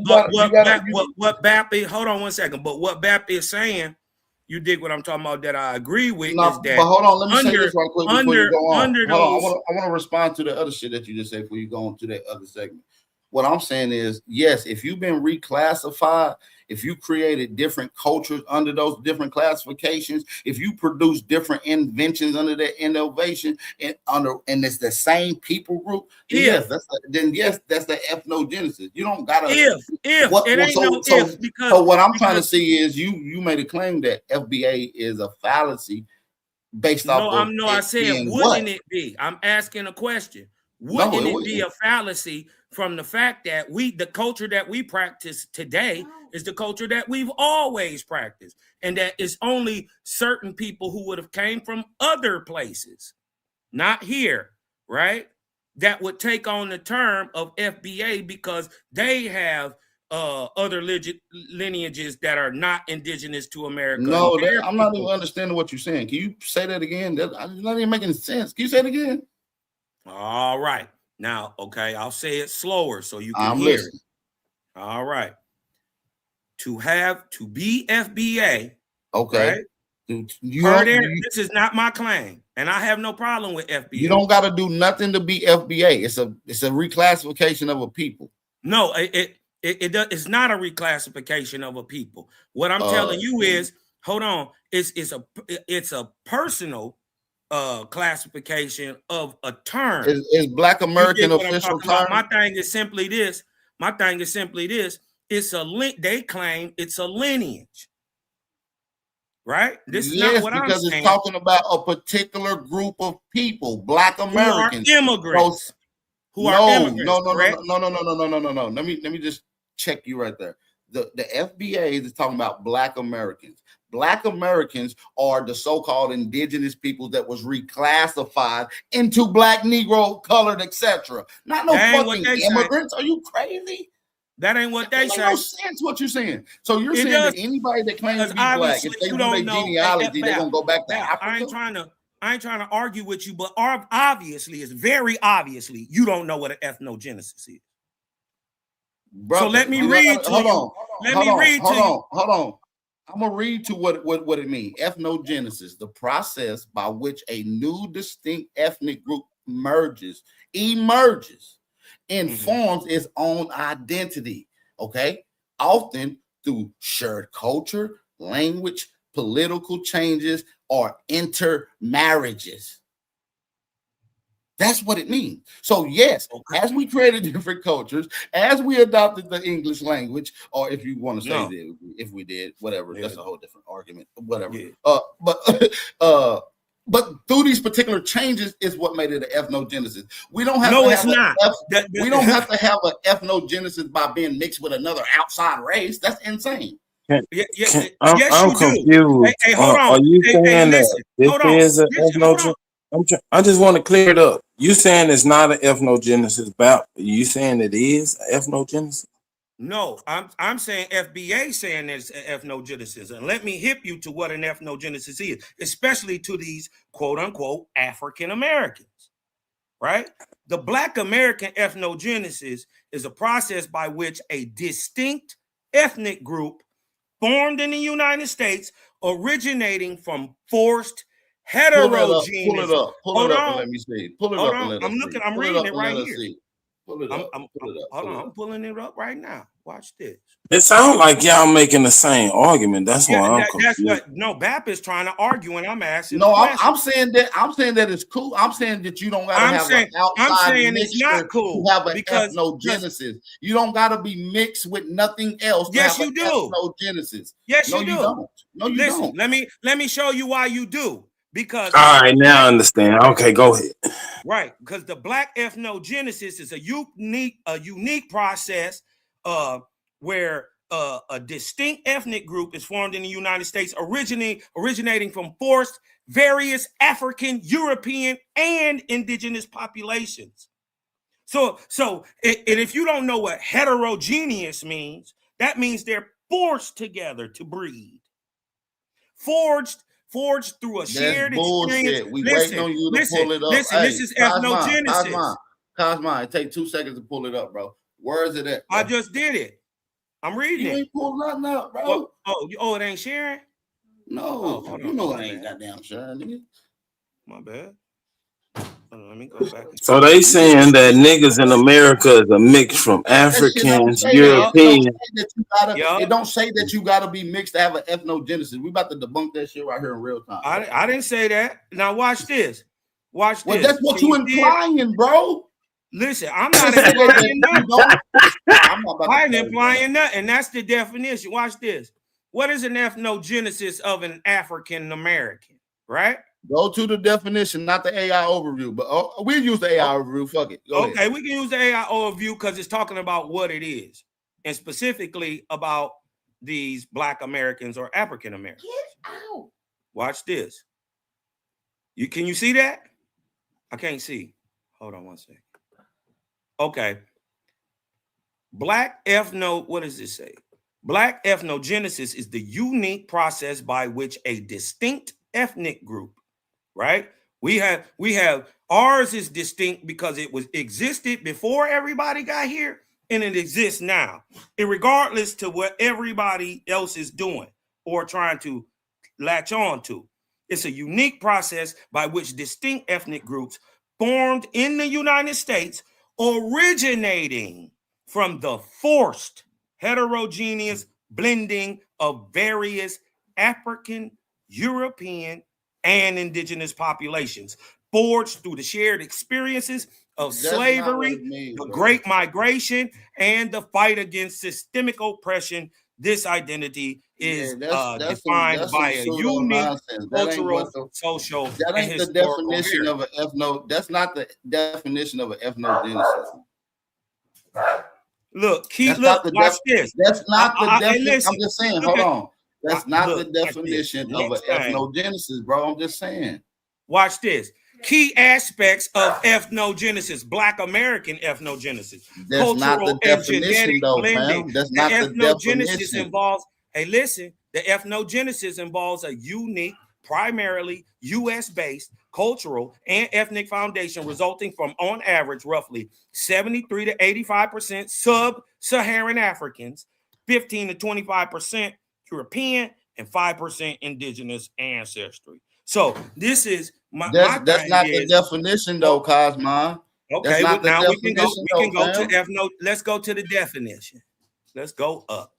what BAP is. Hold on one second. But what BAP is saying, you dig what I'm talking about, that I agree with, is that. But hold on, let me say this right quick before you go on. Hold on, I want to respond to the other shit that you just said before you go on to that other segment. What I'm saying is, yes, if you've been reclassified, if you created different cultures under those different classifications, if you produce different inventions under that innovation and it's the same people group, yes, that's the ethnogenesis. You don't gotta So what I'm trying to see is you made a claim that FBA is a fallacy based off of I said wouldn't it be? I'm asking a question. Wouldn't it be a fallacy from the fact that the culture that we practice today is the culture that we've always practiced, and that it's only certain people who would have came from other places, not here, right, that would take on the term of FBA because they have other lineages that are not indigenous to America. No, I'm not even understanding what you're saying. Can you say that again? That's not even making sense. Can you say it again? All right. Now, okay, I'll say it slower so you can hear it. All right. To be FBA, okay. Right? This is not my claim, and I have no problem with FBA. You don't got to do nothing to be FBA. It's a reclassification of a people. No, it's not a reclassification of a people. What I'm telling you is, hold on, it's a personal classification of a term. Is Black American official term? My thing is simply this. It's they claim it's a lineage. Right? This is not what I'm saying. Because it's talking about a particular group of people, Black Americans. Who are immigrants. No. Let me just check you right there. The FBA is talking about Black Americans. Black Americans are the so-called indigenous people that was reclassified into Black, Negro, colored, etc. Not no fucking immigrants. Are you crazy? That ain't what they say. No sense what you're saying. So you're saying that anybody that claims to be Black, if they do their genealogy, they're gonna go back to Africa? I ain't trying to argue with you, but obviously, it's very obviously, you don't know what an ethnogenesis is. Brother, so let me read to you. Hold on. I'm gonna read to what it means. Ethnogenesis, the process by which a new distinct ethnic group emerges and forms its own identity. Okay, often through shared culture, language, political changes, or intermarriages. That's what it means. So yes, as we created different cultures, as we adopted the English language, or if you want to say that if we did, whatever, that's a whole different argument. Whatever. But through these particular changes is what made it an ethnogenesis. We don't have we don't have to have an ethnogenesis by being mixed with another outside race. That's insane. I'm confused. Hey, hold on. Are you saying listen, that this is an ethnogenesis? I just want to clear it up. You saying it's not an ethnogenesis, but you saying it is an ethnogenesis? No, I'm saying FBA saying it's ethnogenesis, and let me hip you to what an ethnogenesis is, especially to these quote unquote African Americans, right? The Black American ethnogenesis is a process by which a distinct ethnic group formed in the United States, originating from forced heterogeneous. Pull it up and let me see. Pull it up and let us see. I'm reading it right here. Pull it up. Hold on, I'm pulling it up right now. Watch this. It sounds like y'all making the same argument. That's why I'm confused. BAP is trying to argue, and I'm asking. No, I'm saying that it's cool. I'm saying that you don't gotta have an outside I'm saying it's not cool to have an ethnogenesis. You don't gotta be mixed with nothing else. Yes, you do. Ethnogenesis. Yes, you do. Don't. No, you don't. Let me show you why you do. Because all right, now I understand. Okay, go ahead. Right, because the Black ethnogenesis is a unique process where a distinct ethnic group is formed in the United States, originating from forced various African, European, and indigenous populations. So, and if you don't know what heterogeneous means, that means they're forced together to breed, forged through a shared experience. We waiting on you to pull it up. Listen, this is ethnogenesis. Cosma, it take 2 seconds to pull it up, bro. Where is it at? Bro? I just did it. I'm reading it. You ain't pulled nothing up, bro. Oh, it ain't sharing? No, you know it ain't goddamn sharing, nigga. My bad. Let me go back. So they saying that niggas in America is a mix from Africans, Europeans. It don't say that you gotta be mixed to have an ethnogenesis. We about to debunk that shit right here in real time. I didn't say that. Now watch this. Well, that's what you implying, bro. Listen, I'm not implying nothing. I ain't implying nothing. That's the definition. Watch this. What is an ethnogenesis of an African American? Right? Go to the definition, not the AI overview. But we'll use the AI overview. Fuck it. Go ahead. We can use the AI overview because it's talking about what it is, and specifically about these Black Americans or African Americans. Get out. Watch this. Can you see that? I can't see. Hold on one second. Okay. What does this say? Black ethnogenesis is the unique process by which a distinct ethnic group, right? We have ours is distinct because it existed before everybody got here, and it exists now, regardless to what everybody else is doing or trying to latch on to. It's a unique process by which distinct ethnic groups formed in the United States, originating from the forced heterogeneous blending of various African, European, and indigenous populations, forged through the shared experiences of slavery, the Great Migration, and the fight against systemic oppression. This identity is defined by a unique cultural, social, that ain't the definition of an ethno. That's not the definition of an ethnogenesis. Watch this. That's not the definition. I'm just saying, hold on. That's not the definition of an ethnogenesis, bro. I'm just saying. Watch this. Key aspects of ethnogenesis, Black American ethnogenesis. That's cultural not the definition, though, blending. fam. That's not the definition. Involves, the ethnogenesis involves a unique, primarily U.S.-based cultural and ethnic foundation resulting from, on average, roughly 73 to 85% sub-Saharan Africans, 15 to 25% European, and 5% indigenous ancestry. So this is that's not the definition, though, Cosma. Okay, well, now we can go to ethno. Let's go to the definition. Let's go up.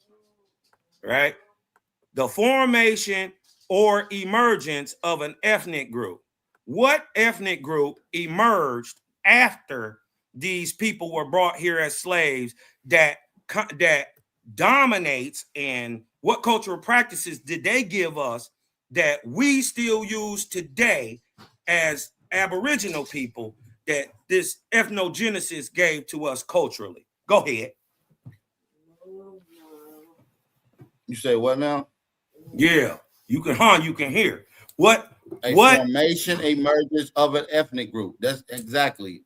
Right. the formation or emergence of an ethnic group. What ethnic group emerged after these people were brought here as slaves that dominates, and what cultural practices did they give us that we still use today as Aboriginal people that this ethnogenesis gave to us culturally? Go ahead. You say what now? Yeah, you can hear. What formation emergence of an ethnic group. That's exactly.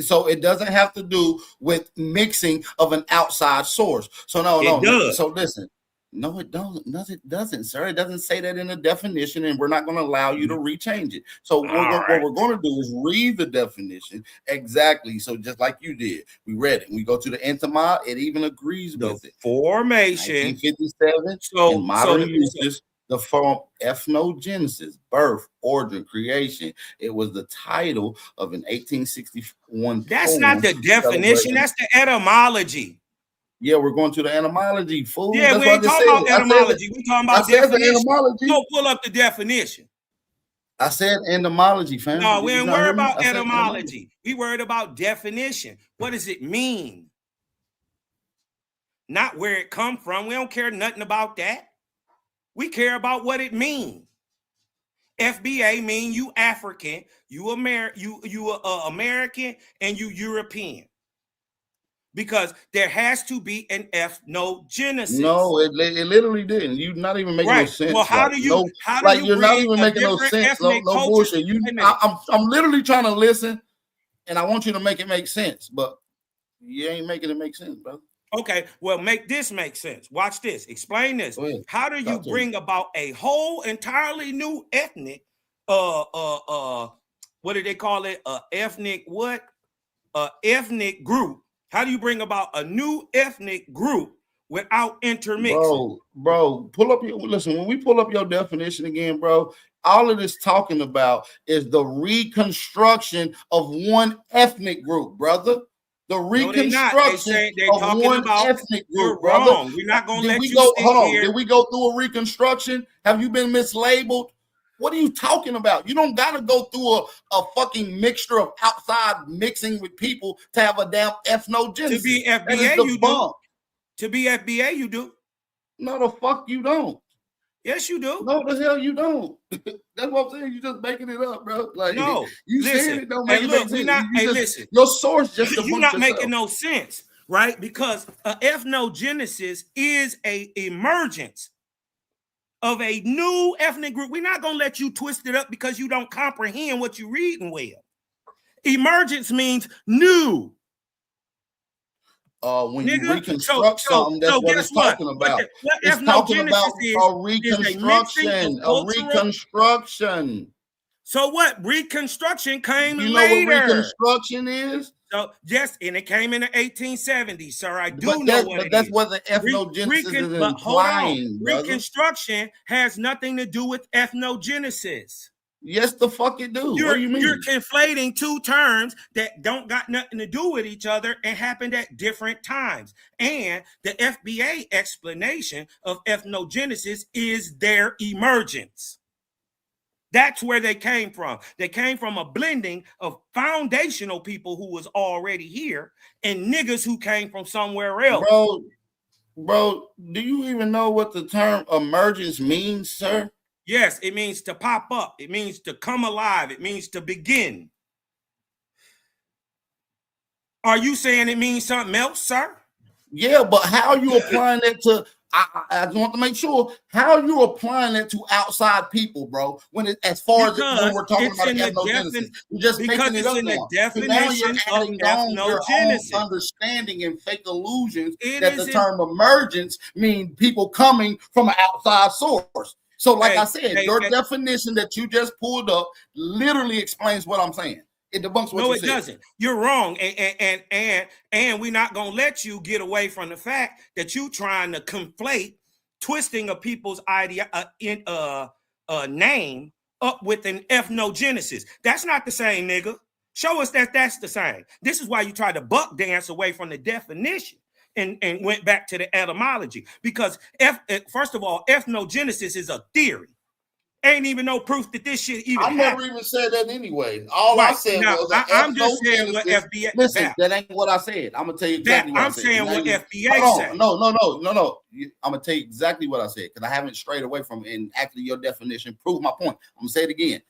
So it doesn't have to do with mixing of an outside source. So no. So listen. No, it doesn't. No, it doesn't, sir. It doesn't say that in the definition, and we're not going to allow you to rechange it. So what we're going to do is read the definition exactly. So just like you did, we read it. We go to the entomology. It even agrees with it. Formation. 1957. So in modern uses. The form ethnogenesis, birth, origin, creation. It was the title of an 1861. That's not the definition. That's the etymology. Yeah, we're going to the etymology, fool. Yeah, we ain't talking about etymology. We're talking about definition. Go pull up the definition. I said etymology, fam. No, we ain't worried about etymology. We worried about definition. What does it mean? Not where it come from. We don't care nothing about that. We care about what it means. FBA mean you African, you American, and you European. Because there has to be an ethnogenesis. No, it literally didn't. You're not even making no sense. Well, how do you you're not even making no sense. No bullshit. I'm literally trying to listen, and I want you to make it make sense, but you ain't making it make sense, brother. Okay, well, make this make sense. Watch this. Explain this. How do you bring about a whole entirely new ethnic, what do they call it? Ethnic group. How do you bring about a new ethnic group without intermixing? Bro, listen, when we pull up your definition again, bro, all of this talking about is the reconstruction of one ethnic group, brother. The reconstruction of one ethnic group, brother. Wrong. We're not going to let you sit here. Did we go through a reconstruction? Have you been mislabeled? What are you talking about? You don't got to go through a fucking mixture of outside mixing with people to have a damn ethnogenesis. To be FBA, you do. To be FBA, you do. No, the fuck you don't. Yes, you do. No, the hell you don't. That's what I'm saying. You just making it up, bro. Like, no, you saying it don't make sense. Listen, your source just you're not making no sense, right? Because ethnogenesis is a emergence of a new ethnic group. We're not gonna let you twist it up because you don't comprehend what you're reading well. Emergence means new. When you reconstruct something, that's what it's talking about. It's talking about a reconstruction. A reconstruction. So what? Reconstruction came later. You know what reconstruction is? So yes, and it came in the 1870s, sir. I do know what it is. But that's what the ethnogenesis is implying, brother. Reconstruction has nothing to do with ethnogenesis. Yes, the fuck it do. What do you mean? You're conflating two terms that don't got nothing to do with each other and happened at different times. And the FBA explanation of ethnogenesis is their emergence. That's where they came from. They came from a blending of foundational people who was already here and niggas who came from somewhere else. Bro, do you even know what the term emergence means, sir? Yes, it means to pop up. It means to come alive. It means to begin. Are you saying it means something else, sir? Yeah, but how are you applying that to... I just want to make sure how you're applying it to outside people, bro. When we're talking about ethnogenesis, you're just making it up now. Now you're adding on your own understanding and fake illusions that the term emergence means people coming from an outside source. So, like I said, your definition that you just pulled up literally explains what I'm saying. It debunks what you said. No, it doesn't. You're wrong. And we're not going to let you get away from the fact that you trying to conflate twisting of people's name up with an ethnogenesis. That's not the same, nigga. Show us that that's the same. This is why you try to buck dance away from the definition. and went back to the etymology. Because first of all, ethnogenesis is a theory. Ain't even no proof that this shit even happened. I never even said that anyway. All I said was I'm just saying what FBA. Listen, that ain't what I said. I'm gonna tell you exactly what I said. I'm saying what FBA said. No. I'm gonna tell you exactly what I said because I haven't strayed away from it, and actually your definition proved my point. I'm gonna say it again.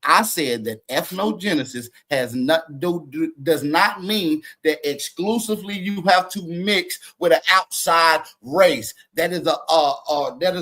I said that ethnogenesis does not mean that exclusively you have to mix with an outside race. That is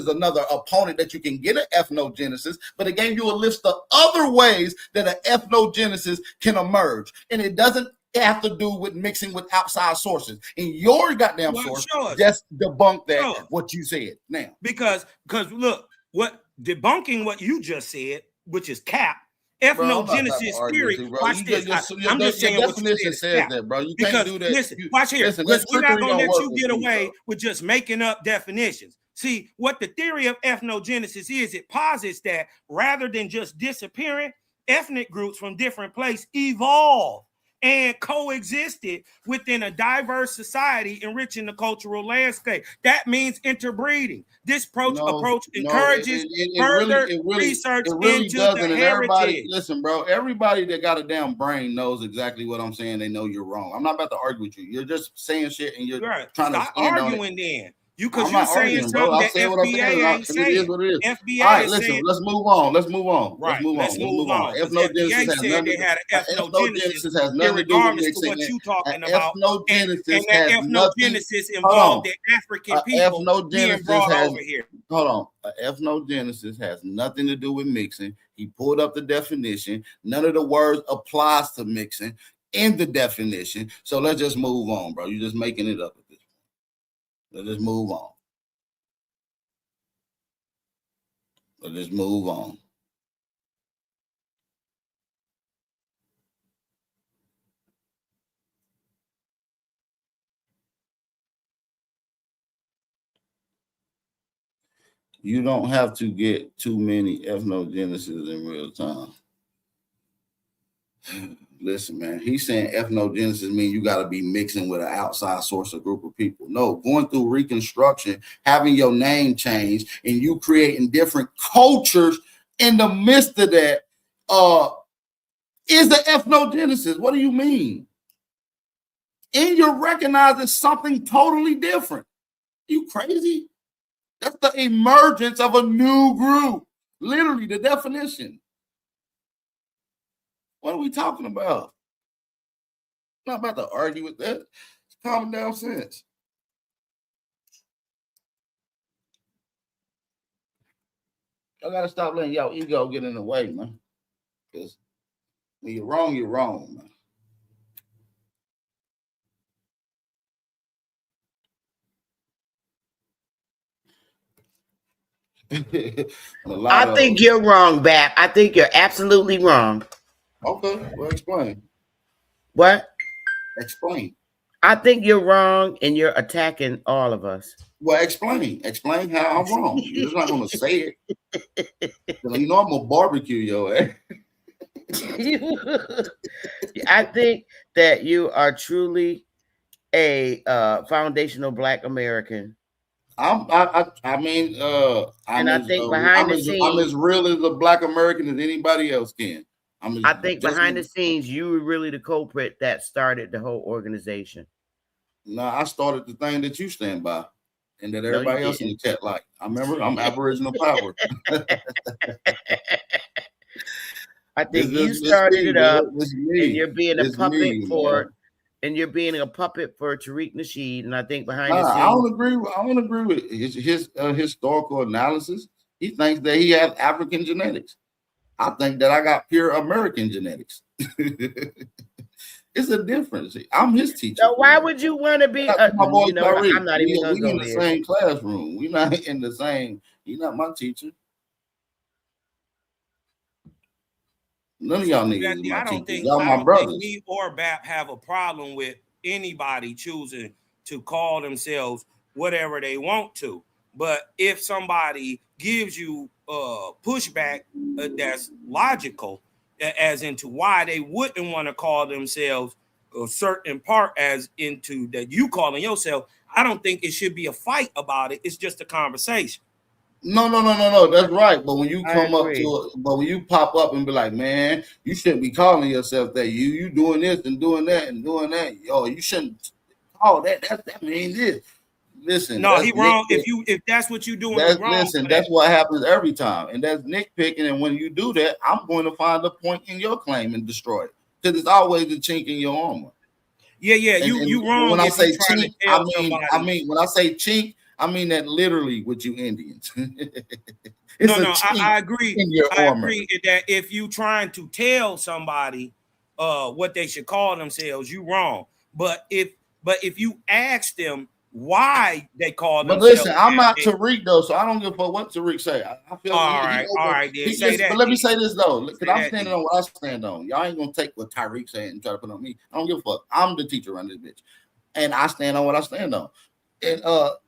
another opponent that you can get an ethnogenesis, but it gave you a list of other ways that an ethnogenesis can emerge, and it doesn't have to do with mixing with outside sources. And your goddamn source just debunked that what you said now. Because look, what debunking what you just said, which is cap. Ethnogenesis theory. Watch this. I'm just saying what you said that, bro. You can't do that. Listen, watch here. We're not gonna let you get away with just making up definitions. See, what the theory of ethnogenesis is, it posits that rather than just disappearing, ethnic groups from different places evolve and coexisted within a diverse society, enriching the cultural landscape. That means interbreeding. This approach encourages further research into the heritage. Listen, bro, everybody that got a damn brain knows exactly what I'm saying. They know you're wrong. I'm not about to argue with you. You're just saying shit and you're trying to arguing then. Because you're saying something that FBA ain't saying. It is what it is. FBA all right, listen, let's move on. Right, let's move on. Ethnogenesis said they had an ethnogenesis has nothing to do with mixing. To what you're talking about. And that ethnogenesis involved the African people being brought over here. Hold on. Ethnogenesis has nothing to do with mixing. He pulled up the definition. None of the words applies to mixing in the definition. So let's just move on, bro. You're just making it up. Let's just move on. You don't have to get too many ethnogenesis in real time. Listen, man, he's saying ethnogenesis means you got to be mixing with an outside source or group of people. No, going through Reconstruction, having your name changed, and you creating different cultures in the midst of that is the ethnogenesis. What do you mean? And you're recognizing something totally different. You crazy? That's the emergence of a new group. Literally, the definition. What are we talking about? I'm not about to argue with that. It's common down sense. I gotta stop letting y'all ego get in the way, man. Because when you're wrong, man. I think you're wrong, Bap. I think you're absolutely wrong. Okay, well, explain. What? Explain. I think you're wrong and you're attacking all of us. Well, explain. Explain how I'm wrong. You're just not going to say it. You know I'm going to barbecue your ass. I think that you are truly a foundational Black American. I think behind the scenes, I'm as real as a Black American as anybody else can. I think behind the scenes, you were really the culprit that started the whole organization. No, I started the thing that you stand by, and that everybody else in the chat like. I remember I'm Aboriginal power. I think you started it up, and you're being a puppet for. And you're being a puppet for Tariq Nasheed, and I think behind the scenes, I don't agree with his historical analysis. He thinks that he has African genetics. I think that I got pure American genetics. It's a difference. I'm his teacher. So why would you want to be? My boy Tariq. I'm not even going to go in the same classroom. We're not in the same. He's not my teacher. None of y'all niggas is my teachers. Y'all my brothers. Me or BAP have a problem with anybody choosing to call themselves whatever they want to. But if somebody gives you pushback that's logical, as into why they wouldn't want to call themselves a certain part, as into that you calling yourself, I don't think it should be a fight about it. It's just a conversation. No. That's right. But when you come up agree. to it, but when you pop up and be like, man, you shouldn't be calling yourself that. You doing this and doing that and doing that. Yo, you shouldn't call that. That means this. Listen, No, that's he wrong. nitpick. If that's what you doing, That's you wrong. listen. For that. That's what happens every time, and that's nitpicking. And when you do that, I'm going to find a point in your claim and destroy it because it's always a chink in your armor. Yeah. And You wrong. when I If say you trying chink, to tell somebody. I mean when I say chink, I mean that literally with you Indians. No, a chink I agree. in your I armor. agree that if you trying to tell somebody what they should call themselves, you wrong. But if you ask them why they call But themselves, listen, I'm not Tariq though, so I don't give a fuck what Tariq say. I feel all right, then say that. But let me say this though, because I'm that standing then. on what I stand on. Y'all ain't gonna take what Tariq saying and try to put on me. I don't give a fuck. I'm the teacher around this bitch, and I stand on what I stand on. And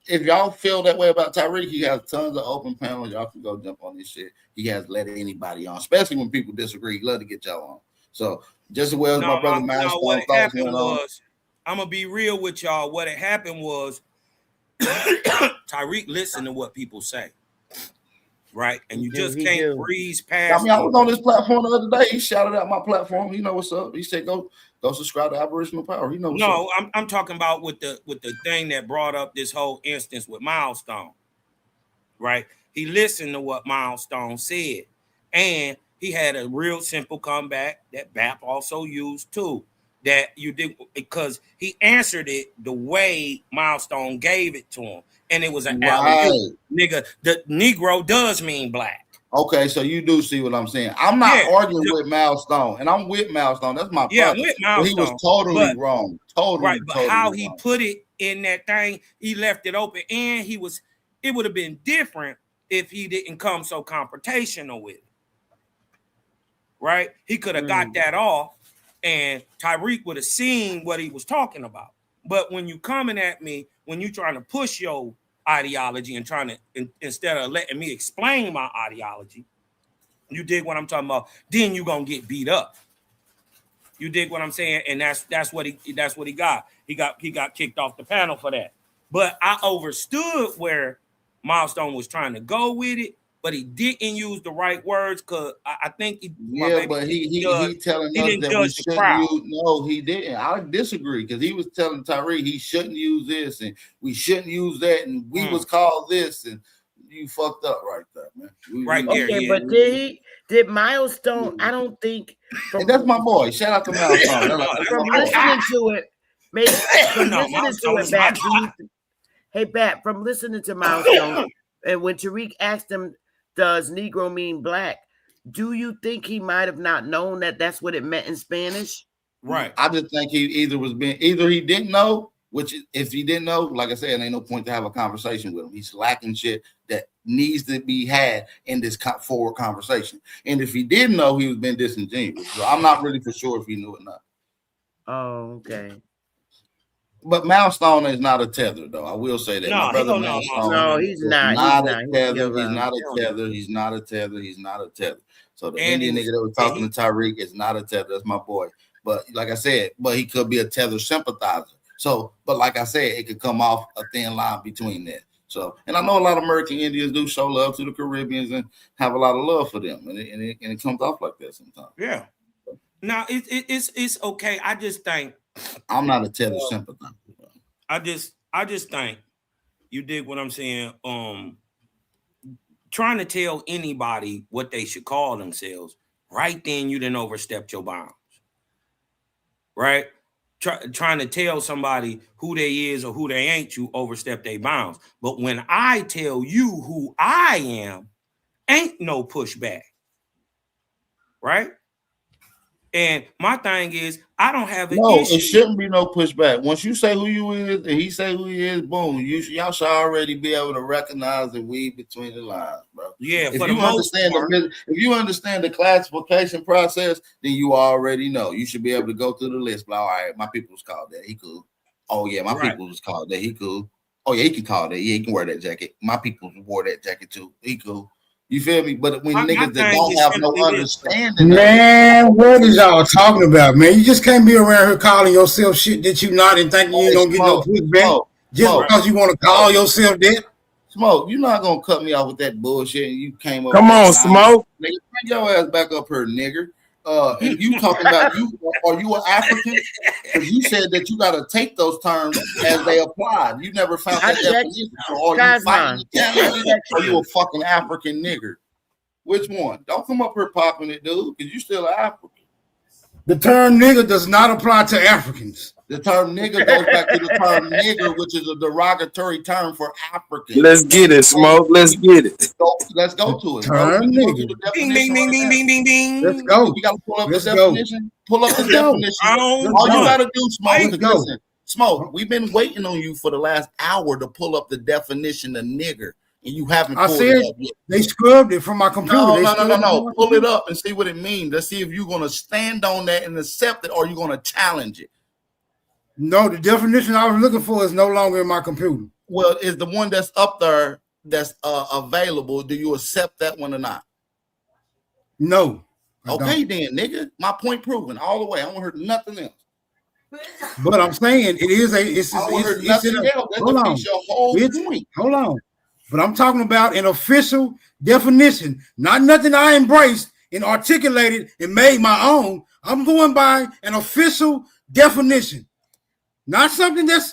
if y'all feel that way about Tariq, he has tons of open panels. Y'all can go jump on this shit. He has let anybody on, especially when people disagree. He love to get y'all on. So just as well as my brother Milestone what thoughts happened went on. was, I'm gonna be real with y'all. What had happened was Tariq listened to what people say, right? And you just can't breeze past. I mean, I was on this platform the other day. He shouted out my platform. He know what's up. He said, "Go subscribe to Aboriginal Power." He know what's up. No, I'm talking about with the thing that brought up this whole instance with Milestone, right? He listened to what Milestone said, and he had a real simple comeback that BAP also used too. That you did because he answered it the way Milestone gave it to him, and it was an alley-oop. Nigga. The Negro does mean black. Okay, so you do see what I'm saying. I'm not arguing with Milestone, and I'm with Milestone. That's my brother. I'm with Milestone. But he was totally wrong. Totally how wrong. he put it in that thing, he left it open, and it would have been different if he didn't come so confrontational with it. Right? He could have got that off, and Tariq would have seen what he was talking about. But when you coming at me, when you trying to push your ideology and trying to instead of letting me explain my ideology, you dig what I'm talking about? Then you gonna get beat up. You dig what I'm saying? And that's what he got. He got kicked off the panel for that. But I understood where Milestone was trying to go with it, but he didn't use the right words because I think he telling us that we shouldn't use. No, he didn't. I disagree because he was telling Tariq he shouldn't use this and we shouldn't use that and we was called this and you fucked up right there, man. Okay, but did Milestone? I don't think. And that's my boy. Shout out to Milestone. From listening to it, maybe from listening to it, Bat. Hey, Bat, from listening to Milestone, and when Tariq asked him, "Does Negro mean black?" Do you think he might have not known that that's what it meant in Spanish? Right. I just think he either he didn't know, which if he didn't know, like I said, ain't no point to have a conversation with him. He's lacking shit that needs to be had in this forward conversation. And if he didn't know, he was being disingenuous. So I'm not really for sure if he knew it or not. Oh, okay. But Milestone is not a tether, though. I will say that. No, my brother Milestone, he's not. a tether. He's not a tether. He's not a tether. He's not a tether. So the Indian nigga that was talking to Tariq is not a tether. That's my boy. But like I said, he could be a tether sympathizer. So, but like I said, it could come off a thin line between that. So, and I know a lot of American Indians do show love to the Caribbeans and have a lot of love for them, and it comes off like that sometimes. Yeah. Now it's okay. I just think I'm not a tether sympathizer. I just think you dig what I'm saying. Trying to tell anybody what they should call themselves, right then you done overstepped your bounds. Right? Trying to tell somebody who they is or who they ain't, you overstep their bounds. But when I tell you who I am, ain't no pushback. Right? And my thing is, I don't have an issue. It shouldn't be no pushback. Once you say who you is and he say who he is, boom, y'all should already be able to recognize and read between the lines, bro. Yeah, if you understand the classification process, then you already know. You should be able to go through the list. But all right, my people was called that. He cool. Oh yeah, my people was called that. He cool. Oh yeah, he can call that. Yeah, he can wear that jacket. My people wore that jacket too. He cool. You feel me? But when niggas that don't have no understanding, man, what is y'all talking about, man? You just can't be around here calling yourself shit that you not and thinking you ain't gonna get no pushback. Just because you want to call yourself that? Smoke, you're not gonna cut me off with that bullshit. And you came up. Come on, Smoke. Nigga, bring your ass back up here, nigger. And you talking about you? Are you an African? Because you said that you got to take those terms as they applied. You never found that definition. So are you fighting the or you a fucking African nigger? Which one? Don't come up here popping it, dude, because you still an African. The term nigger does not apply to Africans. The term nigger goes back to the term nigger, which is a derogatory term for Africans. Let's get it, Smoke. Let's get it. Let's go to it. Term nigger. Ding, ding, ding, ding, ding, ding, ding. Let's go. You got to pull up Let's the go. definition. Pull up the definition. All you got to do, Smoke, listen, Smoke, we've been waiting on you for the last hour to pull up the definition of nigger. And you haven't pulled it up yet. They scrubbed it from my computer. No. Pull it up and see what it means. Let's see if you're going to stand on that and accept it or you're going to challenge it. No, the definition I was looking for is no longer in my computer. Well, is the one that's up there that's available, do you accept that one or not? No. Okay, then, nigga. My point proven all the way. I don't hear nothing else. But I'm saying it is Hold on. But I'm talking about an official definition, not nothing I embraced and articulated and made my own. I'm going by an official definition, not something that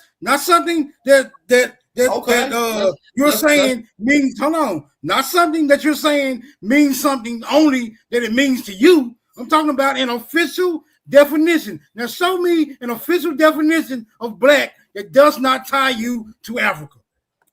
you're saying means. Hold on, not something that you're saying means something only that it means to you. I'm talking about an official definition. Now, show me an official definition of black that does not tie you to Africa.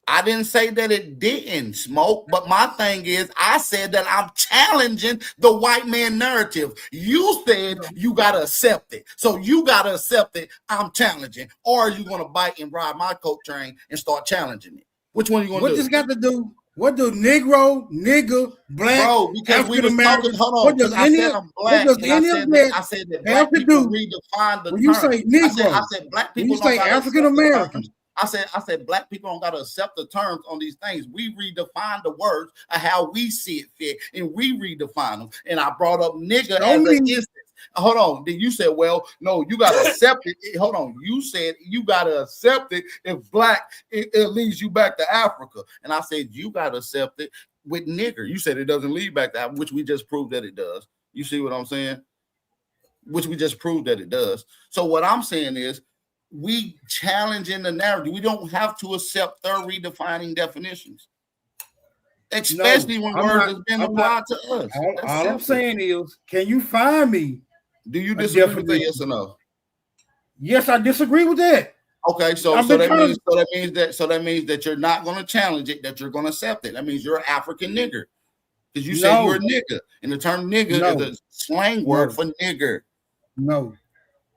I didn't say that it didn't, Smoke, but my thing is I said that I'm challenging the white man narrative. You said you got to accept it. So you got to accept it. I'm challenging. Or are you going to bite and ride my coat train and start challenging it? Which one are you going to do? What this got to do? What do Negro, nigger, black, bro, because we was talking, hold on, what does I any said I'm black, what does any of that I said that black people redefine the when you term. say Negro, I said black people when you say African American. I said black people don't gotta accept the terms on these things. We redefine the words of how we see it fit, and we redefine them. And I brought up nigger as an instance. Hold on. Then you said, well, no, you gotta accept it. Hold on. You said you gotta accept it if black it leads you back to Africa. And I said you gotta accept it with nigger. You said it doesn't lead back to Africa, which we just proved that it does. You see what I'm saying? Which we just proved that it does. So what I'm saying is we challenging the narrative. We don't have to accept their redefining definitions, especially when words has been applied to us. All I'm saying is, can you find me? Do you disagree with that? Yes or no? Yes, I disagree with that. Okay, so that means that you're not going to challenge it. That you're going to accept it. That means you're an African nigger because you say you're a nigger, and the term nigger is a slang word for nigger. No,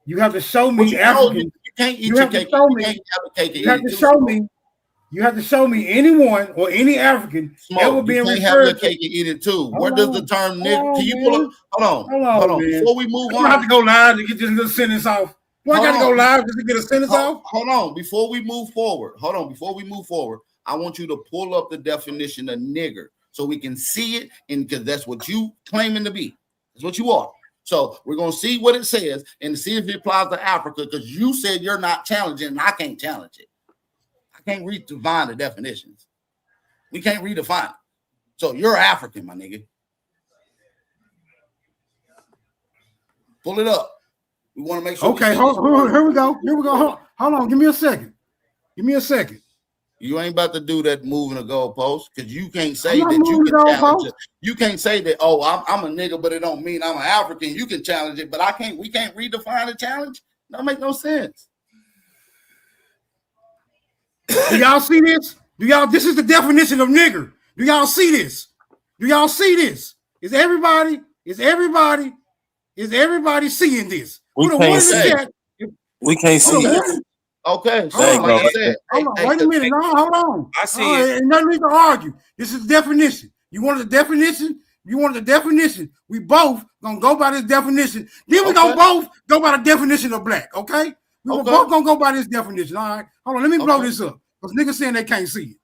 you have to show me African. You can't eat your cake. You can't have a cake. You have to show me. You have to show me anyone or any African ever being referred to. You can't have your cake and eat it too. Where does the term nigger? Can you pull up? Hold on. Before we move on, I have to go live to get this little sentence off. Do I got to go live just to get a sentence off? Hold on. Before we move forward, I want you to pull up the definition of nigger so we can see it, and because that's what you claiming to be. That's what you are. So we're going to see what it says and see if it applies to Africa, because you said you're not challenging, and I can't challenge it. I can't redefine the definitions. We can't redefine it. So you're African, my nigga. Pull it up. We want to make sure. Okay, here we go. Hold on. Give me a second. You ain't about to do that moving a goalpost, because you can't say that you can challenge it. You can't say that, oh, I'm a nigga, but it don't mean I'm an African. You can challenge it, but I can't. We can't redefine the challenge. That make no sense. Do y'all see this? This is the definition of nigger. Do y'all see this? Is everybody seeing this? We can't see it. We can't see it. Okay, so like I said, wait a minute. No, hold on. I see it. Ain't nothing to argue. This is the definition. You wanted the definition? We both gonna go by this definition. Then we gonna both go by the definition of black, okay? We're both gonna go by this definition. All right. Hold on, let me blow this up. Because niggas saying they can't see it.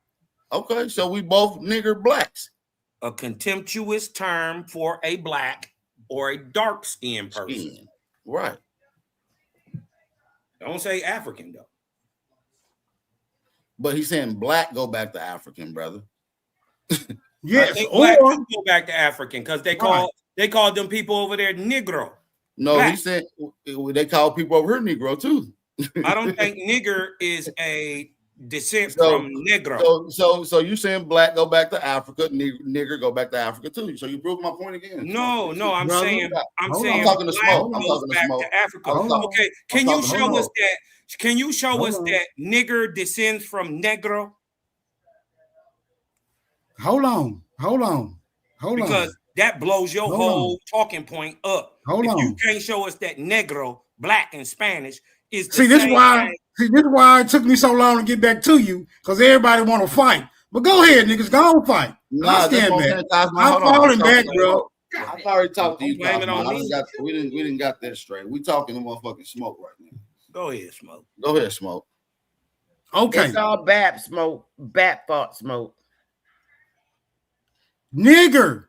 Okay, so we both nigger blacks. A contemptuous term for a black or a dark-skinned person. Right. Don't say African, though. But he's saying black go back to African, brother. Yes, I think or black do go back to African because they called them people over there Negro. No, black. he said they call people over here Negro too. I don't think nigger is a descent from Negro. So you saying black go back to Africa, nigger go back to Africa too. So you proved my point again. No, I'm Brother, saying I'm talking to black Smoke. I'm goes talking to back Smoke. to Africa. Okay, I'm can you talking to show us Smoke. that? Can you show us that nigger descends from Negro? Hold on. Because that blows your whole talking point up. Hold if on. you can't show us that Negro, black and Spanish is the See, this same why. thing. See, this is why it took me so long to get back to you, because everybody want to fight. But go ahead, niggas, go on fight. Nah, stand back. I'm hold on. falling back, bro. I've already talked to you, blame it on me. We didn't got that straight. We talking to motherfucking Smoke right now. Go ahead, Smoke. Go ahead, Smoke. Okay. It's all BAP Smoke. BAP fault, Smoke. Nigger,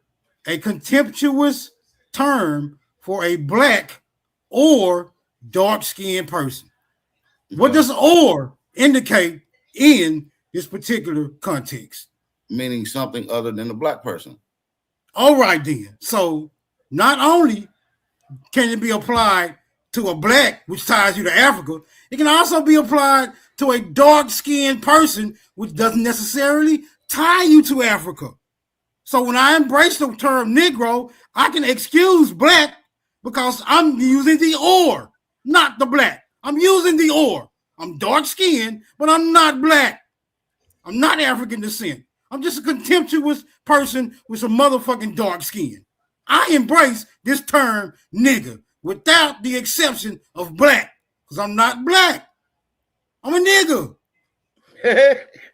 a contemptuous term for a black or dark-skinned person. What does "or" indicate in this particular context? Meaning something other than a black person. All right, then. So not only can it be applied to a black, which ties you to Africa, it can also be applied to a dark-skinned person, which doesn't necessarily tie you to Africa. So when I embrace the term Negro, I can excuse black because I'm using the "or," not the black. I'm using the "or." I'm dark-skinned, but I'm not black. I'm not African descent. I'm just a contemptuous person with some motherfucking dark skin. I embrace this term nigger without the exception of black, because I'm not black. I'm a nigger.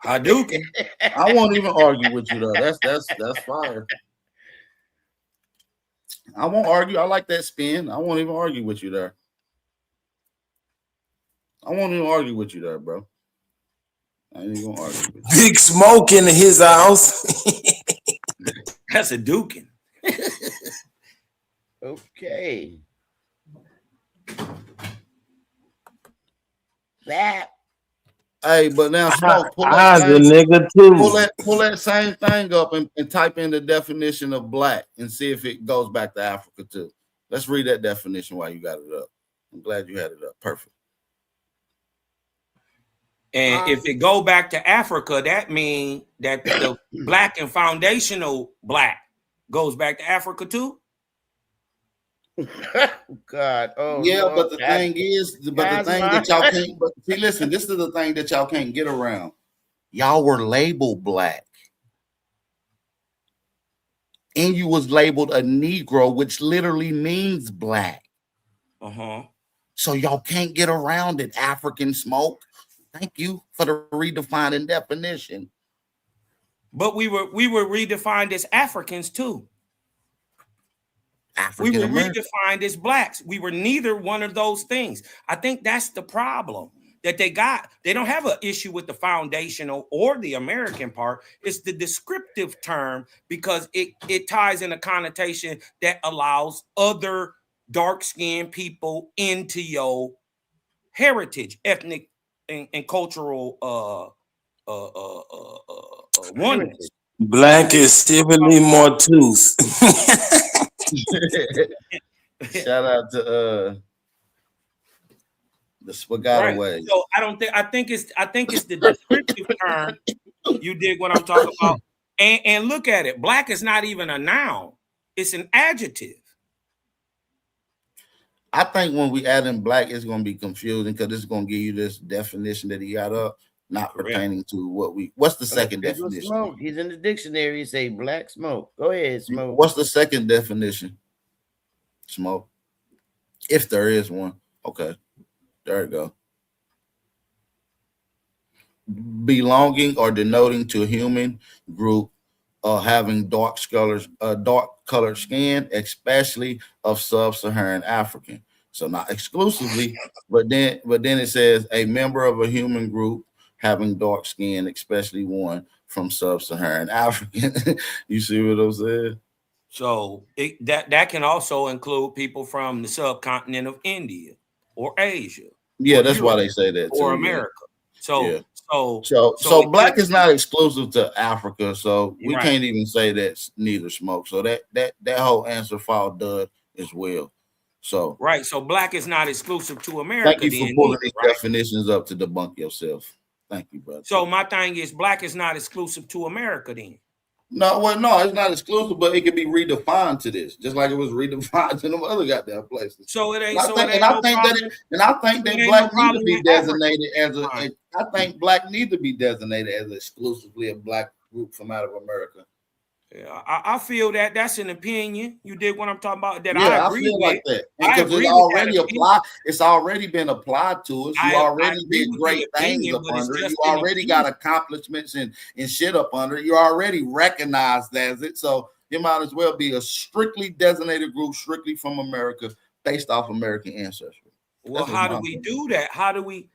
Hadouken. I won't even argue with you though. That's fire. I won't argue. I like that spin. I won't even argue with you there. I won't even argue with you there, bro. I ain't even gonna argue with you. Big Smoke in his house. That's a duking. Okay. That. Hey, but now Smoke, pull that same thing up and type in the definition of black and see if it goes back to Africa too. Let's read that definition while you got it up. I'm glad you had it up. Perfect. And if it go back to Africa, that means that the black and foundational black goes back to Africa too. God, yeah, Lord, but the thing that y'all can't. But see, listen, this is the thing that y'all can't get around. Y'all were labeled black, and you was labeled a Negro, which literally means black. So y'all can't get around it. African Smoke. Thank you for the redefining definition. But we were redefined as Africans too. We were redefined as blacks. We were neither one of those things. I think that's the problem that they got. They don't have an issue with the foundational or the American part. It's the descriptive term because it ties in a connotation that allows other dark-skinned people into your heritage, ethnic and cultural oneness. Black is civilly mortus. Shout out to the Spaghetti way. So I think it's the descriptive term. You dig what I'm talking about? And look at it. Black is not even a noun. It's an adjective. I think when we add in black, it's going to be confusing because it's going to give you this definition that he got up, not pertaining to what's the second definition? Smoke. He's in the dictionary. He say black smoke. Go ahead, Smoke. What's the second definition? Smoke. If there is one. Okay. There you go. Belonging or denoting to a human group having dark colored skin, especially of sub-Saharan African. So not exclusively, but then it says a member of a human group having dark skin, especially one from sub-Saharan African. You see what I'm saying? So that can also include people from the subcontinent of India or Asia. Yeah, or that's Europe, why they say that too, or America. Yeah. So black is not exclusive to Africa, so we can't even say that's neither smoke. So that whole answer fall dud as well. So right, so black is not exclusive to America. Thank you for pulling these definitions up to debunk yourself. Thank you, brother. So my thing is, black is not exclusive to America then. No, well, no, it's not exclusive, but it can be redefined to this, just like it was redefined to them other goddamn places. So it ain't. And I think that black need to be designated as a. I think black need to be designated as exclusively a black group from out of America. Yeah, I feel that that's an opinion. You did what I'm talking about. That yeah, I agree feel with. Like that because it's already applied. It's already been applied to us. You already did great things up under it. You already got accomplishments and shit up under it. You're already recognized as it. So you might as well be a strictly designated group, strictly from America, based off American ancestry. Well, how do we do that? How do we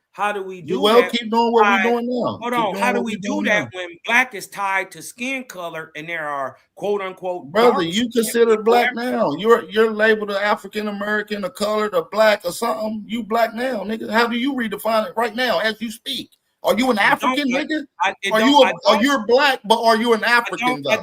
do well, that? Keep doing what we're doing now. Hold on. How do we do that when black is tied to skin color and there are quote unquote brother? You consider black now. You're labeled an African American, a colored, a black, or something. You black now, nigga. How do you redefine it right now as you speak? Are you an African nigga? Are you black, but are you an African though? I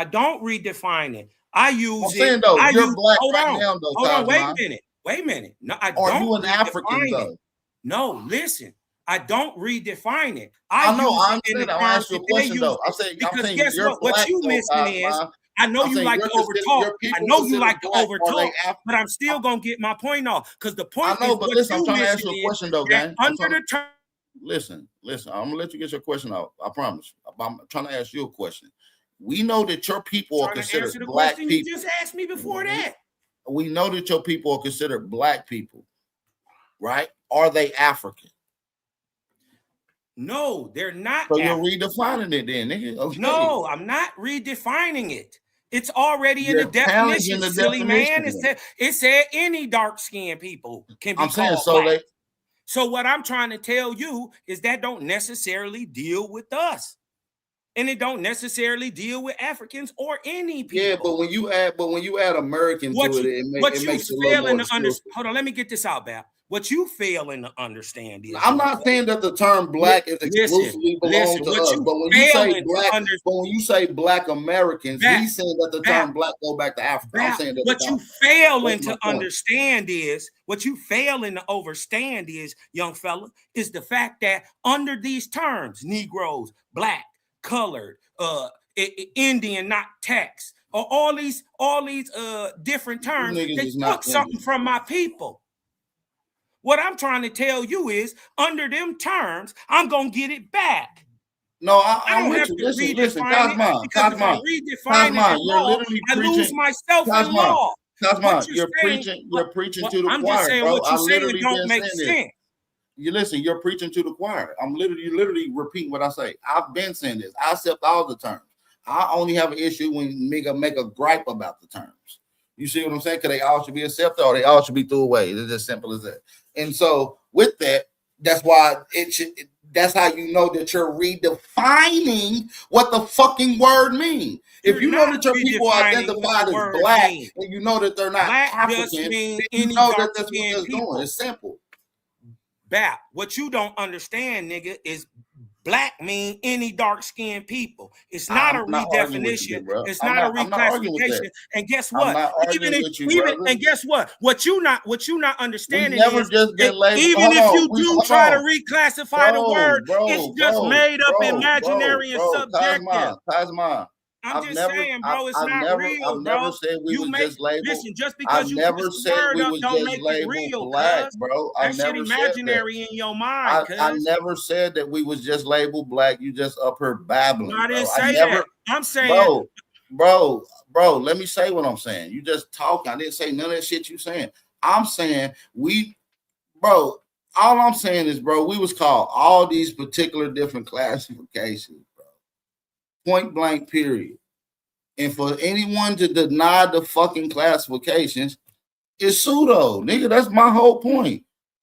don't redefine it. I use I'm saying though, you're black right now though. Hold on, wait a minute. No, I don't. Are you an African though? No, listen. I don't redefine it. I know. I understand. I'll ask you a question though. I'm saying guess what you missing is. I know you like to overtalk. I know you like to overtalk, but I'm still gonna get my point off because the point. I know, but listen, I'm trying to ask you a question though, gang. Under the term. Listen. I'm gonna let you get your question out. I promise. I'm trying to ask you a question. We know that your people are considered black people. You just asked me before that. We know that your people are considered black people, right? Are they African? No, they're not. So you're redefining it then, nigga. Okay. No, I'm not redefining it. It's already in the definition, silly man. It said any dark-skinned people can be called black. So what I'm trying to tell you is that don't necessarily deal with us. And it don't necessarily deal with Africans or any people. Yeah, but when you add American to it, it makes it a little more exclusive. Hold on, let me get this out, Bap. What you failing to understand is I'm not saying that the term black is exclusively belongs to us, but when you say black Americans, he's saying that the term black go back to Africa. I'm saying that what you failing to understand is what you failing to understand is, young fella, is the fact that under these terms, Negroes, black, colored, Indian, not text, or all these different terms, they took something from my people. What I'm trying to tell you is, under them terms, I'm gonna get it back. No, I don't have to listen, Cosmo, you're literally I lose myself in law. Cosmo, you're preaching to the choir. I'm just saying bro. what you're saying don't make sense. You listen, you're preaching to the choir. I'm literally repeating what I say. I've been saying this. I accept all the terms. I only have an issue when nigga make a gripe about the terms. You see what I'm saying? Because they all should be accepted or they all should be threw away. It's as simple as that. And so with that, that's why that's how you know that you're redefining what the fucking word means. If you know that your people are identified as black and you know that they're not African, then you know that that's what they're doing. It's simple. Bap, what you don't understand, nigga, is black mean any dark-skinned people. It's not a redefinition. It's not a reclassification. And guess what? And guess what? What you not understanding is even if you do try to reclassify the word, it's just made up, imaginary, and subjective. I'm just saying, bro, it's not real, I've never said we was just labeled. Listen, just because you never said we was don't make it real, black, bro. That shit imaginary in your mind. I never said that we was just labeled black. You just up here babbling. I didn't say that. I'm saying, bro. Let me say what I'm saying. You just talking. I didn't say none of that shit you saying. I'm saying all I'm saying is, bro, we was called all these particular different classifications. Point blank, period. And for anyone to deny the fucking classifications is pseudo, nigga. That's my whole point.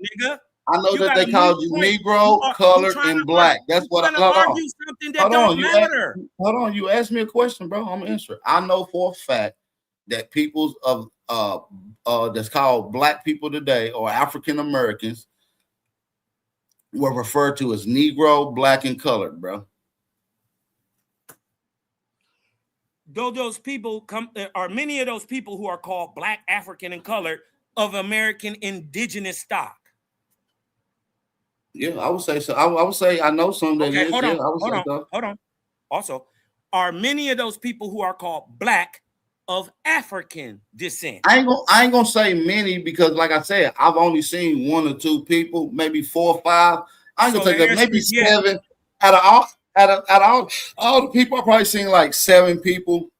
nigga. I know You that got a they called you moot point. Negro, colored, and black. That's You're what. trying to Hold on. argue something that Hold don't on. matter. Hold on. You asked me a question, bro. I'm gonna answer it. I know for a fact that peoples of that's called black people today or African Americans were referred to as Negro, black, and colored, bro. though those people are many of those people who are called Black, African, and colored of American indigenous stock? Yeah, I would say so. I would say I know some that Okay, is. hold Yeah, on, I would say so. hold on. Also, are many of those people who are called Black of African descent? I ain't gonna say many because, like I said, I've only seen 1 or 2 people, maybe 4 or 5. I ain't So gonna take the that. answer Maybe is yes. 7 out of all the people. I probably seen like 7 people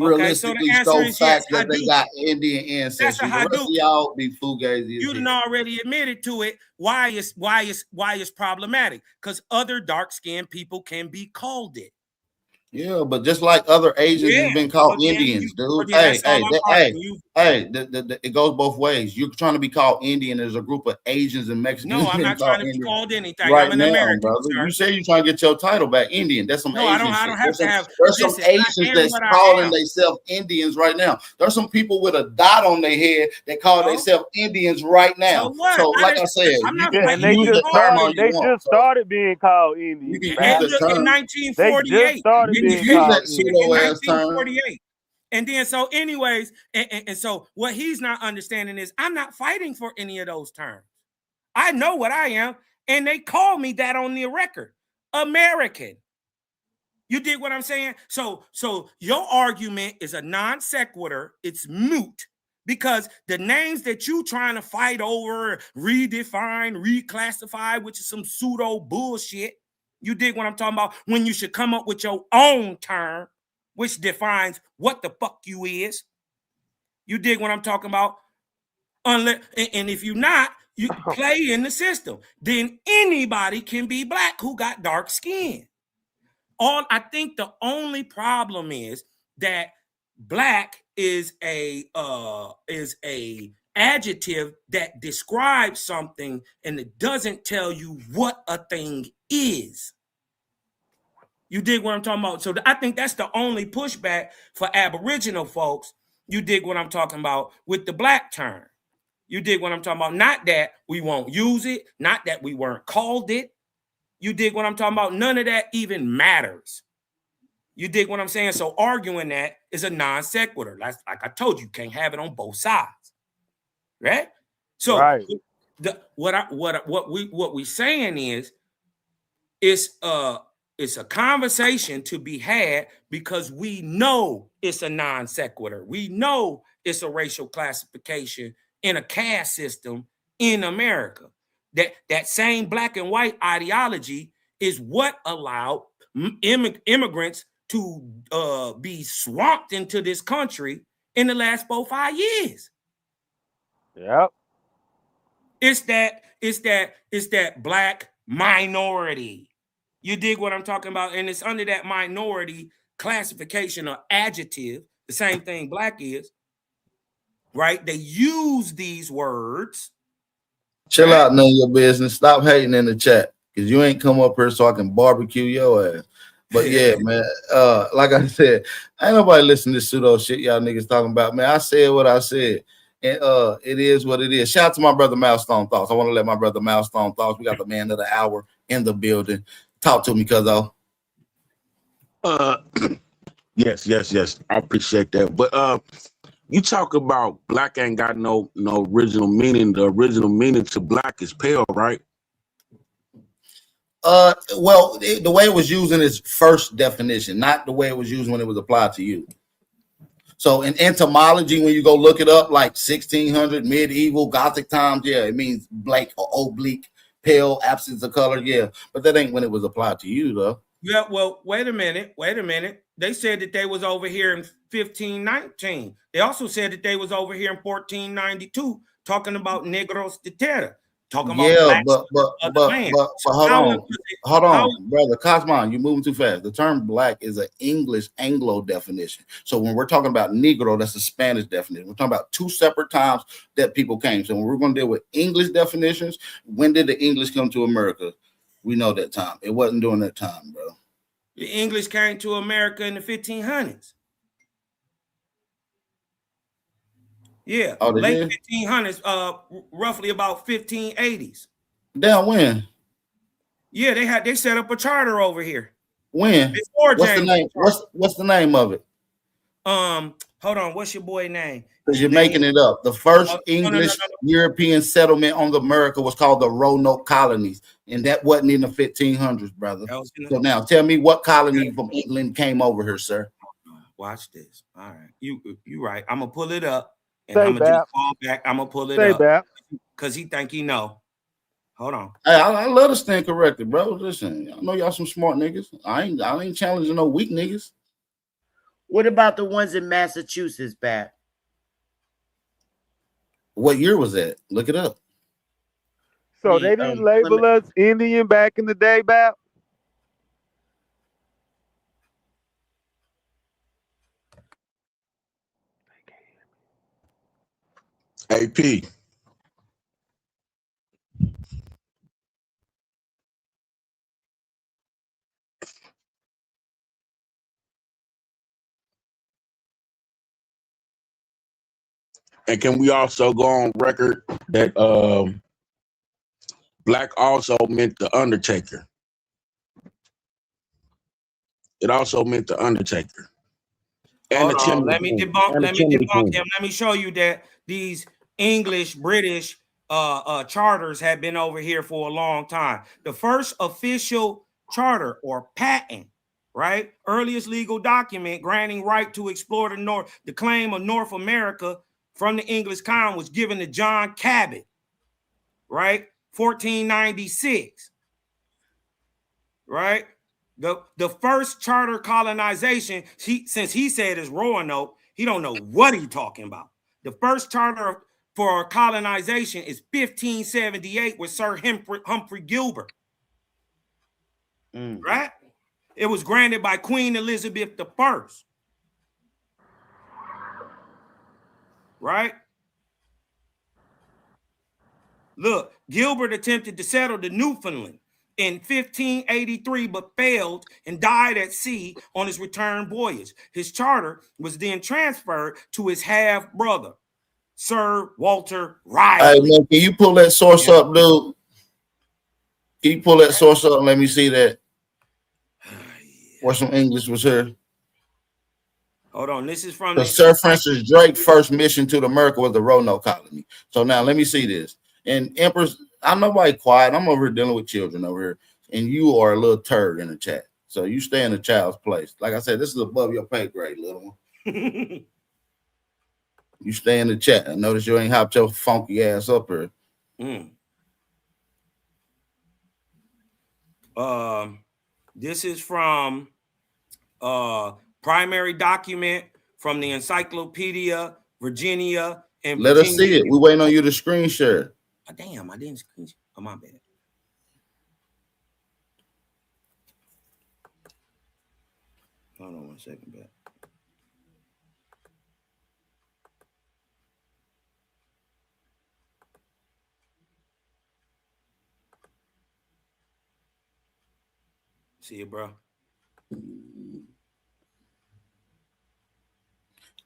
Okay, so the realistically answer show is yes. facts that they got Indian That's a ancestry. The rest of Hadouken. y'all be fugazi as You done hell. already admitted to it. Why is problematic? Because other dark-skinned people can be called it. Yeah, but just like other Asians Yeah, has been called but then Indians, dude. yeah, that's all I'm asking you. It goes both ways. You're trying to be called Indian. There's a group of Asians and Mexicans No, I'm being not trying called to be Indian called anything. right I'm an now, American, brother. sir. You say you're trying to get your title back, Indian. That's some No, I Asian don't shit. have to have. There's some Listen, I Asians am that's what I calling am. themselves Indians right now. There's some people with a dot on their head that call So? themselves Indians right now. So what? So, like I said, I'm you not can fighting and they use for the just term authority. all started. you They want. just So started being called you Indians, can use And man. that look, in term. They just 1948, started You can being use that called in pseudo Indians. ass term. 1948. And then, so anyways, and so what he's not understanding is I'm not fighting for any of those terms. I know what I am, and they call me that on the record, American. You dig what I'm saying? So your argument is a non sequitur. It's moot because the names that you trying to fight over, redefine, reclassify, which is some pseudo bullshit. You dig what I'm talking about? When you should come up with your own term, which defines what the fuck you is. You dig what I'm talking about? Unless, and if you're not, you play in the system. Then anybody can be Black who got dark skin. I think the only problem is that Black is a adjective that describes something and it doesn't tell you what a thing is. You dig what I'm talking about? So I think that's the only pushback for Aboriginal folks. You dig what I'm talking about with the Black term. You dig what I'm talking about? Not that we won't use it, not that we weren't called it. You dig what I'm talking about? None of that even matters. You dig what I'm saying? So arguing that is a non sequitur. Like I told you, can't have it on both sides, right? So Right. what we saying is it's a conversation to be had because we know it's a non sequitur. We know it's a racial classification in a caste system in America. That same black and white ideology is what allowed immigrants to be swamped into this country in the last 4-5 years. Yep. It's that black minority. You dig what I'm talking about? And it's under that minority classification or adjective, the same thing Black is, right? They use these words. Chill out, none of your business. Stop hating in the chat because you ain't come up here so I can barbecue your ass. But yeah, man, like I said, ain't nobody listening to this pseudo shit y'all niggas talking about, man. I said what I said, and it is what it is. Shout out to my brother Milestone Thoughts. I want to let my brother Milestone Thoughts. We got the man of the hour in the building. Talk to me, cuzzo. Yes. I appreciate that. But you talk about Black ain't got no original meaning. The original meaning to Black is pale, right? Well, the way it was used in its first definition, not the way it was used when it was applied to you. So in entomology, when you go look it up, like 1600, medieval, Gothic times, yeah, it means black or oblique, pale, absence of color, yeah. But that ain't when it was applied to you, though. Yeah, well, wait a minute. They said that they was over here in 1519. They also said that they was over here in 1492 talking about negros de terra, talking about blacks but of the land. So hold on, brother Cosmon, you're moving too fast. The term black is an English Anglo definition. So when we're talking about negro, that's a Spanish definition. We're talking about two separate times that people came. So when we're going to deal with English definitions, when did the English come to America? We know that time. It wasn't during that time, bro. The English came to America in the 1500s. Yeah, late 1500s, roughly about 1580s. Damn, when? Yeah, they set up a charter over here. When? What's the name? What's the name of it? Hold on, what's your boy name? Because you're making it up. The first English no. European settlement on America was called the Roanoke colonies, and that wasn't in the 1500s, brother. So now tell me what colony from England came over here, sir? Watch this. All right, you right. I'm gonna pull it up, and Say I'm gonna Bap. just fall back. I'm gonna pull it Say up Bap. because he think he know. Hold on. Hey, I love to stand corrected, bro. Listen, I know y'all some smart niggas. I ain't challenging no weak niggas. What about the ones in Massachusetts, Bat? What year was that? Look it up. So they didn't label us Indian back in the day, Bap? AP. And can we also go on record that black also meant the Undertaker? It also meant the Undertaker. And Hold the on, Chimney let me King. debunk. And the Let me Chimney debunk King. him. Let me show you that these English, British charters have been over here for a long time. The first official charter or patent, right? Earliest legal document granting right to explore the claim of North America from the English crown was given to John Cabot, right? 1496, right? The first charter colonization, since he said it's Roanoke, he don't know what he's talking about. The first charter for colonization is 1578 with Sir Humphrey Gilbert. Right? It was granted by Queen Elizabeth I. Right? Look, Gilbert attempted to settle the Newfoundland in 1583, but failed and died at sea on his return voyage. His charter was then transferred to his half-brother, Sir Walter Riley. Hey, man, can you pull that source up, dude? Can you pull that source up and let me see that? Where some English was here. Hold on, this is from the Sir Francis Drake first mission to America was the Roanoke colony. So now let me see this. And Empress, I'm nobody quiet. I'm over here dealing with children over here, and you are a little turd in the chat. So you stay in a child's place. Like I said, this is above your pay grade, little one. You stay in the chat. I notice you ain't hopped your funky ass up here. This is from primary document from the Encyclopedia Virginia and Let Virginia. us see it. We waiting on you to screen share. Oh, damn, I didn't screen share. Oh, my bad. Hold on 1 second, back. See you, bro.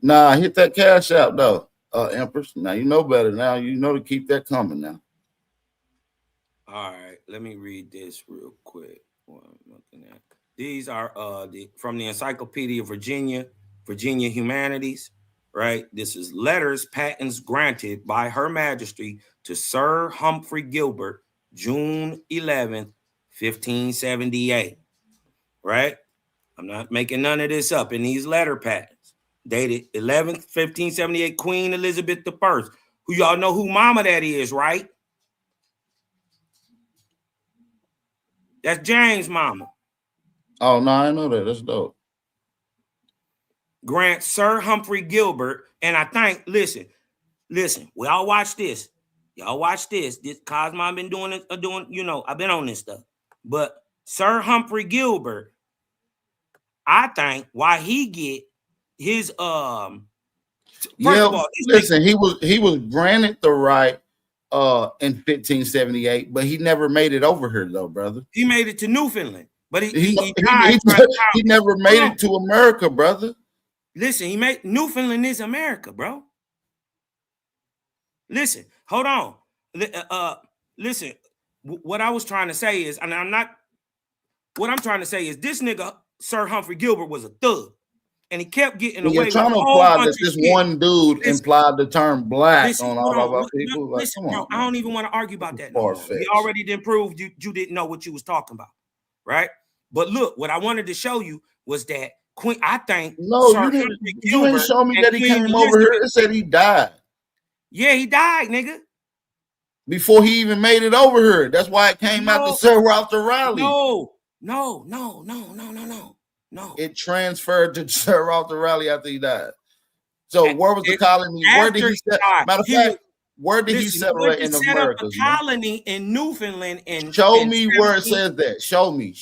Nah, hit that cash out though, Empress. Now you know better. Now you know to keep that coming now. All right, let me read this real quick. What I'm looking at. These are from the Encyclopedia Virginia Humanities, right? This is letters, patents granted by Her Majesty to Sir Humphrey Gilbert, June 11th, 1578, right? I'm not making none of this up in these letter patents. Dated 11th, 1578, Queen Elizabeth I, who y'all know who mama that is, right? That's James' mama. Oh, no, I know that. That's dope. Grant Sir Humphrey Gilbert, and I think, listen, we all watch this. Y'all watch this. This Cosmo, I've been doing it, I've been on this stuff. But Sir Humphrey Gilbert, I think why he get his First of all, listen, he was granted the right in 1578, but he never made it over here though, brother. He made it to Newfoundland, but he never made it to America, brother. Listen, Newfoundland is America, bro. Listen, hold on. Listen, what I was trying to say is, and what I'm trying to say is this nigga, Sir Humphrey Gilbert, was a thug. And he kept getting You're away with trying a to whole imply bunch that of this shit. one dude implied the term black Listen, on hold all of on. our people. Like, Listen, come bro, on, I man. don't even want to argue about that no more. We Far-fetched. already didn't prove you didn't know what you was talking about, right? But look, what I wanted to show you was that Queen, I think No, Sir you didn't. Humphrey You ain't Gilbert show me and that he Queen came over here Elizabeth. and said he died Yeah, he died, nigga. before he even made it over here. That's why it came out to Sir Walter Riley. No. It transferred to Sir Walter Riley after he died. So where was the colony? Where did he set? Matter of fact, where did he separate in America? Set up a colony in Newfoundland and show me where it says that. Show me.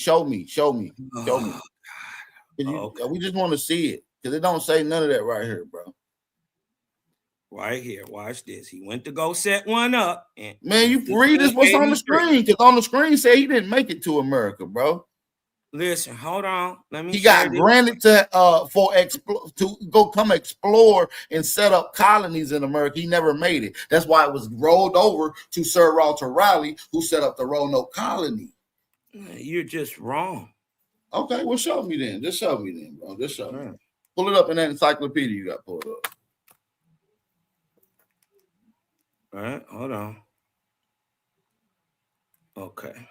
We just want to see it because it don't say none of that right here, bro. Right here, watch this. He went to go set one up. And man, you read this what's on the screen because on the screen say he didn't make it to America, bro. Listen, hold on. Let me. He got granted to to go come explore and set up colonies in America. He never made it. That's why it was rolled over to Sir Walter Riley, who set up the Roanoke colony. You're just wrong. Okay, well, show me then. Just show me then, bro. Just show me. Pull it up in that encyclopedia you got pulled up. All right, hold on. Okay.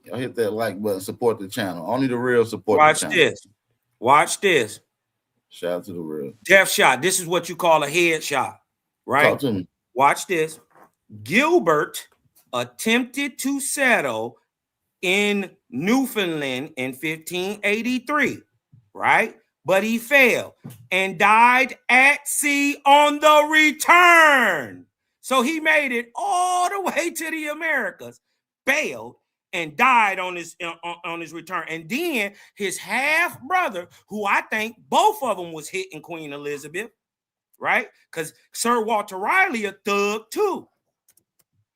Y'all hit that like button, support the channel. Only the real support the channel. Watch this. Shout out to the real. Death shot. This is what you call a headshot, right? Talk to me. Watch this. Gilbert attempted to settle in Newfoundland in 1583, right? But he failed and died at sea on the return. So he made it all the way to the Americas, failed, and died on his return. And then his half brother, who I think both of them was hitting Queen Elizabeth, right? Because Sir Walter Riley a thug too.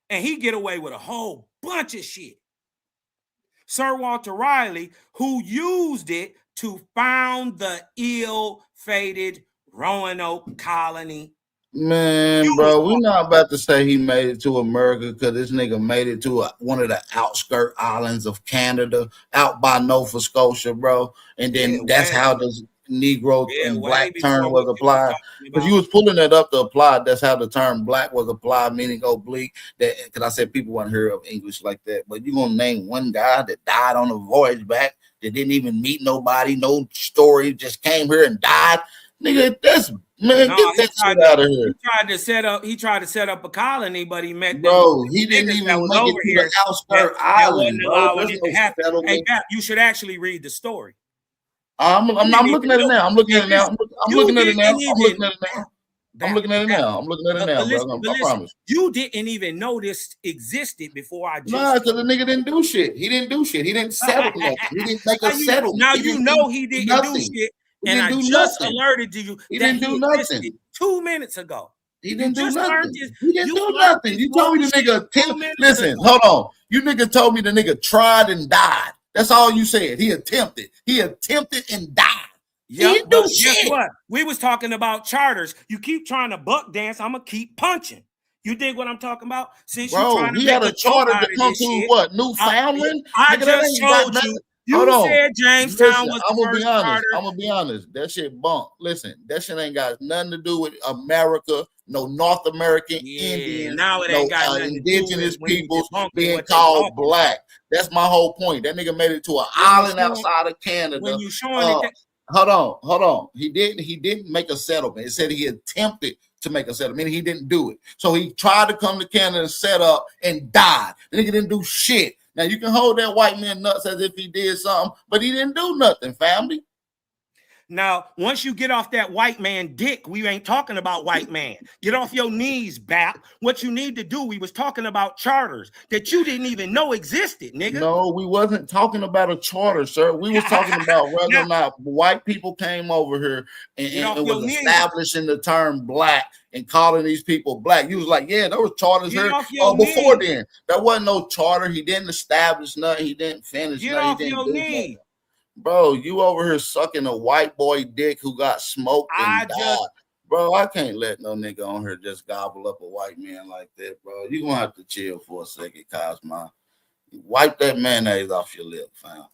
And he get away with a whole bunch of shit. Sir Walter Riley, who used it to found the ill-fated Roanoke colony. Man, bro, we're not about to say he made it to America because this nigga made it to one of the outskirt islands of Canada, out by Nova Scotia, bro. And then that's how the Negro and black term was applied. Because you was pulling that up to apply. That's how the term black was applied, meaning oblique. That because I said people want to hear of English like that. But you gonna name one guy that died on the voyage back that didn't even meet nobody, no story, just came here and died, nigga. That's man, get that shit out of here. He tried to set up a colony, but he met bro. He didn't even make it to the outskirt island, bro. There's no settlement. Hey, Pat, you should actually read the story. I'm looking at it now. I'm looking at it now. I'm looking at it now. I'm looking at it now, bro. I promise. You didn't even know this existed before I just. Nah, because the nigga didn't do shit. He didn't do shit. He didn't settle nothing. He didn't make a settlement. Now you know he didn't do shit. And I just alerted you he didn't do nothing 2 minutes ago. He didn't do nothing. He didn't do nothing. You told me the nigga listen, hold on. You nigga told me the nigga tried and died. That's all you said. He attempted and died. Yeah, he didn't do shit. Guess what? We was talking about charters. You keep trying to buck dance. I'm gonna keep punching. You dig what I'm talking about? Since bro, you trying to he make had a charter to come to what? Newfoundland? I just told you. You said Jamestown was the first charter. I'm gonna be honest. That shit bunk. Listen, that shit ain't got nothing to do with America. No North American Indians. Now it ain't got indigenous peoples being called black. That's my whole point. That nigga made it to an island outside of Canada. When you showing it. Hold on. He didn't make a settlement. It said he attempted to make a settlement. He didn't do it. So he tried to come to Canada and set up and died. The nigga didn't do shit. Now you can hold that white man nuts as if he did something, but he didn't do nothing, family. Now, once you get off that white man dick, we ain't talking about white man. Get off your knees, Bap. What you need to do, we was talking about charters that you didn't even know existed, nigga. No, we wasn't talking about a charter, sir. We was talking about whether or not white people came over here and was establishing the term black and calling these people black. You was like, yeah, there was charters here before then. There wasn't no charter. He didn't establish nothing. He didn't finish nothing. He didn't do nothing. Bro, you over here sucking a white boy dick who got smoked and died. Bro, I can't let no nigga on here just gobble up a white man like that, bro. You gonna have to chill for a second, Cosmo. Wipe that mayonnaise off your lip, fam.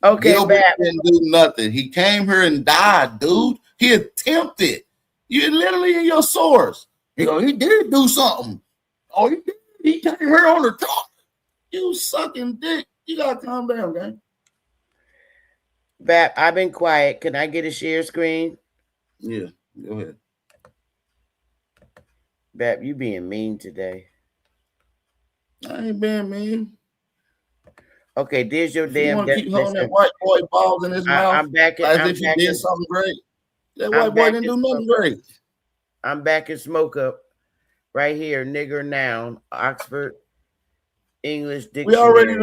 Okay, Gilbert didn't do nothing. He came here and died, dude. He attempted. You're literally in your source. He did do something. Oh, he did. He came here on the top. You sucking dick. You gotta calm down, man. Bap, I've been quiet. Can I get a share screen? Yeah, go ahead. Bap, you being mean today. I ain't being mean. Okay, there's your You damn want to keep holding that definition. white boy balls in his mouth I'm back as if he did something great. That white boy didn't do nothing great. I'm back in Smoke Up right here, nigger noun, Oxford English Dictionary. We already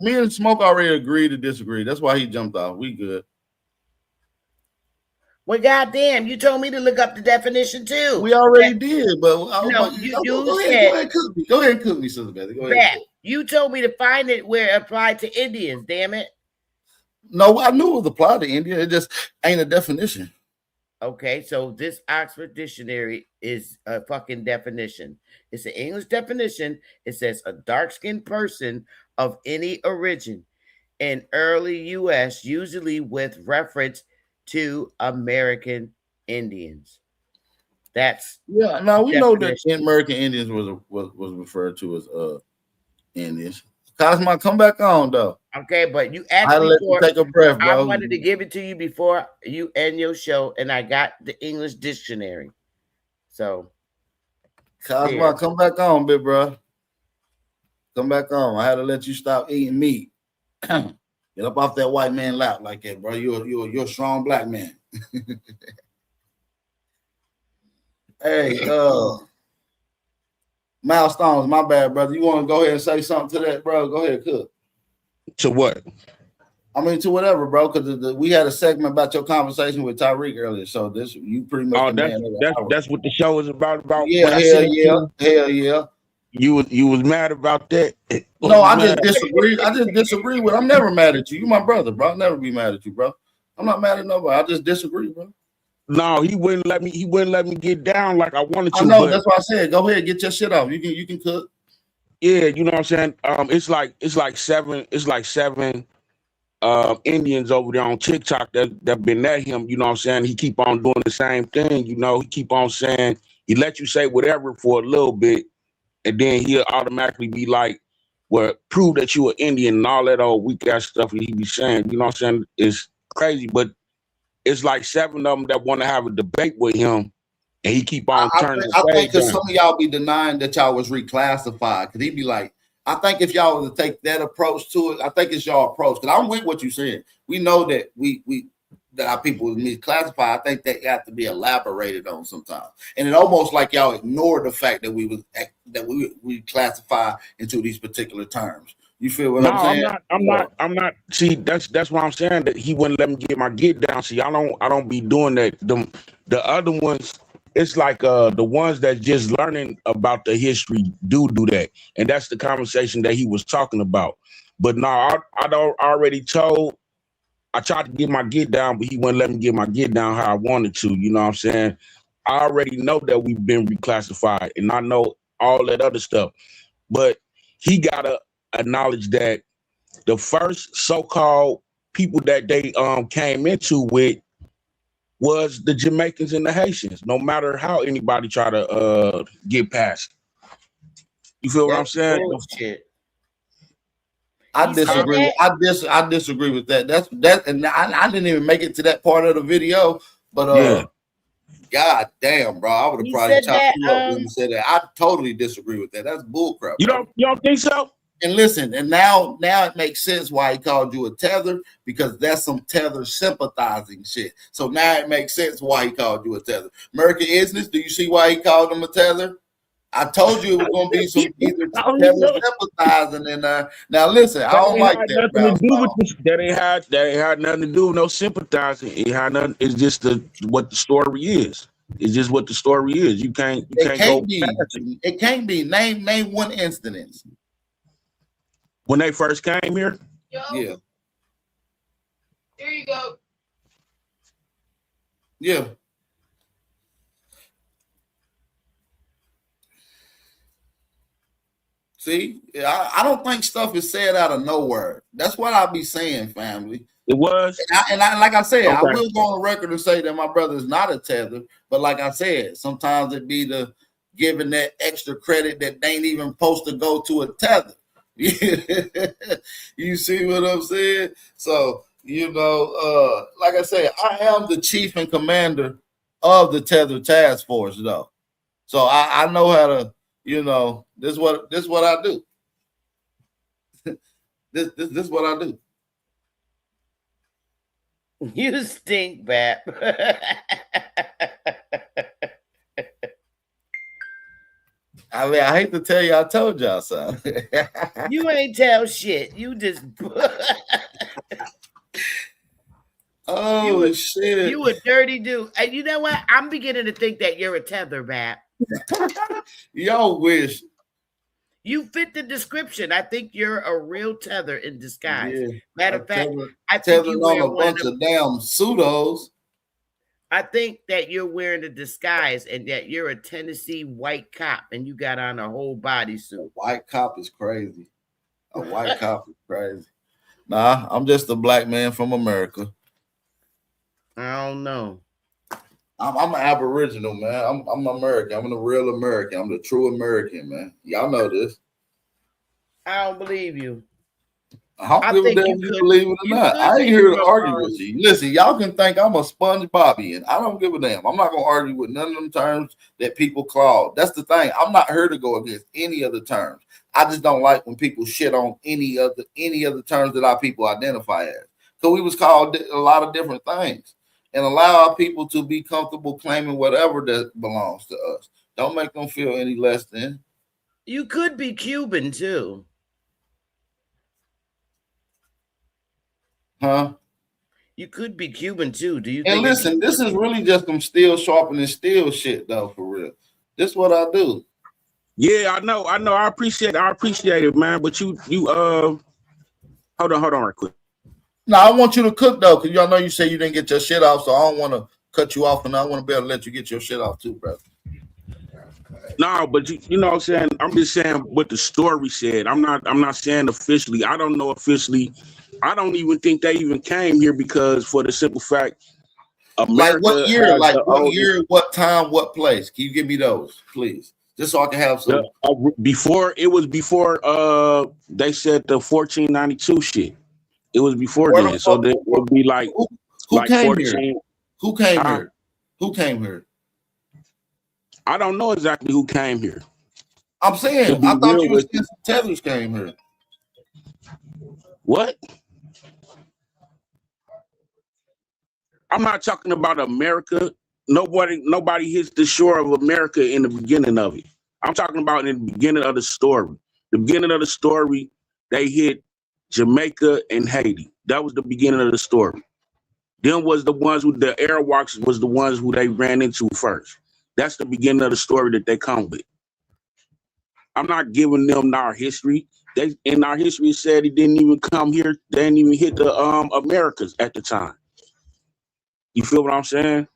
me and Smoke already agreed to disagree. That's why he jumped off. We good. Well, goddamn, you told me to look up the definition too. We already did, but go ahead, cook me. Go ahead and cook me, Sister Betty. Go ahead. You told me to find it where it applied to Indians, damn it. No, I knew it was applied to India. It just ain't a definition. Okay, so this Oxford Dictionary is a fucking definition. It's an English definition. It says a dark-skinned person of any origin in early U.S., usually with reference to American Indians. That's now we know that American Indians was referred to as Indians. Cosmo, come back on though. Okay, but you asked me for take a breath, bro. I wanted to give it to you before you end your show, and I got the English dictionary. So Cosmo, come back on, big bro. Come back on. I had to let you stop eating meat. Get up off that white man lap like that, bro. You're a strong black man. Hey, Milestones, my bad, brother. You want to go ahead and say something to that, bro? Go ahead, cook. To what? I mean, to whatever, bro. Because we had a segment about your conversation with Tariq earlier. So this, you pretty much. That's what the show is about. Yeah, hell yeah. You was mad about that? No, I just disagree. I just disagree with. I'm never mad at you. You my brother, bro. I'll never be mad at you, bro. I'm not mad at nobody. I just disagree, bro. No, he wouldn't let me. He wouldn't let me get down like I wanted to. I know. That's why I said, go ahead, get your shit off. You can cook. Yeah, you know what I'm saying. It's like seven Indians over there on TikTok that been at him. You know what I'm saying. He keep on doing the same thing. You know, he keep on saying he let you say whatever for a little bit, and then he'll automatically be like, "Well, prove that you an Indian," and all that old weak ass stuff that he be saying. You know what I'm saying. It's crazy, but it's like 7 of them that want to have a debate with him, and he keep on turning. I think because some of y'all be denying that y'all was reclassified. Because he be like, I think if y'all was to take that approach to it, I think it's y'all approach. Because I'm with what you're saying. We know that that our people was misclassified. I think that have to be elaborated on sometimes. And it almost like y'all ignore the fact that we classify into these particular terms. You feel what I'm saying? I'm not. See, that's what I'm saying. That he wouldn't let me get my get down. See, I don't be doing that. The other ones, it's like the ones that just learning about the history do that, and that's the conversation that he was talking about. But no, I already told. I tried to get my get down, but he wouldn't let me get my get down how I wanted to. You know what I'm saying? I already know that we've been reclassified, and I know all that other stuff, but he gotta acknowledge that the first so-called people that they came into with was the Jamaicans and the Haitians, no matter how anybody try to get past. You feel what I'm saying? Bullshit. I disagree. I disagree with that. That's and I didn't even make it to that part of the video, but God damn, bro, I would have probably chopped you up when you said that. I totally disagree with that. That's bullcrap. You don't think so? And listen, and now it makes sense why he called you a tether, because that's some tether sympathizing shit. So now it makes sense why he called you a tether. American Indigenous, do you see why he called him a tether? I told you it was going to be some either tether sympathizing and now listen, I don't like that. That ain't had nothing to do with no sympathizing. It had nothing. It's just what the story is. It's just what the story is. You can't go. It can't be. Name one instance. When they first came here? Yeah. There you go. Yeah. See, I don't think stuff is said out of nowhere. That's what I be saying, family. It was. And like I said, I Okay. will go on record and say that my brother is not a tether. But like I said, sometimes it be the giving that extra credit that they ain't even supposed to go to a tether. You see what I'm saying? So, like I said, I am the chief and commander of the Tether Task Force, though. So I know how to, this what I do. this what I do. You stink, Bap. I mean, I hate to tell you, I told y'all so. You ain't tell shit. You just. Shit. You a dirty dude. And you know what? I'm beginning to think that you're a tether, Bap. Y'all wish. You fit the description. I think you're a real tether in disguise. Yeah. Matter of fact, I think tethering you wear on a bunch of damn pseudos. I think that you're wearing a disguise and that you're a Tennessee white cop and you got on a whole bodysuit. White cop is crazy. A white cop is crazy. Nah, I'm just a black man from America. I don't know. I'm an Aboriginal, man. I'm American. I'm the real American. I'm the true American, man. Y'all know this. I don't believe you. I don't give a damn if you believe it or not. I ain't here to argue with you. Listen, y'all can think I'm a sponge Bobby, and I don't give a damn. I'm not going to argue with none of them terms that people call. That's the thing. I'm not here to go against any other terms. I just don't like when people shit on any other terms that our people identify as. So we was called a lot of different things, and allow our people to be comfortable claiming whatever that belongs to us. Don't make them feel any less than. You could be Cuban too. Huh? You could be Cuban too. Do you? And listen, this is really just some steel sharpening steel shit, though, for real. This is what I do. Yeah, I know. I appreciate it, man. But you hold on right quick. No, I want you to cook though, because y'all know you say you didn't get your shit off, so I don't want to cut you off, and I want to be able to let you get your shit off too, brother. No, but you know what I'm saying? I'm just saying what the story said. I'm not saying officially. I don't know officially. I don't even think they even came here because for the simple fact America. Like what year, what time, what place? Can you give me those, please? Just so I can have some. Before they said the 1492 shit. It was before then. So it would be like who came 14. Here? Who came here? Who came here? I don't know exactly who came here. I'm saying, I thought you were saying some tethers came here. What? I'm not talking about America. Nobody hits the shore of America in the beginning of it. I'm talking about in the beginning of the story. The beginning of the story, they hit Jamaica and Haiti. That was the beginning of the story. Them was the ones who the Arawaks was the ones who they ran into first. That's the beginning of the story that they come with. I'm not giving them our history. They in our history said it didn't even come here. They didn't even hit the Americas at the time. You feel what I'm saying?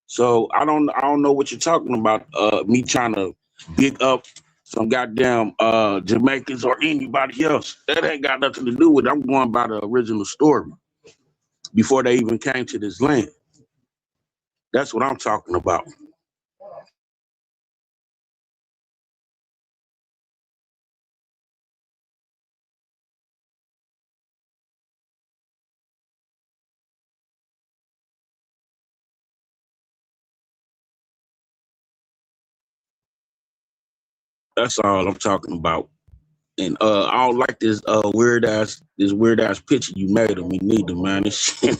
So I don't know what you're talking about. Me trying to big up some goddamn Jamaicans or anybody else. That ain't got nothing to do with it. I'm going by the original story before they even came to this land. That's what I'm talking about. That's all I'm talking about. And I don't like this weird ass picture you made of me neither, man. This shit,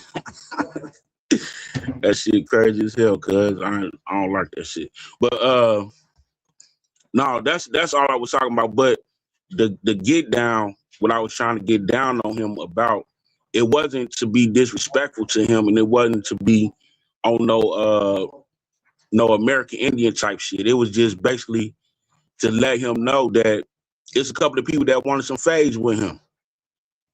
that shit crazy as hell, cuz I don't like that shit. But no, that's all I was talking about. But the get down, what I was trying to get down on him about, it wasn't to be disrespectful to him, and it wasn't to be on no American Indian type shit. It was just basically to let him know that it's a couple of people that wanted some phase with him.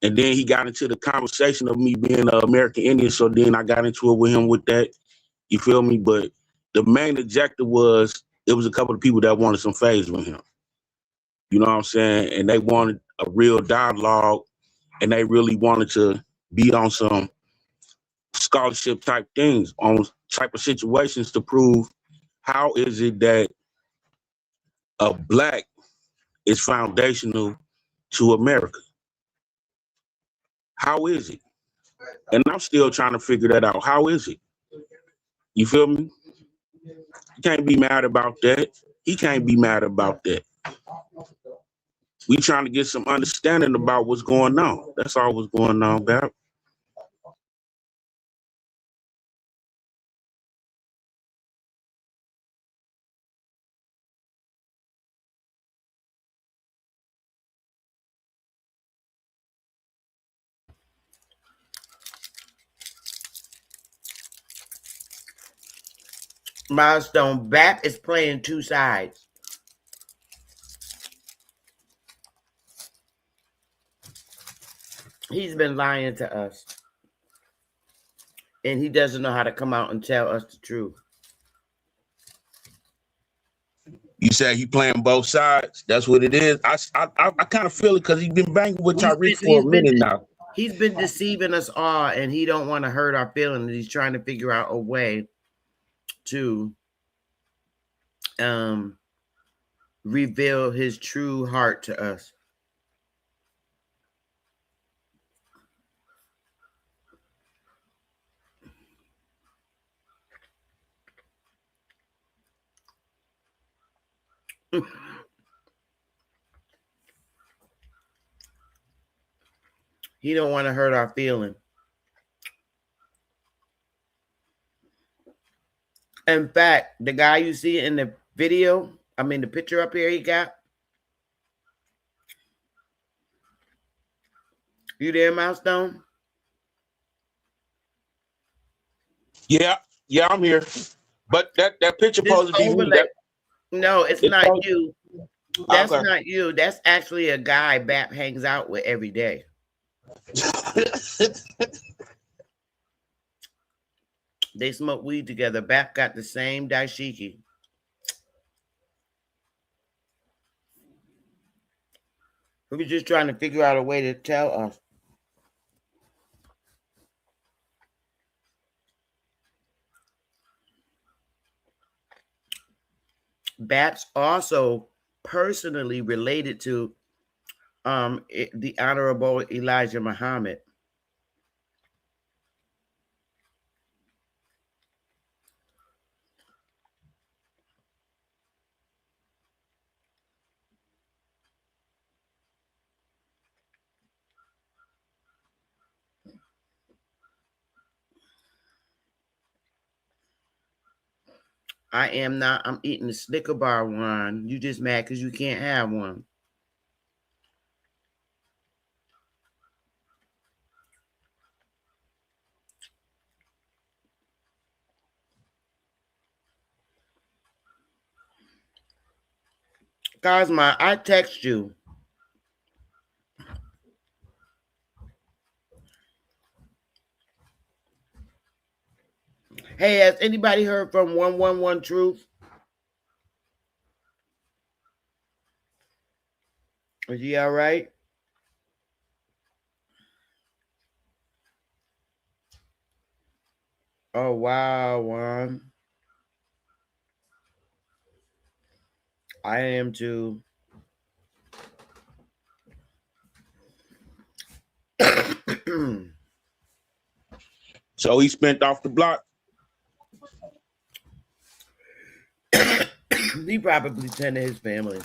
And then he got into the conversation of me being an American Indian, so then I got into it with him with that. You feel me? But the main objective was, it was a couple of people that wanted some phase with him. You know what I'm saying? And they wanted a real dialogue, and they really wanted to be on some scholarship type things, on type of situations to prove how is it that a black is foundational to America. How is it? And I'm still trying to figure that out. How is it? You feel me? You can't be mad about that. He can't be mad about that. We trying to get some understanding about what's going on. That's all what's going on, Bab. Milestone, BAP is playing two sides. He's been lying to us. And he doesn't know how to come out and tell us the truth. You say he playing both sides. That's what it is. I kind of feel it because he's been banging with Tariq for a minute now. He's been deceiving us all, and he don't want to hurt our feelings. He's trying to figure out a way to reveal his true heart to us. He don't want to hurt our feelings. In fact, the guy you see in the video, I mean the picture up here he got. You there, Milestone? Yeah, I'm here. But that picture supposed to be me. No, it's not you. That's not you. That's actually a guy BAP hangs out with every day. They smoke weed together. BAP got the same dashiki. We're just trying to figure out a way to tell us. BAP's also personally related to the Honorable Elijah Muhammad. I am not. I'm eating the Snicker bar one. You just mad because you can't have one. Cosma, I text you. Hey, has anybody heard from 111 Truth? Is he all right? Oh, wow, Juan. I am too. So he spent off the block? He probably tended his family.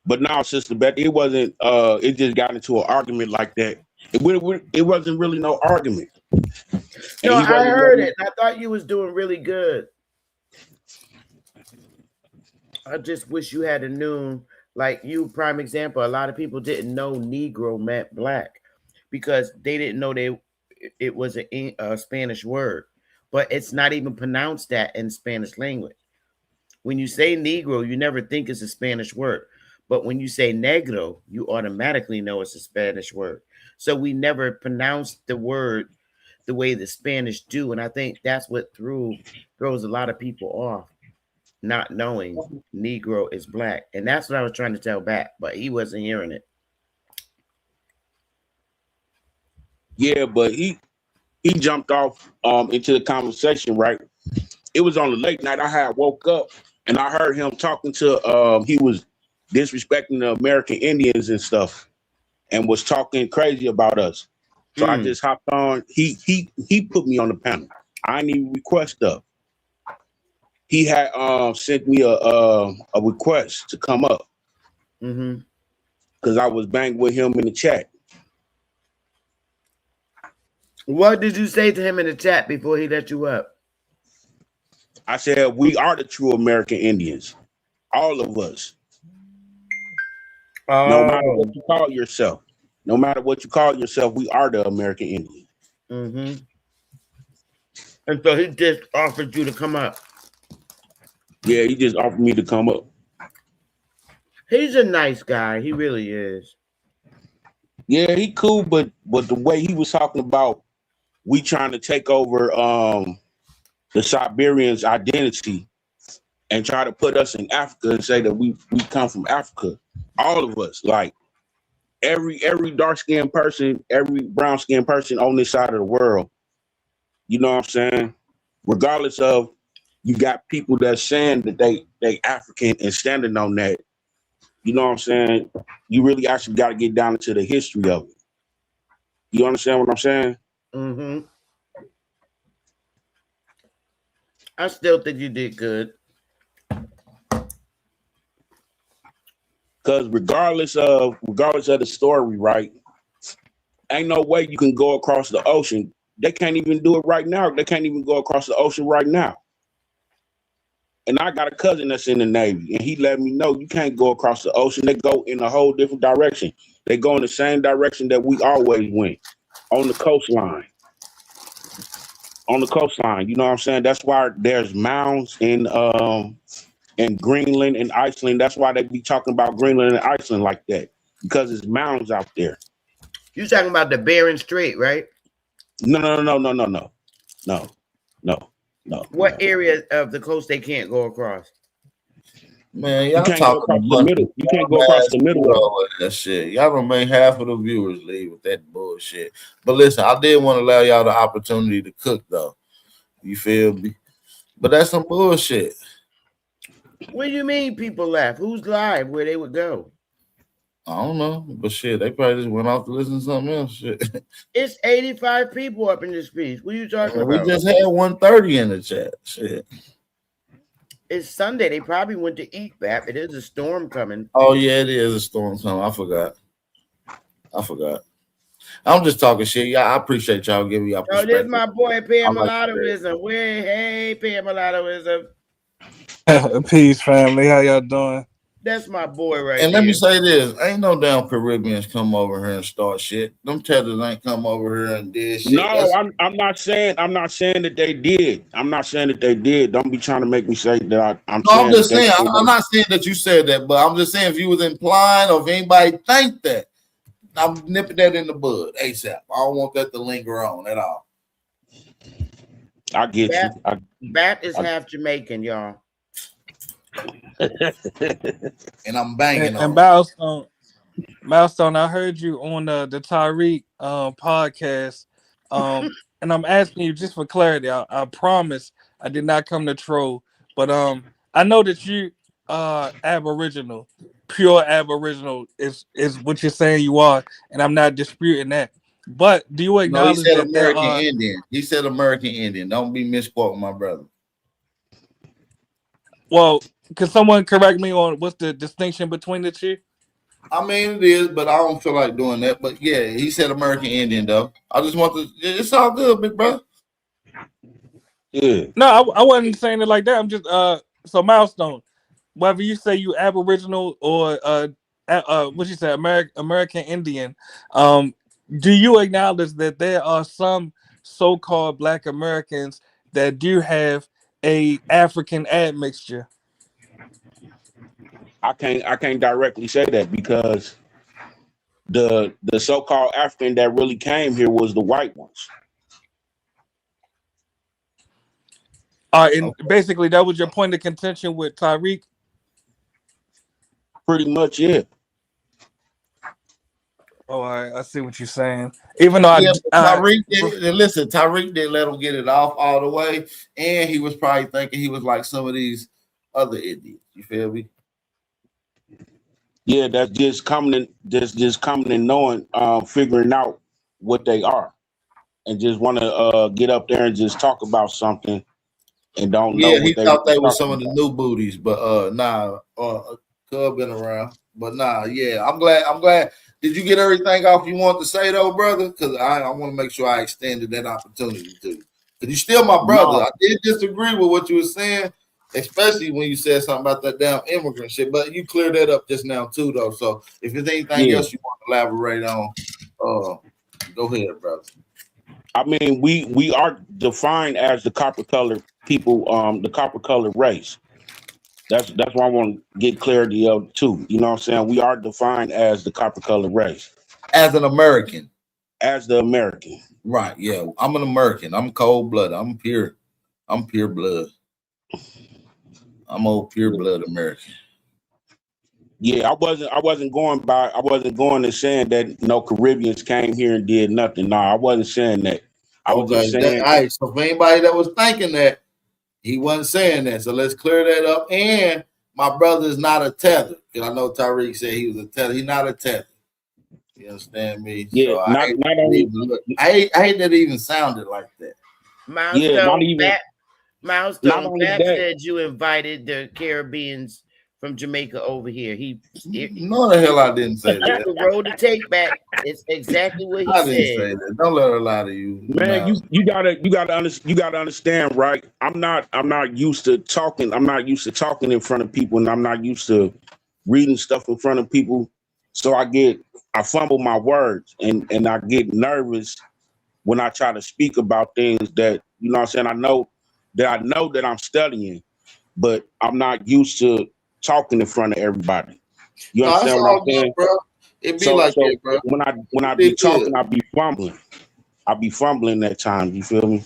But now, Sister Beth, it wasn't. It just got into an argument like that. It wasn't really no argument. No, I heard it. I thought you was doing really good. I just wish you had known, like you, prime example. A lot of people didn't know Negro meant black because they didn't know it was a Spanish word, but it's not even pronounced that in Spanish language. When you say Negro, you never think it's a Spanish word. But when you say negro, you automatically know it's a Spanish word. So we never pronounce the word the way the Spanish do. And I think that's what throws a lot of people off. not knowing Negro is black. And that's what I was trying to tell back, but he wasn't hearing it. Yeah, but he jumped off into the conversation, right? It was on the late night. I had woke up and I heard him talking to he was disrespecting the American Indians and stuff and was talking crazy about us. So I just hopped on. He put me on the panel. I didn't even request up. He had sent me a request to come up. Because I was banging with him in the chat. What did you say to him in the chat before he let you up? I said, we are the true American Indians. All of us. No matter what you call yourself. No matter what you call yourself, we are the American Indians. And so he just offered you to come up. Yeah, he just offered me to come up. He's a nice guy. He really is. Yeah, he cool, but the way he was talking about we trying to take over the Siberians' identity and try to put us in Africa and say that we come from Africa. All of us, like every dark-skinned person, every brown-skinned person on this side of the world, you know what I'm saying? Regardless of, you got people that's saying that they African and standing on that. You know what I'm saying? You really actually got to get down into the history of it. You understand what I'm saying? I still think you did good. Because regardless of the story, right? Ain't no way you can go across the ocean. They can't even do it right now. They can't even go across the ocean right now. And I got a cousin that's in the Navy, and he let me know you can't go across the ocean. They go in a whole different direction. They go in the same direction that we always went, on the coastline. On the coastline, you know what I'm saying? That's why there's mounds in Greenland and Iceland. That's why they be talking about Greenland and Iceland like that, because it's mounds out there. You're talking about the Bering Strait, right? No. What area of the coast they can't go across? Man, y'all can't talking go across a the bunch middle. of You can't go across the middle of all of that shit. Y'all gonna make half of the viewers leave with that bullshit. But listen, I did want to allow y'all the opportunity to cook though. You feel me? But that's some bullshit. What do you mean people laugh? Who's live where they would go? I don't know, but shit, they probably just went off to listen to something else. Shit. It's 85 people up in this piece. What are you talking about? We just had 130 in the chat. Shit. It's Sunday. They probably went to eat, Bap. It is a storm coming. Oh yeah, it is a storm coming. I forgot. I'm just talking shit. Yeah, I appreciate y'all giving y'all perspective. Oh, this is my boy Pam Mulattoism. Hey, Pam Mulattoism. Peace, family. How y'all doing? That's my boy right And there. let me say this: ain't no damn Caribbeans come over here and start shit. Them tethers ain't come over here and did shit. No, I'm not saying that they did. I'm not saying that they did. Don't be trying to make me say that I'm just saying. I'm not saying that you said that, but I'm just saying if you was implying or if anybody think that, I'm nipping that in the bud ASAP. I don't want that to linger on at all. I get you. Bat is half Jamaican, y'all. And I'm banging on. And Milestone, I heard you on the Tariq podcast, and I'm asking you just for clarity. I promise I did not come to troll, but I know that you Aboriginal, pure Aboriginal is what you're saying you are, and I'm not disputing that. But do you acknowledge he said that American Indian? He said American Indian. Don't be misquoting my brother. Well, can someone correct me on what's the distinction between the two? I mean, it is, but I don't feel like doing that. But yeah, he said American Indian, though. I just want to, it's all good, big brother. Yeah. No, I wasn't saying it like that. I'm just, so Milestone, whether you say you Aboriginal or, what you say, American Indian, do you acknowledge that there are some so-called Black Americans that do have a African admixture? I can't directly say that because the so-called African that really came here was the white ones. And basically that was your point of contention with Tariq. Pretty much, yeah. Oh, I see what you're saying. Even though Yeah, Tariq didn't listen. Tariq didn't let him get it off all the way, and he was probably thinking he was like some of these other Indians. You feel me? Yeah, that's just coming and knowing, figuring out what they are, and just want to get up there and just talk about something and don't know Yeah, he what they thought really they were some talking of the about. new booties, but nah, Cub been around. But nah, yeah, I'm glad. Did you get everything off you want to say though, brother? Because I want to make sure I extended that opportunity to you. Because you still my brother. No, I did disagree with what you were saying, especially when you said something about that damn immigrant shit. But you cleared that up just now too, though. So if there's anything yeah. else you want to elaborate on, go ahead, brother. I mean, we are defined as the copper colored people, the copper colored race. That's why I want to get clarity of too. You know what I'm saying? We are defined as the copper colored race. As an American. As the American. Right, yeah. I'm an American. I'm cold blooded. I'm pure blood. I'm old pure blood American. Yeah, I wasn't going and saying that no Caribbeans came here and did nothing. No, I wasn't saying that. I was just saying all right. So for anybody that was thinking that, he wasn't saying that. So let's clear that up. And my brother is not a tether. Because I know Tariq said he was a tether. He's not a tether. You understand me? Yeah, So not only I hate that it even sounded like that. yeah, not even Milestone only Bap that. said you invited the Caribbeans from Jamaica over here. No, the hell I didn't say I that. could roll the tape back. It's exactly what he I said. didn't say that. Don't let her lie to you. Man, No. you gotta understand, right? I'm not used to talking. I'm not used to talking in front of people, and I'm not used to reading stuff in front of people. So I fumble my words, and I get nervous when I try to speak about things that, you know what I'm saying, I know that I'm studying, but I'm not used to talking in front of everybody. You No, that's understand what I'm all good, saying? bro. It be So like that, bro. when I be It good. talking, I be fumbling. I be fumbling at times. You feel me?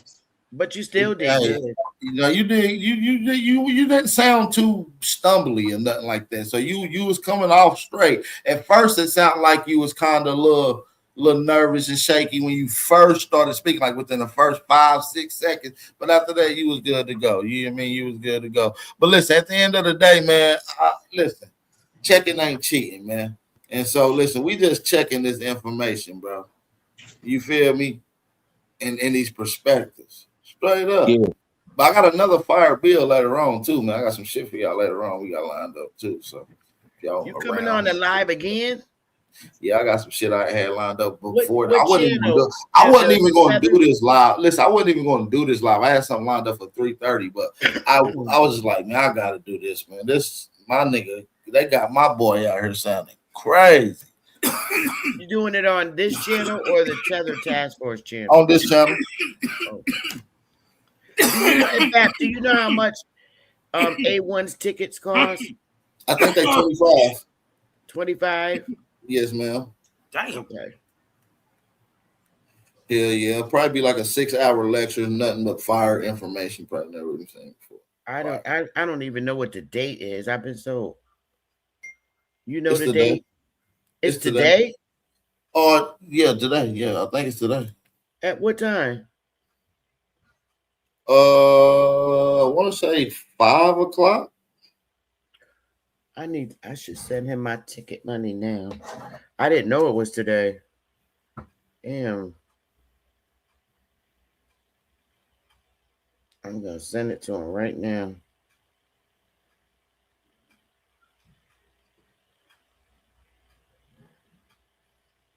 But you still did Hey, good. you know, you didn't sound too stumbly or nothing like that. So you was coming off straight. At first, it sounded like you was kind of a little nervous and shaky when you first started speaking, like within the first 5-6 seconds. But after that, you was good to go. You know what I mean? You was good to go. But listen, at the end of the day, man, listen, checking ain't cheating, man. And so listen, we just checking this information, bro. You feel me? In these perspectives. Straight up. Yeah. But I got another fire bill later on too, man. I got some shit for y'all later on. We got lined up too. So y'all You coming on the live again? Yeah, I got some shit I had lined up before. What I wasn't even going to do this live. Listen, I wasn't even going to do this live. I had something lined up for 3:30, but I was just like, man, I got to do this, man. This my nigga. They got my boy out here sounding crazy. You doing it on this channel or the Tether Task Force channel? On this channel. Oh. In fact, do you know how much A1's tickets cost? I think they 25. 25? Yes, ma'am. Damn. Okay. Yeah. It'll probably be like a 6-hour lecture, nothing but fire information. Probably never even seen before. I don't even know what the date is. I've been so. You know It's the today. date? It's today? Oh, yeah, today. Yeah, I think it's today. At what time? I want to say 5 o'clock. I should send him my ticket money now. I didn't know it was today. Damn. I'm gonna send it to him right now.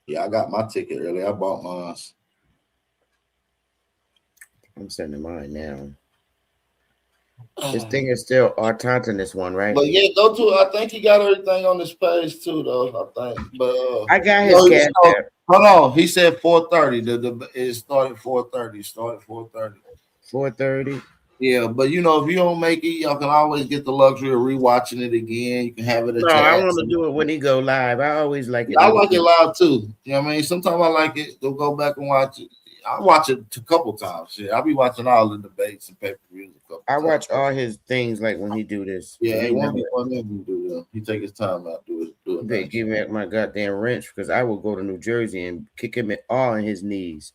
Yeah, I got my ticket early. I bought mine. I'm sending mine now. This thing is still autonomous one, right? But yeah, go to. I think he got everything on this page too, though. I think. But I got his cash app. Hold on. He said 4:30. It started 4:30. Started 4:30. 4:30. Yeah, but you know, if you don't make it, y'all can always get the luxury of rewatching it again. You can have it. No, I want to do it when he go live. I always like it. I like it live too. You know what I mean? Sometimes I like it. They'll go back and watch it. I watch it a couple times. Shit, I'll be watching all the debates and pay-per-views a couple I times. watch all his things like when he do this. Yeah, he he won't never be one of them who do that. He take his time out do it. they Nice. give me my goddamn wrench because I will go to New Jersey and kick him all in his knees.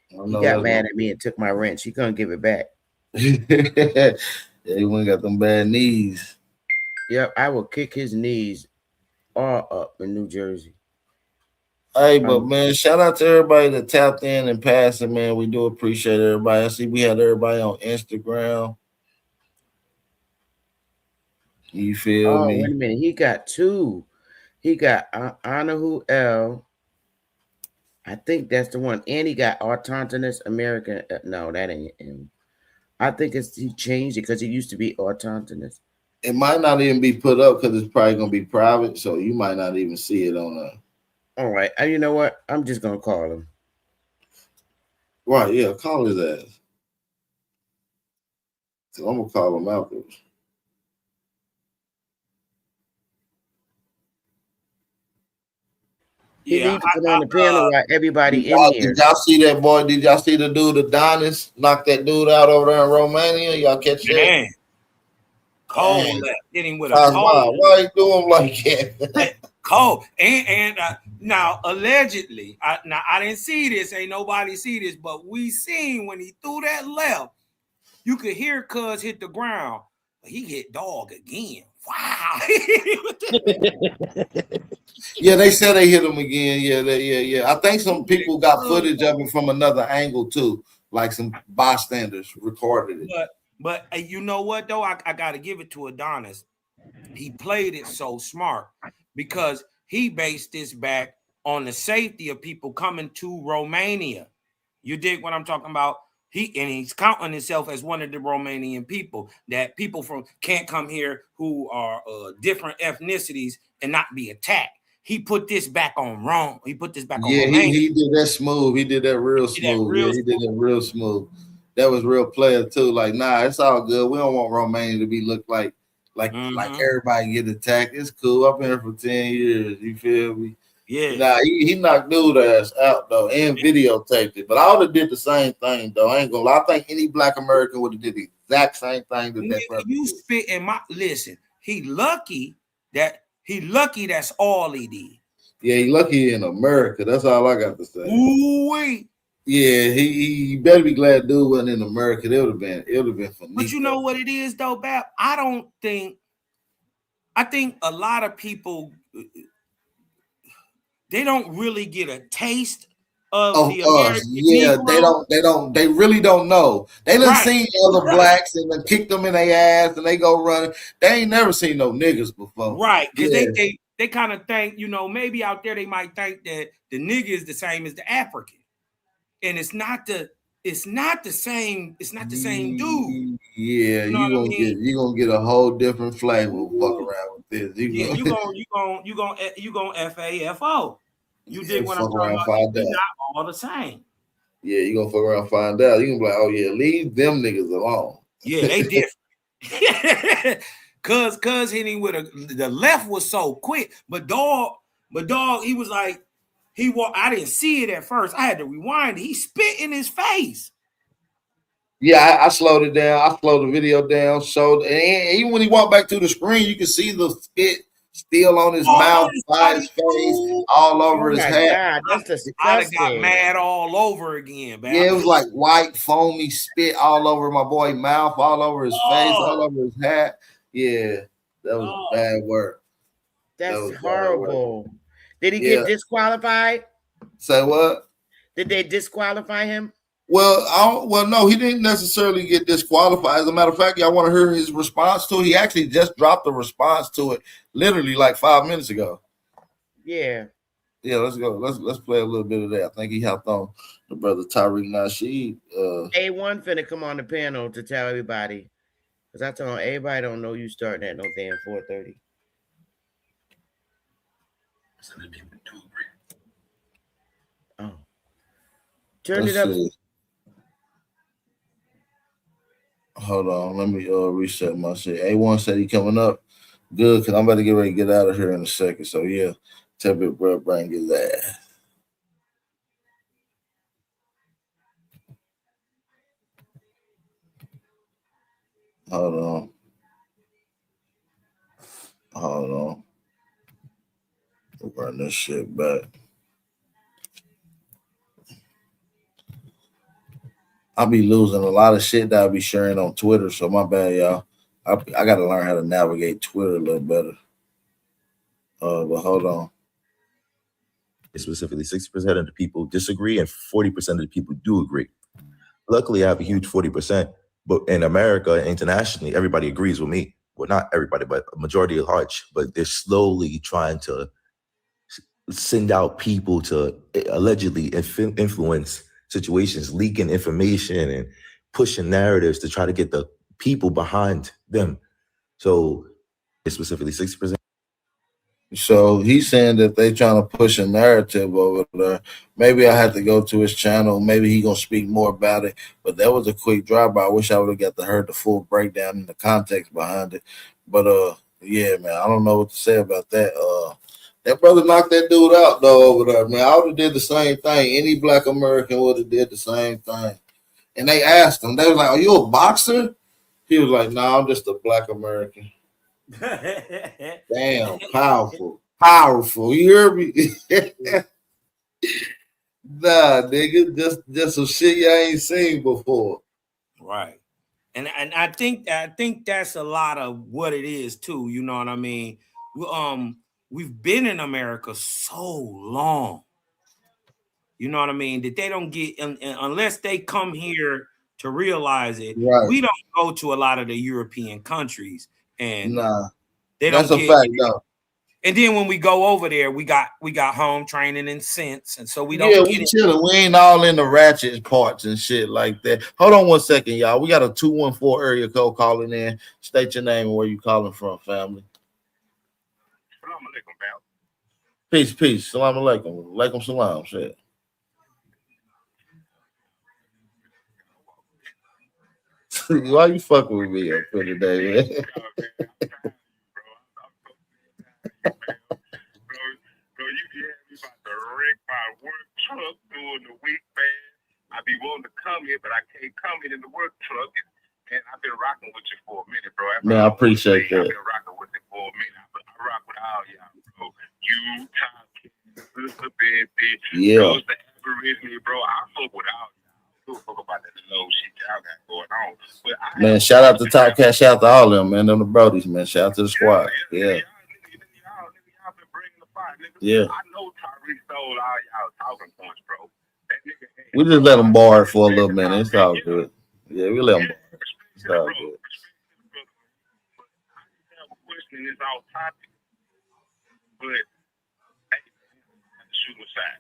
He got mad at me and took my wrench. He couldn't give it back. Yeah, he went got them bad knees. Yep, I will kick his knees all up in New Jersey. Hey, but man, shout out to everybody that tapped in and passing, man. We do appreciate everybody. I see we had everybody on Instagram. You feel me? Wait a minute. He got two. He got Anahu L. I think that's the one. And he got Autonomous American. No, that ain't him. I think he changed it because it used to be Autonomous. It might not even be put up because it's probably gonna be private, so you might not even see it on All right. You know what? I'm just gonna call him. Right, yeah, call his ass. So I'm gonna call him afterwards. He needs to come on the panel while everybody in here. Did y'all see that boy? Did y'all see the dude Adonis knock that dude out over there in Romania? Y'all catch that? Cole left. Hit him with a cold. Why you do him like that? Cole. And now allegedly, I didn't see this. Ain't nobody see this, but we seen when he threw that left, you could hear Cuz hit the ground. But he hit dog again. Wow. Yeah, they said they hit him again. Yeah. I think some people got footage of it from another angle too, like some bystanders recorded it. But you know what though? I got to give it to Adonis. He played it so smart because he based this back on the safety of people coming to Romania. You dig what I'm talking about? He's counting himself as one of the Romanian people, that people can't come here who are different ethnicities and not be attacked. He put this back on Rome. He put this back on Romania. He did that smooth. He did that real smooth. He did that real smooth. That was real player too. Like, nah, it's all good. We don't want Romania to be looked like everybody get attacked. It's cool. I've been here for 10 years. You feel me? Yeah. Nah, he knocked dude ass out though and videotaped it. But I would have did the same thing though. I ain't gonna lie. I think any black American would have did the exact same thing that brother you did. spit in my listen. He lucky that's all he did. Yeah, he lucky in America. That's all I got to say. Ooh-wee. Yeah, he better be glad dude wasn't in America. It would have been finito. But you know what it is though, Bap? I think a lot of people, they don't really get a taste of the American yeah, Negro. They really don't know. They done seen other blacks and then kicked them in their ass and they go running. They ain't never seen no niggas before. Right, because they kind of think, maybe out there they might think that the nigga is the same as the African. And it's not the same dude. Yeah, you gonna get a whole different flavor. Fuck around with this. You gonna FAFO. You dig what I'm talking about? They're not all the same. Yeah, you gonna fuck around and find out. You gonna be like, oh yeah, leave them niggas alone. Yeah, they different. Cuz hitting with the left was so quick, but dog, he was like, I didn't see it at first. I had to rewind it. He spit in his face. Yeah, I slowed it down. I slowed the video down. So, and even when he walked back to the screen, you can see the spit still on his mouth, by his face, all over his hat. God, that's I got mad all over again, man. Yeah, it was like white, foamy spit all over my boy mouth, all over his face, all over his hat. Yeah, that was bad work. That's horrible. Did he get disqualified? Say what? Did they disqualify him? Well, no, he didn't necessarily get disqualified. As a matter of fact, y'all want to hear his response to it? He actually just dropped the response to it literally like 5 minutes ago. Yeah. Yeah, let's go. Let's play a little bit of that. I think he hopped on the brother Tariq Nasheed. A1 finna come on the panel to tell everybody. Because I told him everybody don't know you starting at no damn 4:30. Oh. Turn it up. See. Hold on, let me reset my shit. A1 said he coming up. Good, because I'm about to get ready to get out of here in a second. So yeah, tell Big Bro Brian get that. Hold on. Hold on. We'll run this shit back. I'll be losing a lot of shit that I'll be sharing on Twitter, so my bad, y'all. I got to learn how to navigate Twitter a little better. But hold on. Specifically, 60% of the people disagree and 40% of the people do agree. Luckily, I have a huge 40%, but in America, internationally, everybody agrees with me. Well, not everybody, but a majority of large, but they're slowly trying to send out people to allegedly influence situations, leaking information and pushing narratives to try to get the people behind them. So specifically 60%. So he's saying that they trying to push a narrative over there. Maybe I have to go to his channel. Maybe he gonna speak more about it. But that was a quick drive-by. I wish I would have got to heard the full breakdown and the context behind it. But yeah, man, I don't know what to say about that. That brother knocked that dude out though over there, man. I would have did the same thing. Any black American would have did the same thing. And they asked him, they was like, "Are you a boxer?" He was like, "No, I'm just a black American." Damn, powerful. You hear me? Nah, nigga, just some shit you ain't seen before. Right. And I think that's a lot of what it is too. You know what I mean? We've been in America so long. You know what I mean? That they don't get unless they come here to realize it. Right. We don't go to a lot of the European countries, and they that's don't a get fact though. And then when we go over there, we got home training and sense, and so we don't. Yeah, we chilling. We ain't all in the ratchet parts and shit like that. Hold on 1 second, y'all. We got a 214 area code calling in. State your name and where you calling from, family. Peace. Salam alaikum. Alaikum salam. Shit. Why you fucking with me up here today, man? Bro, you be having me about to wreck my work truck during the week, man. I be wanting to come here, but I can't come in the work truck. And I've been rocking with you for a minute, bro. Man, I appreciate that. I've been rocking with you for a minute. I rock with all y'all, bro. You, Tom, Sister Betsy, Yeah. the Aboriginal, bro. I fuck with all y'all. I fuck about that low shit y'all got going on. But Man, shout out to Top Cat, shout out to all them, man. Them the Brodies, man. Shout out to the squad. Yeah. Yeah. I know Tariq stole all y'all talking points, bro. That nigga We just let them bar it for a little minute. It's all good. Yeah, we let them bar it. It's all good. I have a question that's off topic, but hey, shoot aside.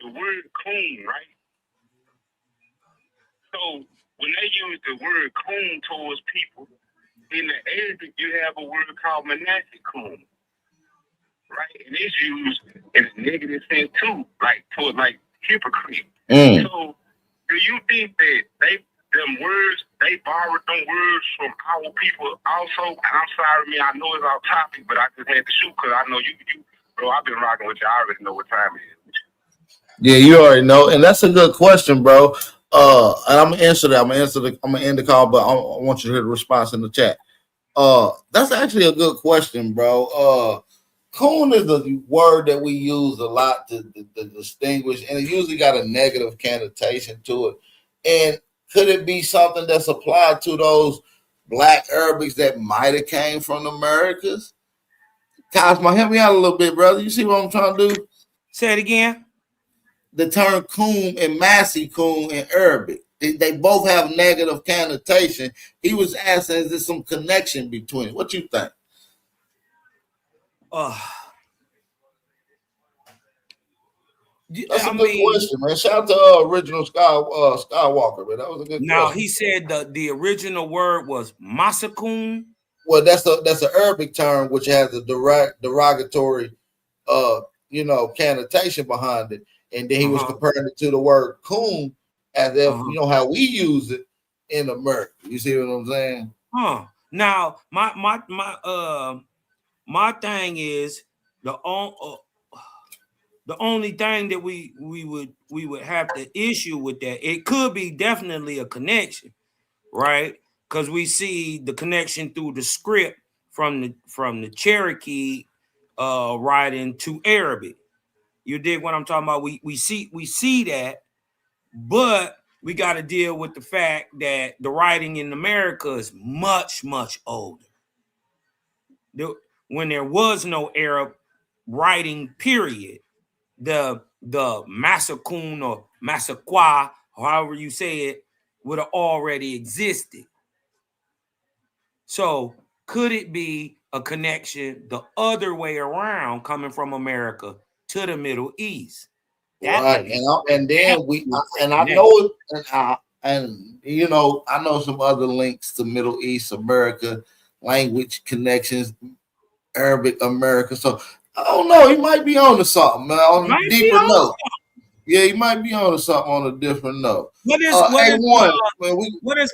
The word coon, right? So when they use the word coon towards people, in the Arabic you have a word called manasik coon. Right, and it's used in a negative sense too, like toward like hypocrite. So, do you think that they borrowed them words from our people also? And I'm sorry, man, I know it's off topic, but I just had to shoot because I know you, bro. I've been rocking with you. I already know what time it is. Yeah, you already know, and that's a good question, bro. And I'm gonna answer that. I'm gonna end the call, but I want you to hear the response in the chat. That's actually a good question, bro. Coon is a word that we use a lot to distinguish, and it usually got a negative connotation to it. And could it be something that's applied to those black Arabics that might have came from the Americas? Cosmo, help me out a little bit, brother. You see what I'm trying to do? Say it again. The term coon and Masi coon in Arabic, they both have negative connotation. He was asking, is there some connection between it? What you think? That's a good question, man. Shout out to original Skywalker, man. That was a good now, question. He said the original word was masakun. Well, that's an Arabic term which has a derogatory connotation behind it. And then he was comparing it to the word coon as if you know how we use it in America. You see what I'm saying? Now, my thing is the only thing that we would have to issue with that, it could be definitely a connection, right? because we see the connection through the script from the Cherokee writing to Arabic. You dig what I'm talking about? We see that, but we got to deal with the fact that the writing in America is much, much older. When there was no Arab writing, period, the Massacoon or Massaqua, however you say it, would have already existed. So could it be a connection the other way around, coming from America to the Middle East? That right, and then I know it, and you know, I know some other links to Middle East, America, language connections, Arabic America. So I don't know, he might be on to something, man, on a deeper note. Yeah, he might be on to something on a different note. What is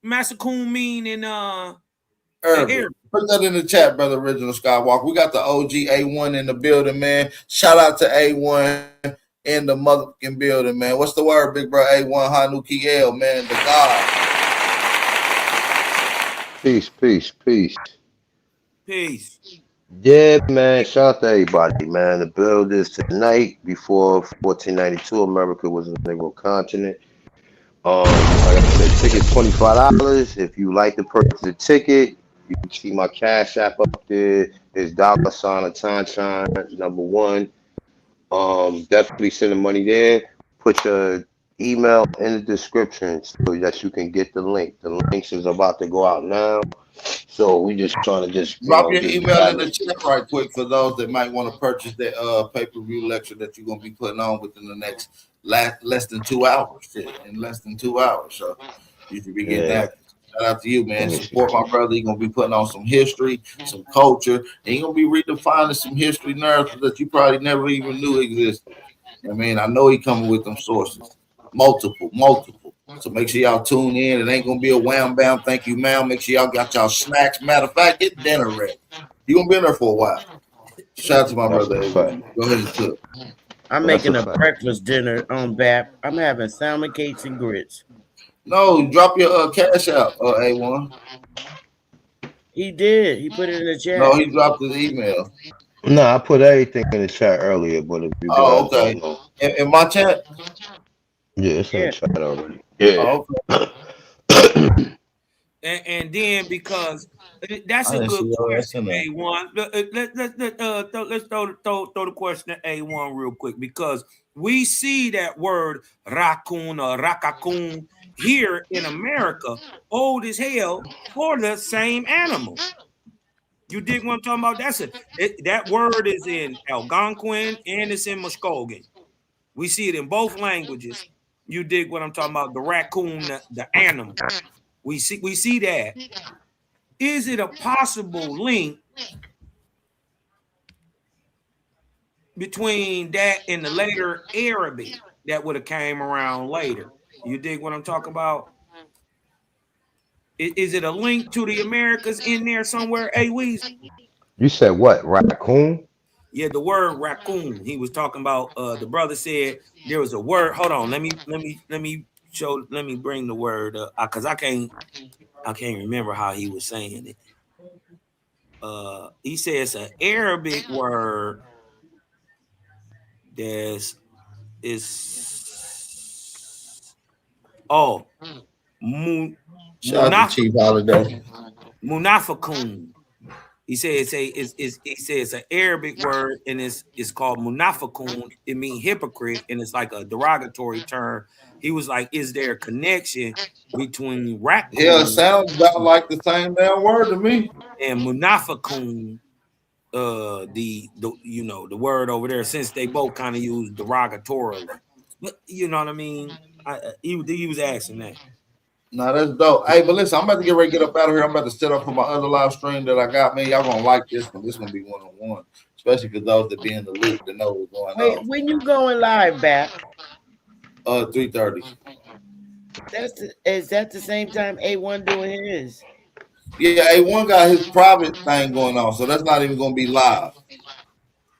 Massacoon mean in Arabic? Put that in the chat, brother. Original Skywalker. We got the OG A1 in the building, man. Shout out to A1 in the motherfucking building, man. What's the word, big bro? A1 Hanukiel, man. The God. Peace, peace, peace. Peace. Yeah, man. Shout out to everybody, man. The build is tonight. Before 1492, America was a Negro continent. Like I said, ticket's $25. If you like to purchase a ticket, you can see my Cash App up there. There's $ Attention #1. Definitely send the money there. Put your email in the description so that you can get the link. The links is about to go out now. So we just trying to Drop your email in the chat right quick for those that might want to purchase that pay-per-view lecture that you're gonna be putting on within the next less than 2 hours. In less than 2 hours. So you should be getting that. Shout out to you, man. Support my brother. He's gonna be putting on some history, some culture, and he's gonna be redefining some history narratives that you probably never even knew existed. I mean, I know he coming with them sources. Multiple. So make sure y'all tune in. It ain't gonna be a wham bam. Thank you, ma'am. Make sure y'all got y'all snacks. Matter of fact, get dinner ready. You gonna be in there for a while. Shout out to my brother. Go ahead and cook. I'm making a breakfast dinner on BAP. I'm having salmon cakes and grits. No, drop your cash out, A1. He did. He put it in the chat. No, he dropped his email. No, I put everything in the chat earlier, but if you guys don't know. In my chat? Yeah, it's in the chat already. Yeah. And then because that's a good question, A1. Let's throw the question at A1 real quick, because we see that word raccoon or raccoon here in America old as hell for the same animal. You dig what I'm talking about? That word is in Algonquin and it's in Muskogee. We see it in both languages. You dig what I'm talking about? The raccoon, the animal. We see that. Is it a possible link between that and the later Arabic that would have came around later? You dig what I'm talking about? Is it a link to the Americas in there somewhere, A-Weez? You said what? Raccoon? Yeah, the word raccoon. He was talking about. The brother said there was a word. Hold on. Let me bring the word up, because I can't remember how he was saying it. He says an Arabic word is Munafakun. He says it's an Arabic word, and it's called munafakun. It means hypocrite, and it's like a derogatory term. He was like, is there a connection between raccoon? Yeah, it sounds about like the same damn word to me. And munafakun, the word over there, since they both kind of use derogatorily. But you know what I mean? He was asking that. No, that's dope. Hey, but listen, I'm about to get ready to get up out of here. I'm about to set up for my other live stream that I got. Man, y'all gonna like this one. This is gonna be one-on-one, especially for those that be in the loop that know what's going on. When you going live, BAP? 3:30. Is that the same time A1 doing his? Yeah, A1 got his private thing going on, so that's not even gonna be live.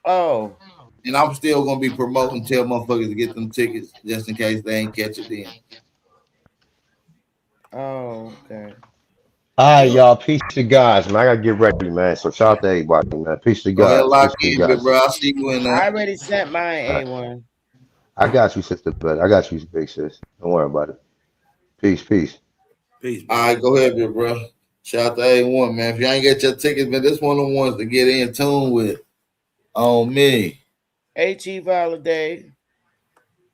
Oh. And I'm still gonna be promoting, tell motherfuckers to get them tickets just in case they ain't catch it then. Oh, okay. All right, y'all. Peace to guys, man. I gotta get ready, man. So shout out to everybody, man. Peace to Go ahead, guys. lock Peace to in, big guys. bro. I see you in there. I already sent mine, All right. A1. I got you, sister. But I got you, big sis. Don't worry about it. Peace, peace. Peace, All bro. right, go ahead, big bro. Shout out to A1, man. If you ain't get your tickets, man, this one of the ones to get in tune with. On me. Hey, Chief Holiday.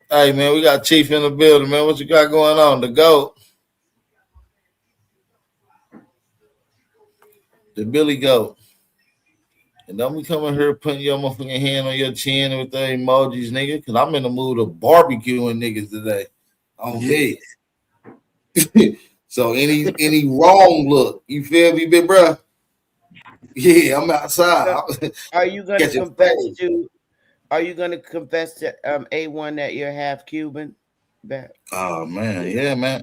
Hey, man, we got Chief in the building, man. What you got going on? The GOAT. The Billy Goat. And don't be coming here putting your motherfucking hand on your chin with the emojis, nigga, because I'm in the mood of barbecuing niggas today. On me. So any wrong look, you feel me, big bro? Yeah, I'm outside. Are you gonna Catch a confess fade. to? Are you gonna confess to A1 that you're half Cuban? That Oh man, yeah, man.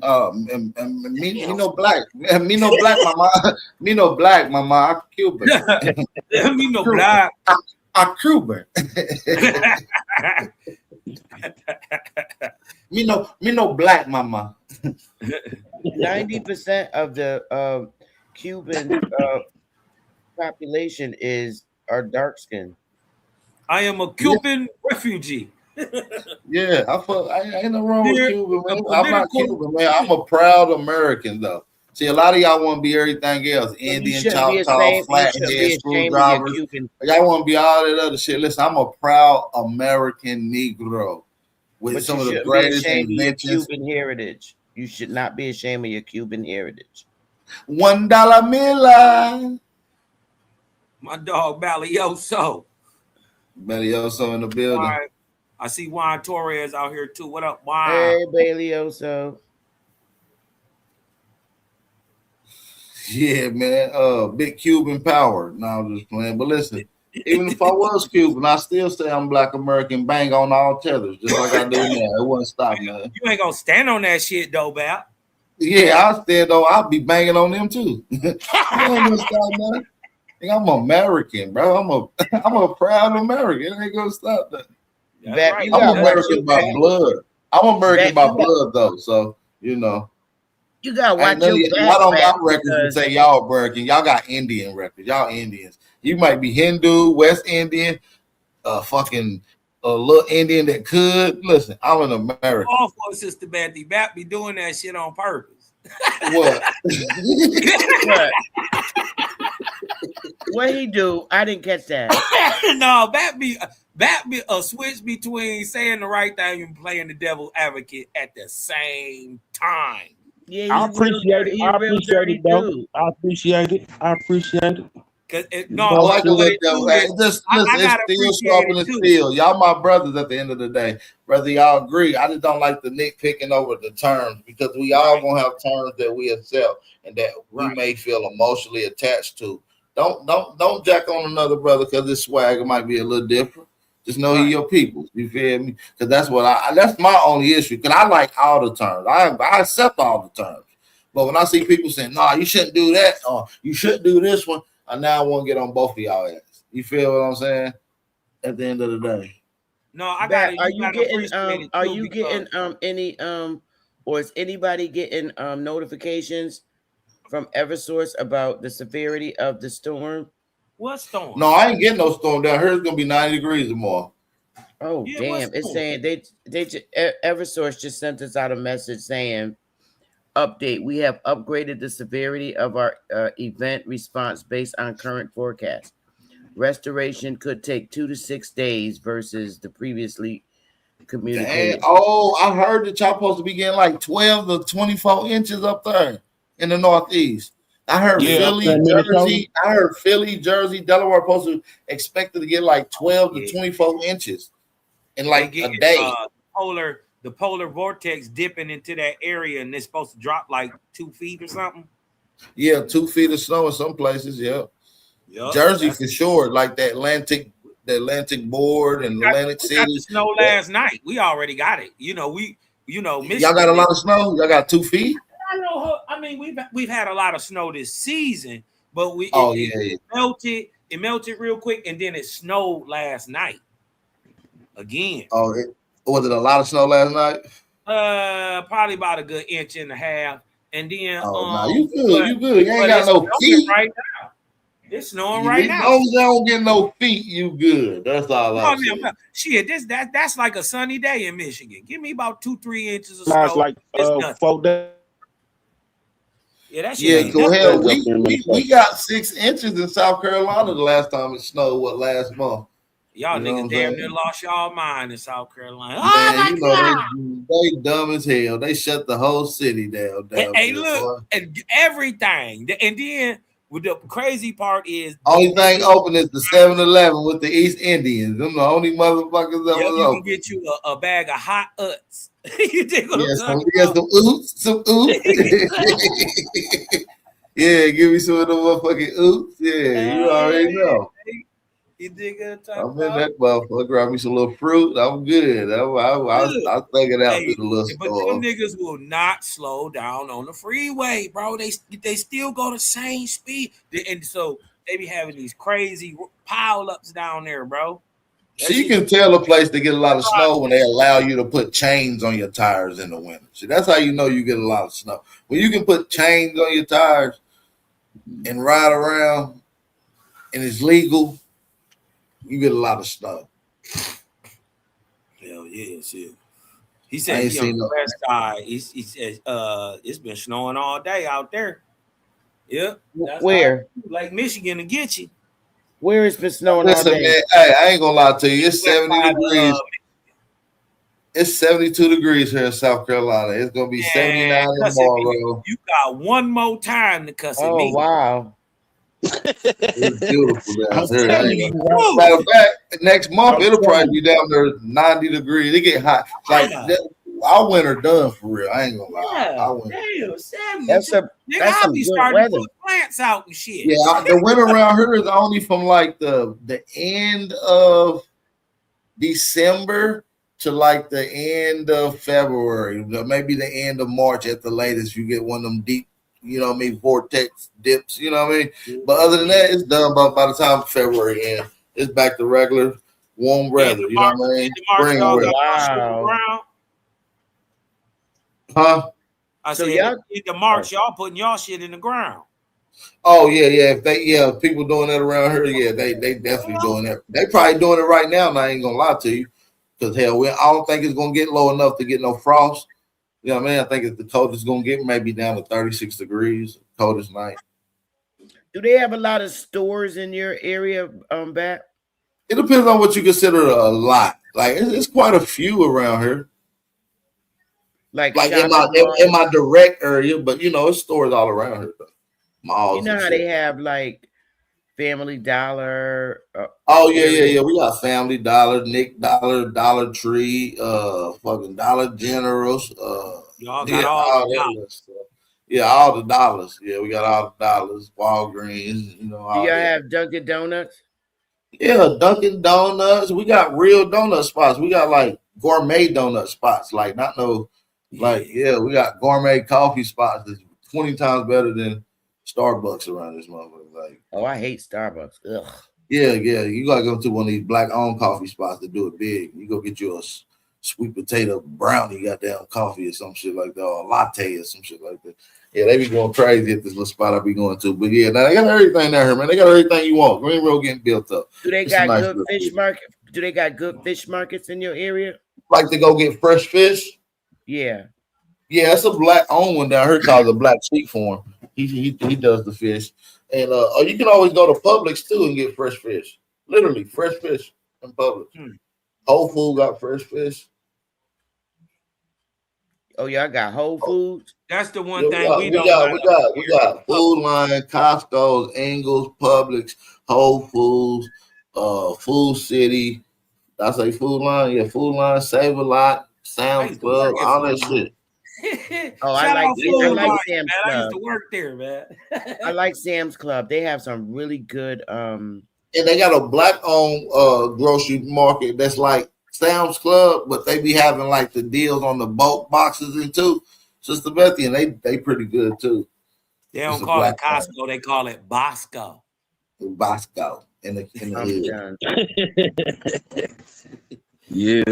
Me no black. Me no black, mama. Me no black, mama. I'm Cuban. Me no black. I'm Cuban. me no black, mama. 90% of the Cuban population are dark skinned. I am a Cuban refugee. Yeah, I ain't no wrong with Here, Cuban, a man. I'm not political. Cuban, man. I'm a proud American, though. See, a lot of y'all want to be everything else: So you Indian, shouldn't be Choctaw, ashamed. You shouldn't flathead, be ashamed of your screwdrivers. Cuban. Y'all want to be all that other shit. Listen, I'm a proud American Negro with But you some of the shouldn't be greatest ashamed of your inventions. Cuban heritage. You should not be ashamed of your Cuban heritage. $1 Miller. My dog Balioso. Balioso in the All building. right. I see Juan Torres out here too. What up, Juan? Hey, Balioso. Yeah, man. Big Cuban power. No, I'm just playing. But listen, even if I was Cuban, I still say I'm Black American. Bang on all tethers, just like I do now. It wouldn't stop nothing. You ain't gonna stand on that shit though, Bal. Yeah, I'll stand though. I'll be banging on them too. You ain't gonna stop nothing. I'm American, bro. I'm a proud American. It ain't gonna stop that. Right. I'm American by blood. I'm American by blood though. So you gotta watch y'all your back. don't got records to say y'all American. Y'all got Indian records. Y'all Indians. You might be Hindu, West Indian, fucking a little Indian that could. Listen, I'm an American. All for Sister Betty. Bat be doing that shit on purpose. What? What he do? I didn't catch that. No, Bat be a switch between saying the right thing and playing the devil's advocate at the same time. Yeah, I appreciate it. I appreciate it, though. I appreciate it. I appreciate it. I like a little devil. Just listen, it's still sharpening steel. Y'all my brothers at the end of the day. Whether y'all agree, I just don't like the nitpicking over the terms because we all gonna have terms that we accept and that we may feel emotionally attached to. Don't jack on another brother because his swagger might be a little different. Just know he your people. You feel me? Because that's my only issue. Because I like all the terms. I accept all the terms. But when I see people saying, "Nah, you shouldn't do that," or "You should do this one," I now want to get on both of y'all ass. You feel what I'm saying? At the end of the day. No, I got it. Are you getting any or is anybody getting notifications from Eversource about the severity of the storm? What storm? No, I ain't getting no storm down here. It's gonna be 90 degrees or more. Oh damn! It's saying they Eversource just sent us out a message saying, "Update: We have upgraded the severity of our event response based on current forecast. Restoration could take 2 to 6 days versus the previously communicated." Oh, I heard that y'all supposed to be getting like 12 to 24 inches up there in the Northeast. I heard Philly, Jersey, Delaware supposed to expected to get like 12 to 24 inches in like a day. The polar vortex dipping into that area, and it's supposed to drop like 2 feet or something. Yeah, 2 feet of snow in some places. Yeah, Jersey for sure. Like the Atlantic board and Atlantic City. We got the snow last night. We already got it. Y'all got a lot of snow. Y'all got 2 feet. I mean, we've had a lot of snow this season, but it melted. It melted real quick, and then it snowed last night again. Oh, was it a lot of snow last night? Probably about a good 1.5 inches. And then you good, you good. You ain't got it's no snowing feet. right now. It's snowing You right as now. long as I don't get no feet, you good. That's all No, I'm saying. shit, that's like a sunny day in Michigan. Give me about 2-3 inches of Last snow. like It's nothing. 4 days. Yeah, that shit Yeah, ain't go nothing. ahead. Up in We Minnesota. got 6 inches in South Carolina the last time it snowed. What, last month? Y'all You know what niggas I'm damn saying? near lost y'all mind in South Carolina. Man, Oh my you know God. they dumb as hell. They shut the whole city down. Hey, There, look, boy. and everything. And then with the crazy part is Only thing open is the 7-Eleven with the East Indians. Them the only motherfuckers that yep, was you can open. get you a bag of hot Utz. You dig what I'm talking Some oots, some oots. Yeah, give me some of the motherfucking oots. Yeah, you already know. You dig what I'm talking I'm in about? that motherfucker. Grab me some little fruit. I'm good. I'll take it out Hey, to the little but store. them niggas will not slow down on the freeway, bro. They still go the same speed, and so they be having these crazy pile ups down there, bro. So you can tell a place to get a lot of snow when they allow you to put chains on your tires in the winter. See, that's how you know you get a lot of snow. When you can put chains on your tires and ride around and it's legal, you get a lot of snow. Hell yeah, shit. He I said ain't he on seen the no. west side. He said it's been snowing all day out there. Yep. That's Where? like Michigan to get you. Where it's been snowing all Listen, day? man. Hey, I ain't gonna lie to you. It's West 70 side degrees. It's 72 degrees here in South Carolina. It's gonna be 79 tomorrow. You got one more time to cuss at Oh me. wow. It's beautiful down I'm here. telling you, bro. Matter of fact, next month I'm it'll probably telling be down there 90 degrees. It get hot. Like our winter done for real. I ain't gonna lie. Yeah, Our winter. damn, 70. That's Nigga, that's I'll some be good starting weather. to put plants out and shit. Yeah, the winter around here is only from like the end of December to like the end of February, maybe the end of March at the latest. You get one of them deep, you know what I mean, vortex dips, you know what I mean? But other than that, it's done by the time February ends. It's back to regular warm weather, you know what I mean? Spring y'all weather. got y'all shit in the Wow. ground. Huh? I So said y'all in the March, y'all putting y'all shit in the ground. Oh yeah. If people doing that around here, yeah, they definitely doing that. They probably doing it right now, and I ain't gonna lie to you. Because hell, I don't think it's gonna get low enough to get no frost. You know what I mean? I think it's the coldest gonna get maybe down to 36 degrees, coldest night. Do they have a lot of stores in your area, Bat? It depends on what you consider a lot. Like it's quite a few around here. Like Like in shopping in malls? my direct area, but you know, it's stores all around here. Malls You know and how shit. they have like Family Dollar? Oh yeah. Area? We got Family Dollar, Nick Dollar, Dollar Tree, fucking Dollar Generals, Y'all got yeah, all all the that dollars. little stuff. Yeah, all the dollars. Yeah, we got all the dollars, Walgreens, you know, Do all y'all that. have Dunkin' Donuts? Yeah, Dunkin' Donuts. We got real donut spots. We got like gourmet donut spots. Like not no, like we got gourmet coffee spots that's 20 times better than Starbucks around this motherfucker. Like, Oh, I hate Starbucks. Ugh. yeah. You gotta go to one of these black owned coffee spots to do it big. You go get you a sweet potato brownie, goddamn coffee or some shit like that, or a latte or some shit like that. Yeah, they be going crazy at this little spot I be going to. But yeah, now they got everything down here, man. They got everything you want. Green Road getting built up. Do they It's a got nice good little fish city. market? Do they got good fish markets in your area? Like to go get fresh fish. Yeah. Yeah, it's a black owned one down here called the Black Sheep Farm. He does the fish, and or you can always go to Publix too and get fresh fish. Literally fresh fish in Publix. Whole Food got fresh fish. Oh, y'all got Whole Foods. That's the one Yeah, thing we don't we got Food Line, Costco's, Ingles, Publix, Whole Foods, Food City. Did I say Food Line? Yeah, Food Line, Save a Lot, Sam's Club, all that shit. Oh, Shout out Food I like Line, Sam's man. I used Club. to work there, man. I like Sam's Club. They have some really good And they got a black owned grocery market that's like Sam's Club, but they be having like the deals on the bulk boxes and too. Sister Bethy, and they pretty good too. They It's don't a call it black Costco, they call it Bosco. Bosco in the hood. Yeah.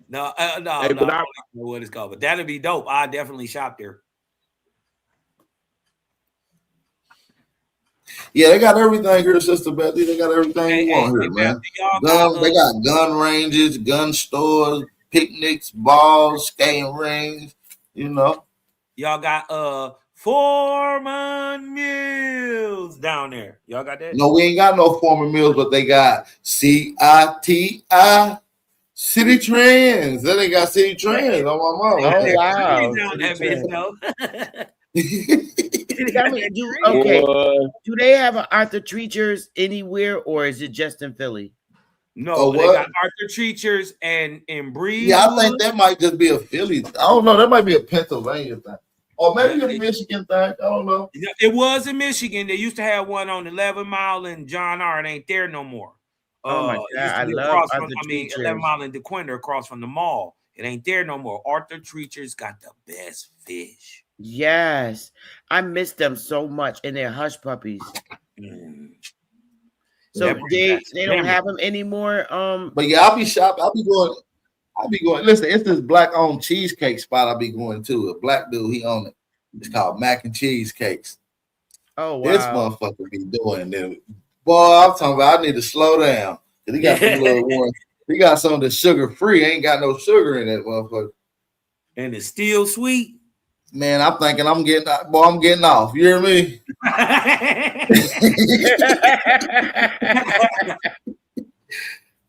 No, Hey, I but don't know what it's called, but that'd be dope. I definitely shop there. Yeah, they got everything here, Sister Betty. They got everything Hey, you hey, want here, hey, man. y'all got They got gun ranges, gun stores, picnics, balls, skating rings. You know, y'all got Foreman Mills down there. Y'all got that? no, we ain't got no former mills, but they got CITI City Trends. Then they got City Trends on my mama. Oh wow. Down that bitch, though. Tell me, do they have an Arthur Treachers anywhere, or is it just in Philly? No, they got Arthur Treachers and in Breeze. Yeah, I think that might just be a Philly. I don't know. That might be a Pennsylvania thing, or maybe a Michigan thing. I don't know. It was in Michigan. They used to have one on 11 Mile and John R. It ain't there no more. Oh my God, I love Arthur Treachers. 11 Mile and DeQuinder across from the mall. It ain't there no more. Arthur Treachers got the best fish. Yes, I miss them so much, and they're hush puppies. So they don't have them anymore. But yeah, I'll be shopping. I'll be going. Listen, it's this black-owned cheesecake spot I'll be going to. A black dude, he own it. It's called Mac and Cheese Cakes. Oh wow! This motherfucker be doing it. Boy, I'm talking about. I need to slow down. He got some little one. He got some of the sugar-free. Ain't got no sugar in that motherfucker. And it's still sweet. Man, I'm thinking I'm getting off. You hear me?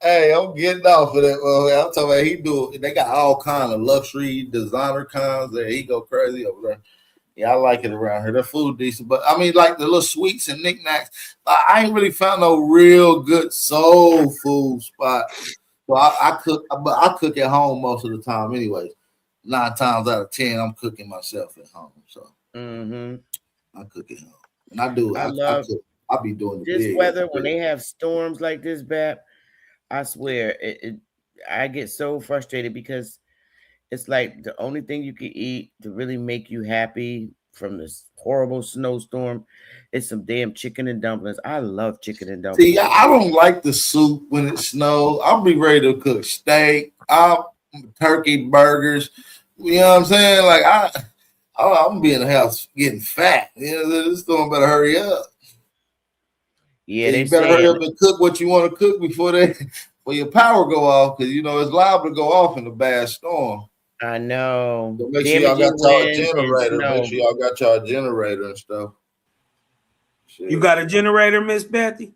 Hey, I'm getting off of that. I'm talking about they got all kind of luxury designer kinds there. He go crazy over there. Yeah, I like it around here. The food decent, but I mean, like the little sweets and knickknacks. I ain't really found no real good soul food spot. So I cook, but I cook at home most of the time, anyways. 9 times out of 10, I'm cooking myself at home. So I cook at home, and I do. I cook. I be doing this weather when they have storms like this, Bap. I swear, I get so frustrated because it's like the only thing you can eat to really make you happy from this horrible snowstorm is some damn chicken and dumplings. I love chicken and dumplings. See, I don't like the soup when it snows. I'll be ready to cook steak, turkey burgers. You know what I'm saying? Like I'm gonna be in the house getting fat. You know, this storm better hurry up. Yeah, you better hurry up and cook what you want to cook before your power go off, because you know it's liable to go off in a bad storm. I know. So make sure y'all got y'all generator. Make sure y'all got y'all generator and stuff. Shit. You got a generator, Miss Betty?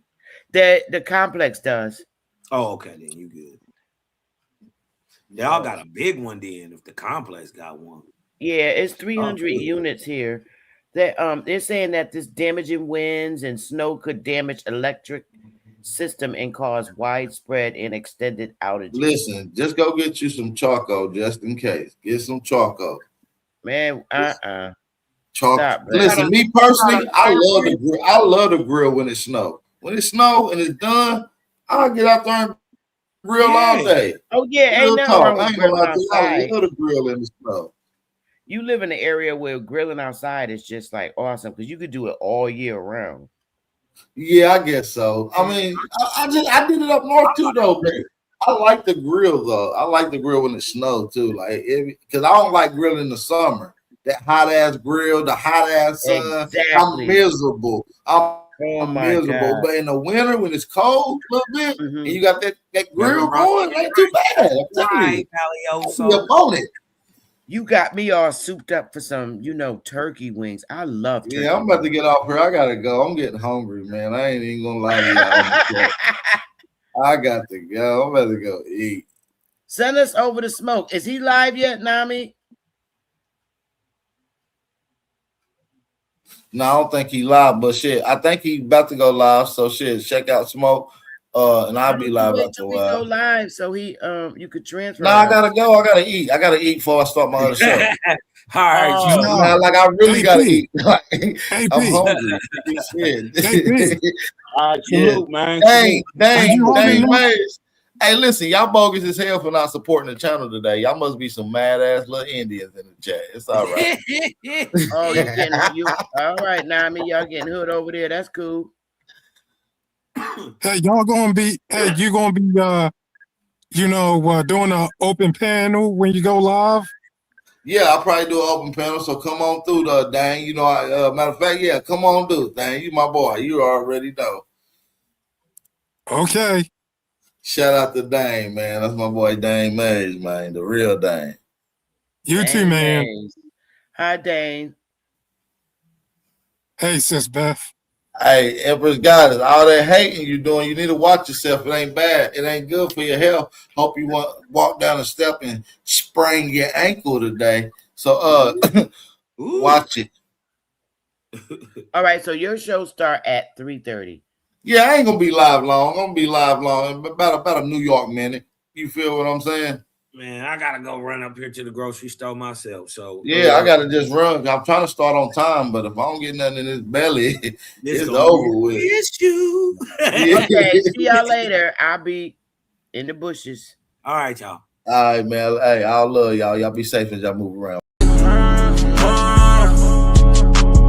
The complex does. Oh, okay, then you good. Y'all got a big one then. If the complex got one, yeah, it's 300 units here. That they're saying that this damaging winds and snow could damage electric system and cause widespread and extended outages. Listen, just go get you some charcoal just in case. Get some charcoal. Man, Charcoal. Stop, listen, me personally, I love the grill when it snows. When it snows and it's done, I'll get out there and grill all day. Oh yeah, ain't nothing wrong with grilling outside. I love the grill in the snow. You live in an area where grilling outside is just like awesome because you could do it all year round. Yeah, I guess so. I mean, I did it up north too, though. Man. I like the grill though. I like the grill when it snows too, like because I don't like grilling in the summer. That hot ass grill, the hot ass sun. Exactly. I'm miserable. I'm miserable. God. But in the winter when it's cold a little bit, and you got that grill going, it ain't too bad. I'm telling you. I'll be on it. You got me all souped up for some, turkey wings. I love turkey. Yeah, I'm about to get off here. I gotta go. I'm getting hungry, man. I ain't even gonna lie to y'all. I got to go. I'm about to go eat. Send us over the smoke. Is he live yet, Nami? No, I don't think he live, but shit, I think he about to go live. So shit, check out Smoke. And I'll be live after a while. Go live so you could transfer. No, I gotta go. I gotta eat. I gotta eat before I start my other show. All right, man, like I really gotta eat. I'm hungry. Salute, man. Dang, man. Hey, listen, y'all bogus as hell for not supporting the channel today. Y'all must be some mad ass little Indians in the chat. It's all right. All right, Nami, y'all getting hood over there. That's cool. Hey, you gonna be doing an open panel when you go live? Yeah, I'll probably do an open panel. So come on through, Dane. You know, matter of fact, yeah, come on through, Dane. You my boy. You already know. Okay. Shout out to Dane, man. That's my boy Dane Mays, man. The real Dane. You too, man. Mays. Hi, Dane. Hey, Sis Beth. Hey, Empress Goddess, all that hating you doing, you need to watch yourself. It ain't bad. It ain't good for your health. Hope you walk down a step and sprain your ankle today. So watch it. All right, so your show start at 3:30. Yeah, I ain't gonna be live long. I'm gonna be live long about a New York minute. You feel what I'm saying? Man, I gotta go run up here to the grocery store myself. So yeah, I gotta just run. I'm trying to start on time, but if I don't get nothing in this belly, it's over with. It's you. Okay, see y'all later. I'll be in the bushes. All right, y'all. All right, man. Hey, I love y'all. Y'all be safe as y'all move around.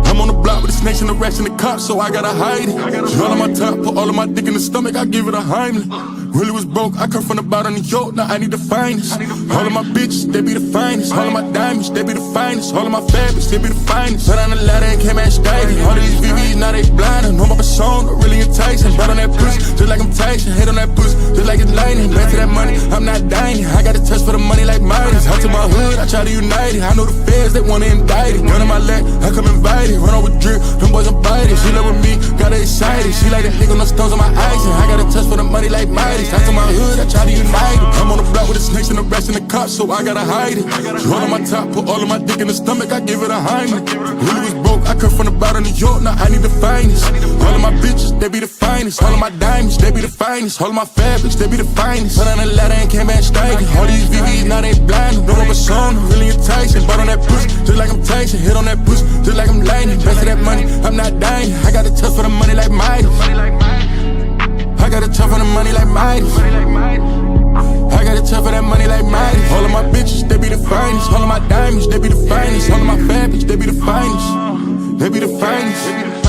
I'm on the block with the snakes and the rats and the cops, so I gotta hide it. All on my top, put all of my dick in the stomach, I give it a Heimlich. Really was broke, I come from the bottom of New York, now I need the finest. All of my bitches, they be the finest. All of my diamonds, they be the finest. All of my fabrics, they be the finest. Put on the ladder and came at Staggy. All of these VVs, now they blind. I know my persona, really enticing. Brought on that pussy, just like I'm Tyson. Hit on that pussy, just like it's lightning. Back to that money, I'm not dining. I got a touch for the money like Midas. Out to my hood, I try to unite it. I know the feds, they wanna indict it. Gun on my leg, I come invited. Run on with drip, them boys are biting. She love with me, got her excited. She like that nigga, no stones on my ice. And I got a touch for the money like Midas. Out to my hood, I try to unite it. I'm on the block with the snakes and the rats and the cops, so I gotta hide it. All on my top, put all of my dick in the stomach, I give it a Heimlich. Really was broke, I come from the bottom of New York, now I need the finest. All of my bitches, they be the finest. All of my diamonds, they be the finest. All of my fabrics, they be the finest. Put on the ladder and came back striking. All these VVs, now they blind. No more persona, really enticing. Bought on that pussy, just like I'm Tyson. Hit on that pussy, just like I'm Lightning. Back to that money, I'm not dying. I got a touch for the money like Midas. I got a touch for the money like Midas. I got a touch for that money like Midas. All of my bitches, they be the finest. All of my diamonds, they be the finest. All of my fabrics, they be the finest. They be the finest.